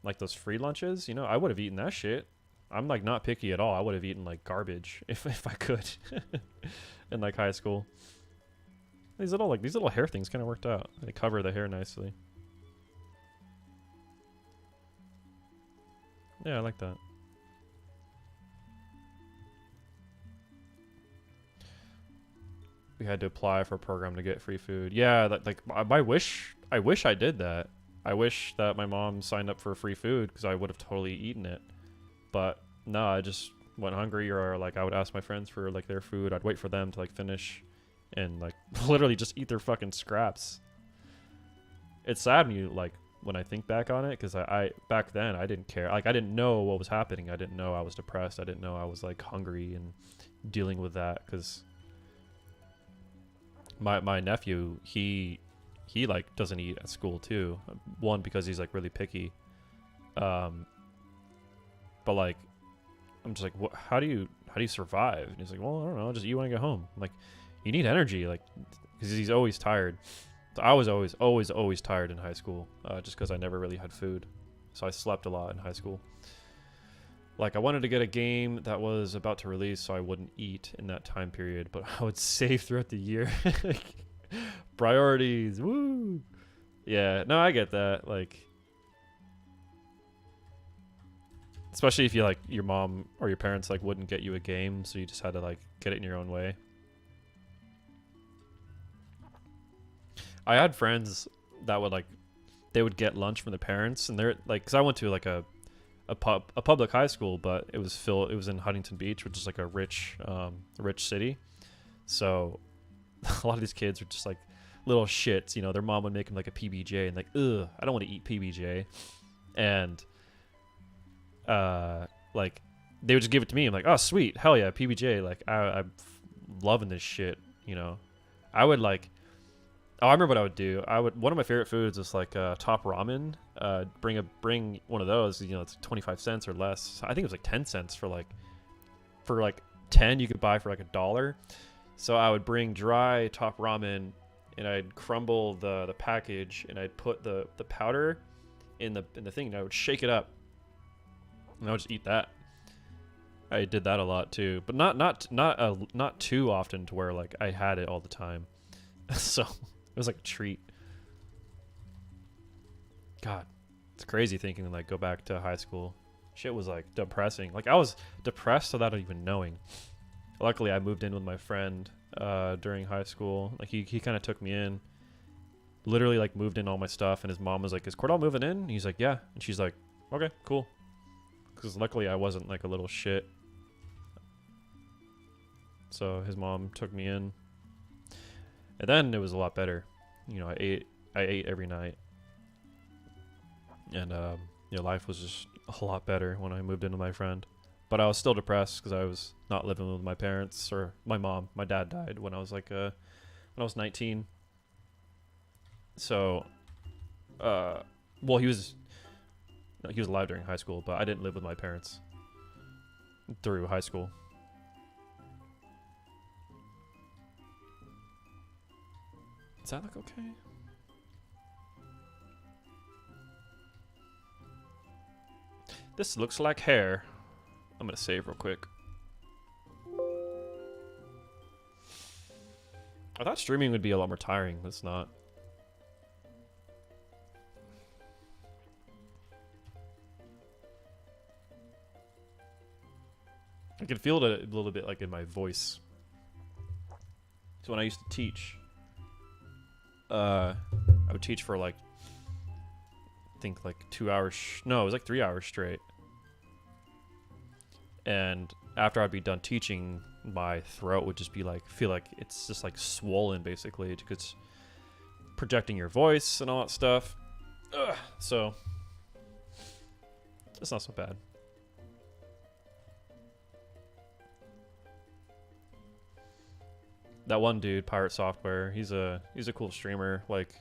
like those free lunches. You know, I would have eaten that shit. I'm like not picky at all. I would have eaten like garbage if I could in like high school. These little hair things kind of worked out. They cover the hair nicely. Yeah, I like that. We had to apply for a program to get free food. Yeah, I wish I did that. I wish that my mom signed up for free food because I would have totally eaten it. But no, I just went hungry, or like I would ask my friends for like their food. I'd wait for them to like finish and like literally just eat their fucking scraps. It's sad when I think back on it, because I back then I didn't care. Like I didn't know what was happening. I didn't know I was depressed. I didn't know I was like hungry and dealing with that, because my nephew, he like doesn't eat at school too. One, because he's like really picky. But like, I'm just like, what? How do you survive? And he's like, well, I don't know, just eat when I get home. I'm like, you need energy, like, because he's always tired. So I was always tired in high school, just because I never really had food. So I slept a lot in high school. Like, I wanted to get a game that was about to release so I wouldn't eat in that time period, but I would save throughout the year. Priorities, woo! Yeah, no, I get that. Like, especially if you, like, your mom or your parents, like, wouldn't get you a game, so you just had to, like, get it in your own way. I had friends that would, like, they would get lunch from the parents, and they're, like, because I went to, like, a public high school, but it was in Huntington Beach, which is like a rich city. So a lot of these kids are just like little shits, you know. Their mom would make them like a PBJ, and like, ugh, I don't want to eat PBJ, and like they would just give it to me. I'm like, oh sweet, hell yeah, PBJ. Like I'm loving this shit, you know. I would like. Oh, I remember what I would do. One of my favorite foods is like top ramen. Bring one of those. You know, it's 25 cents or less. I think it was like 10 cents for like 10 you could buy for like $1. So I would bring dry top ramen, and I'd crumble the package, and I'd put the powder in the thing, and I would shake it up, and I would just eat that. I did that a lot too, but not too often to where like I had it all the time. So. It was like a treat. God, it's crazy thinking like go back to high school. Shit was like depressing. Like I was depressed without even knowing. Luckily, I moved in with my friend during high school. Like he kind of took me in. Literally like moved in all my stuff, and his mom was like, "Is Cordell moving in?" And he's like, "Yeah." And she's like, "Okay, cool." Because luckily I wasn't like a little shit. So his mom took me in. And then it was a lot better. You know, I ate every night. And, you know, life was just a lot better when I moved in with my friend. But I was still depressed because I was not living with my parents or my mom. My dad died when I was like, when I was 19. So, well, he was alive during high school, but I didn't live with my parents through high school. Does that look okay? This looks like hair. I'm gonna save real quick. I thought streaming would be a lot more tiring, but it's not. I can feel it a little bit like in my voice. So when I used to teach, I would teach for like, I think like 2 hours. No, it was like 3 hours straight. And after I'd be done teaching, my throat would just be like, feel like it's just like swollen basically because projecting your voice and all that stuff. Ugh. So it's not so bad. That one dude, Pirate Software, he's a cool streamer. Like,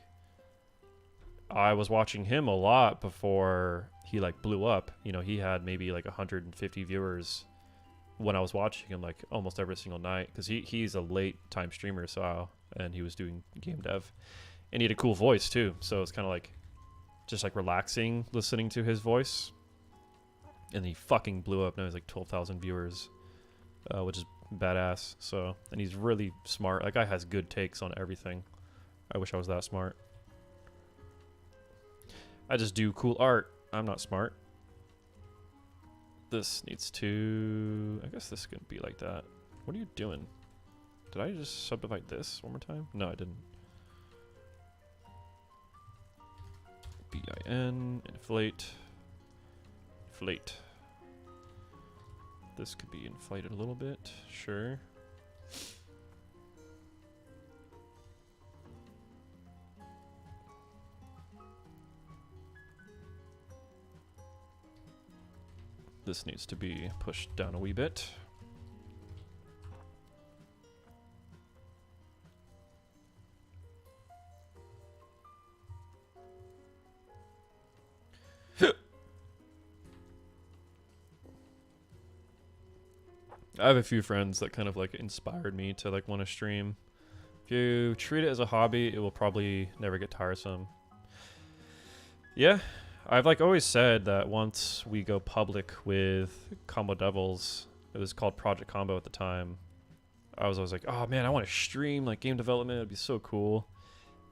I was watching him a lot before he like blew up. You know, he had maybe like 150 viewers when I was watching him like almost every single night because he's a late time streamer, so and he was doing game dev, and he had a cool voice too. So it's kind of like just like relaxing listening to his voice. And he fucking blew up. Now he's like 12,000 viewers, which is badass. So, and he's really smart. That guy has good takes on everything. I wish I was that smart. I just do cool art. I'm not smart. This needs to, I guess this can be like that. What are you doing? Did I just subdivide this one more time? No, I didn't. bin, inflate, inflate. This could be inflated a little bit, sure. This needs to be pushed down a wee bit. I have a few friends that kind of like inspired me to like want to stream. If you treat it as a hobby, it will probably never get tiresome. Yeah, I've like always said that once we go public with Combo Devils, it was called Project Combo at the time. I was always like, oh man, I want to stream like game development. It'd be so cool.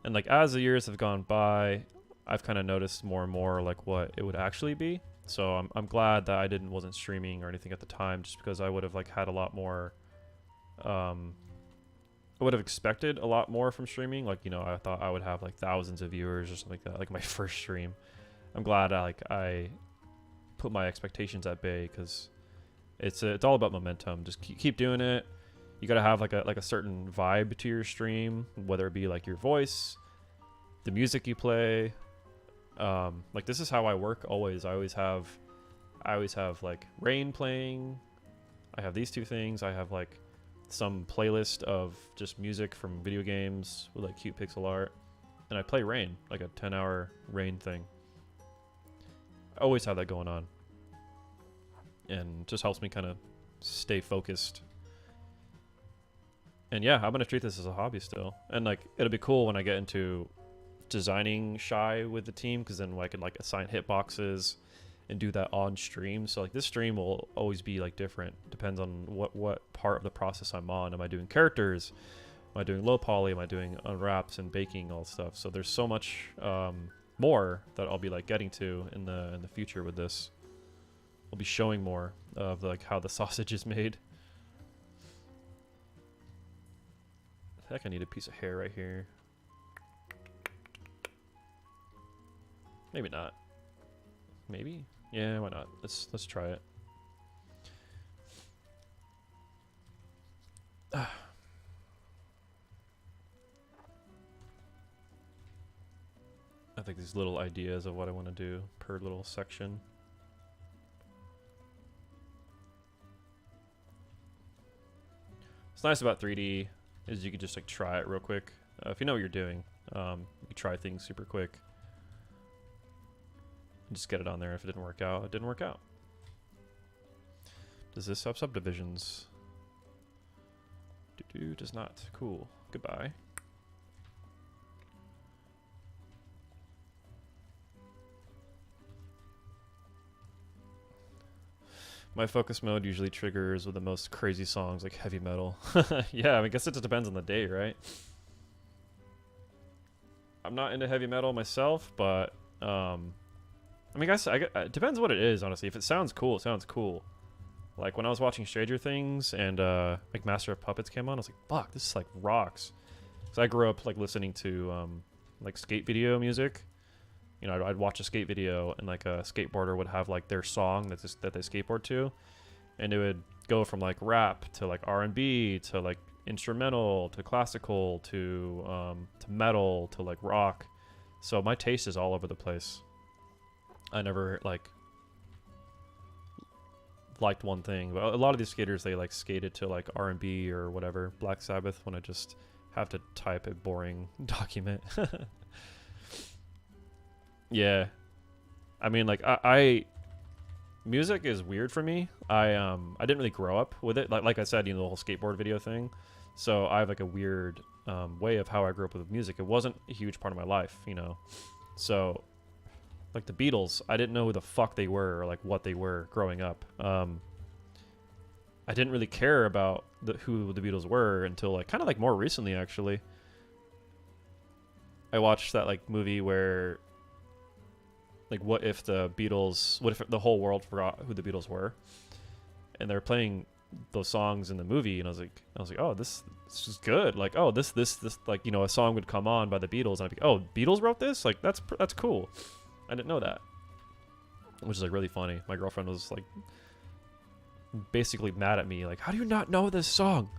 And like as the years have gone by, I've kind of noticed more and more like what it would actually be. So I'm glad that I wasn't streaming or anything at the time, just because I would have like had a lot more. I would have expected a lot more from streaming. Like, you know, I thought I would have like thousands of viewers or something like that, like my first stream. I'm glad I put my expectations at bay, because it's all about momentum. Just keep doing it. You gotta have like a certain vibe to your stream, whether it be like your voice, the music you play. Like this is how I work always. I always have like rain playing. I have these two things. I have like some playlist of just music from video games with like cute pixel art, and I play rain, like a 10-hour rain thing. I always have that going on, and just helps me kind of stay focused. And yeah, I'm gonna treat this as a hobby still, and like it'll be cool when I get into designing Shy with the team, because then I can like assign hitboxes and do that on stream. So like this stream will always be like different, depends on what part of the process I'm on. Am I doing characters? Am I doing low poly? Am I doing unwraps and baking, all stuff? So there's so much more that I'll be like getting to in the future with this. I'll be showing more of like how the sausage is made. Heck, I need a piece of hair right here. Maybe not. Maybe? Yeah, why not? Let's try it. I think these little ideas of what I want to do per little section. What's nice about 3D is you can just like try it real quick. If you know what you're doing, you try things super quick. Just get it on there. If it didn't work out, it didn't work out. Does this have subdivisions? Does not. Cool. Goodbye. My focus mode usually triggers with the most crazy songs like heavy metal. Yeah, I guess it just depends on the day, right? I'm not into heavy metal myself, but I mean, it depends what it is, honestly. If it sounds cool, it sounds cool. Like when I was watching Stranger Things and like Master of Puppets came on, I was like, fuck, this is like rocks. So I grew up like listening to like skate video music. You know, I'd watch a skate video and like a skateboarder would have like their song that they skateboard to, and it would go from like rap to like R&B to like instrumental to classical to metal to like rock. So my taste is all over the place. I never like liked one thing, but a lot of these skaters, they like skated to like R&B or whatever, Black Sabbath, when I just have to type a boring document. Yeah, I mean, like I music is weird for me. I didn't really grow up with it. Like I said, you know, the whole skateboard video thing. So I have like a weird way of how I grew up with music. It wasn't a huge part of my life, you know. So like the Beatles, I didn't know who the fuck they were or like what they were growing up. I didn't really care about who the Beatles were until like kind of like more recently, actually. I watched that like movie where like what if the whole world forgot who the Beatles were, and they're playing those songs in the movie, and I was like, oh, this is good. Like, oh, this like, you know, a song would come on by the Beatles, and I'd be, oh, Beatles wrote this? Like, that's cool. I didn't know that, which is like really funny. My girlfriend was like basically mad at me, like, how do you not know this song?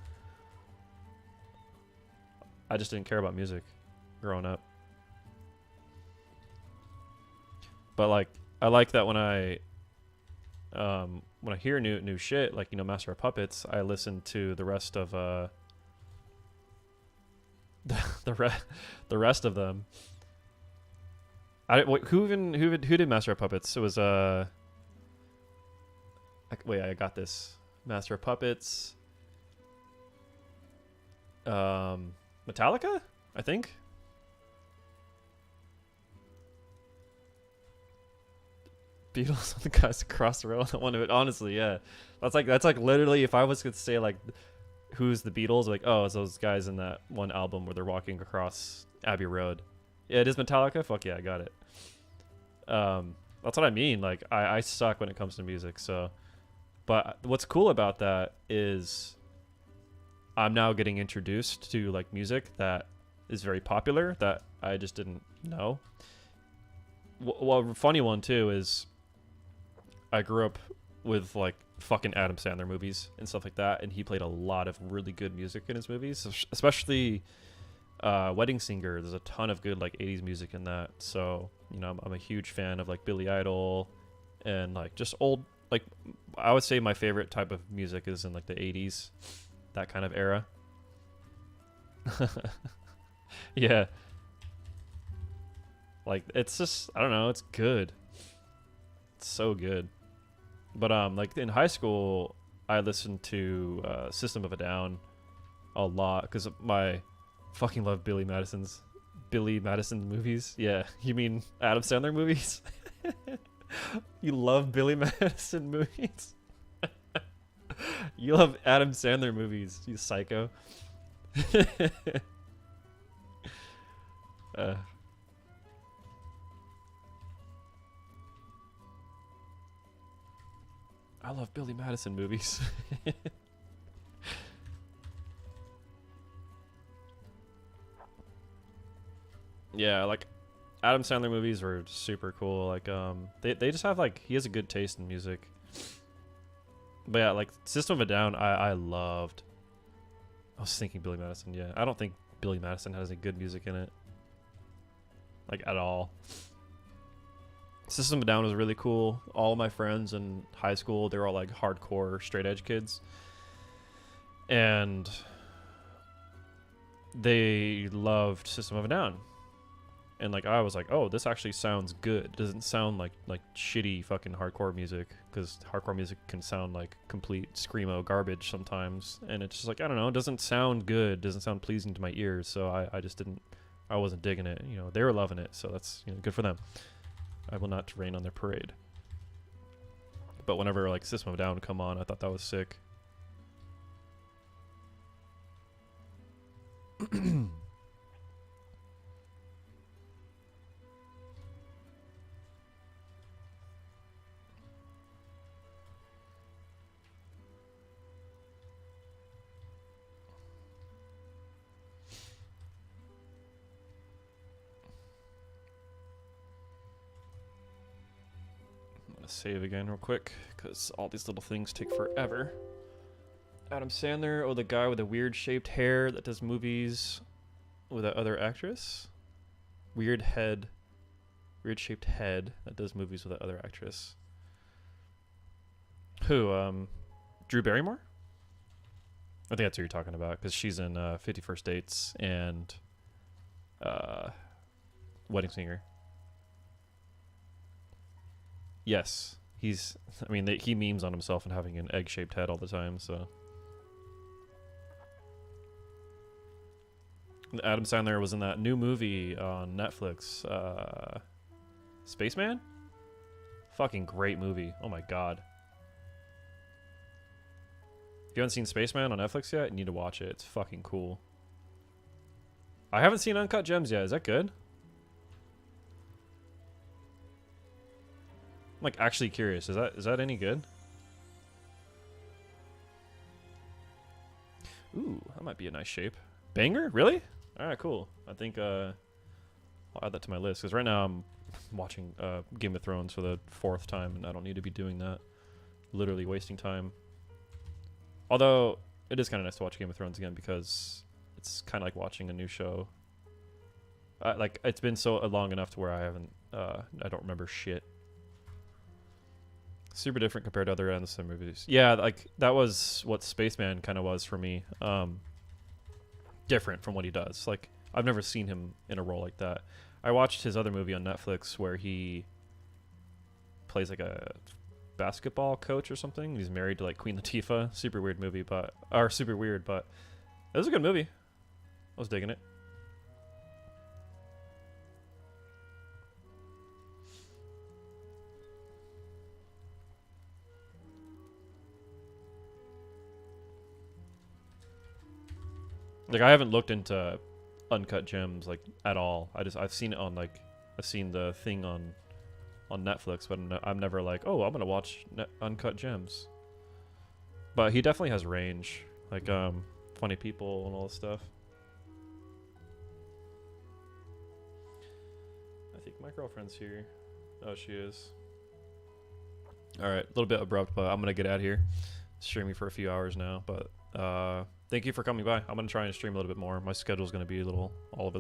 I just didn't care about music growing up. But like, I like that when I hear new shit, like, you know, Master of Puppets, I listen to the rest of the rest of them. Who did Master of Puppets? It was wait, I got this. Master of Puppets. Metallica, I think. Beatles on the guys across the road. One of it, honestly, yeah. That's like literally if I was to say like who's the Beatles, like oh, it's those guys in that one album where they're walking across Abbey Road. Yeah, it is Metallica. Fuck yeah, I got it. That's what I mean. Like I suck when it comes to music. So, but what's cool about that is I'm now getting introduced to like music that is very popular that I just didn't know. Well, funny one too is I grew up with like fucking Adam Sandler movies and stuff like that, and he played a lot of really good music in his movies, especially Wedding Singer. There's a ton of good like 80s music in that. So you know, I'm a huge fan of like Billy Idol and like just old, like I would say my favorite type of music is in like the 80s, that kind of era. Yeah, like it's just I don't know, it's good. It's so good. But like in high school, I listened to System of a Down a lot because my fucking love Billy Madison movies. Yeah, you mean Adam Sandler movies? You love Billy Madison movies? You love Adam Sandler movies, you psycho. uh, I love Billy Madison movies. Yeah, like Adam Sandler movies were super cool. Like they just have like he has a good taste in music. But yeah, like System of a Down I loved. I was thinking Billy Madison, yeah. I don't think Billy Madison has any good music in it. Like at all. System of a Down was really cool. All of my friends in high school, they were all like hardcore straight edge kids. And they loved System of a Down. And like I was like, oh, this actually sounds good. It doesn't sound like shitty fucking hardcore music, because hardcore music can sound like complete screamo garbage sometimes. And it's just like, I don't know, it doesn't sound good, it doesn't sound pleasing to my ears. So I just didn't, I wasn't digging it. You know, they were loving it, so that's, you know, good for them. I will not rain on their parade. But whenever like System of a Down would come on, I thought that was sick. Save again real quick, because all these little things take forever. Adam Sandler, oh, the guy with the weird shaped hair that does movies with that other actress? Weird shaped head that does movies with that other actress. Who, Drew Barrymore? I think that's who you're talking about, because she's in 50 First Dates and Wedding Singer. Yes, he's. I mean, he memes on himself and having an egg-shaped head all the time. So, Adam Sandler was in that new movie on Netflix, Spaceman. Fucking great movie. Oh my god. If you haven't seen Spaceman on Netflix yet, you need to watch it. It's fucking cool. I haven't seen Uncut Gems yet. Is that good? I'm like actually curious. Is that any good? Ooh, that might be a nice shape. Banger? Really? Alright, cool. I think I'll add that to my list, because right now I'm watching Game of Thrones for the 4th time, and I don't need to be doing that. Literally wasting time. Although it is kind of nice to watch Game of Thrones again, because it's kind of like watching a new show. Like it's been so long enough to where I haven't I don't remember shit. Super different compared to other Anderson movies. Yeah, like that was what Spaceman kind of was for me. Different from what he does. Like I've never seen him in a role like that. I watched his other movie on Netflix where he plays like a basketball coach or something. He's married to like Queen Latifah. Super weird movie, but super weird, but it was a good movie. was digging it. Like, I haven't looked into Uncut Gems like at all. I've seen it on like I've seen the thing on Netflix, but I'm never like, oh, I'm gonna watch Uncut Gems. But he definitely has range, like funny people and all this stuff. I think my girlfriend's here. Oh, she is. All right, a little bit abrupt, but I'm gonna get out of here. Streaming for a few hours now, but thank you for coming by. I'm gonna try and stream a little bit more. My schedule's gonna be a little all over the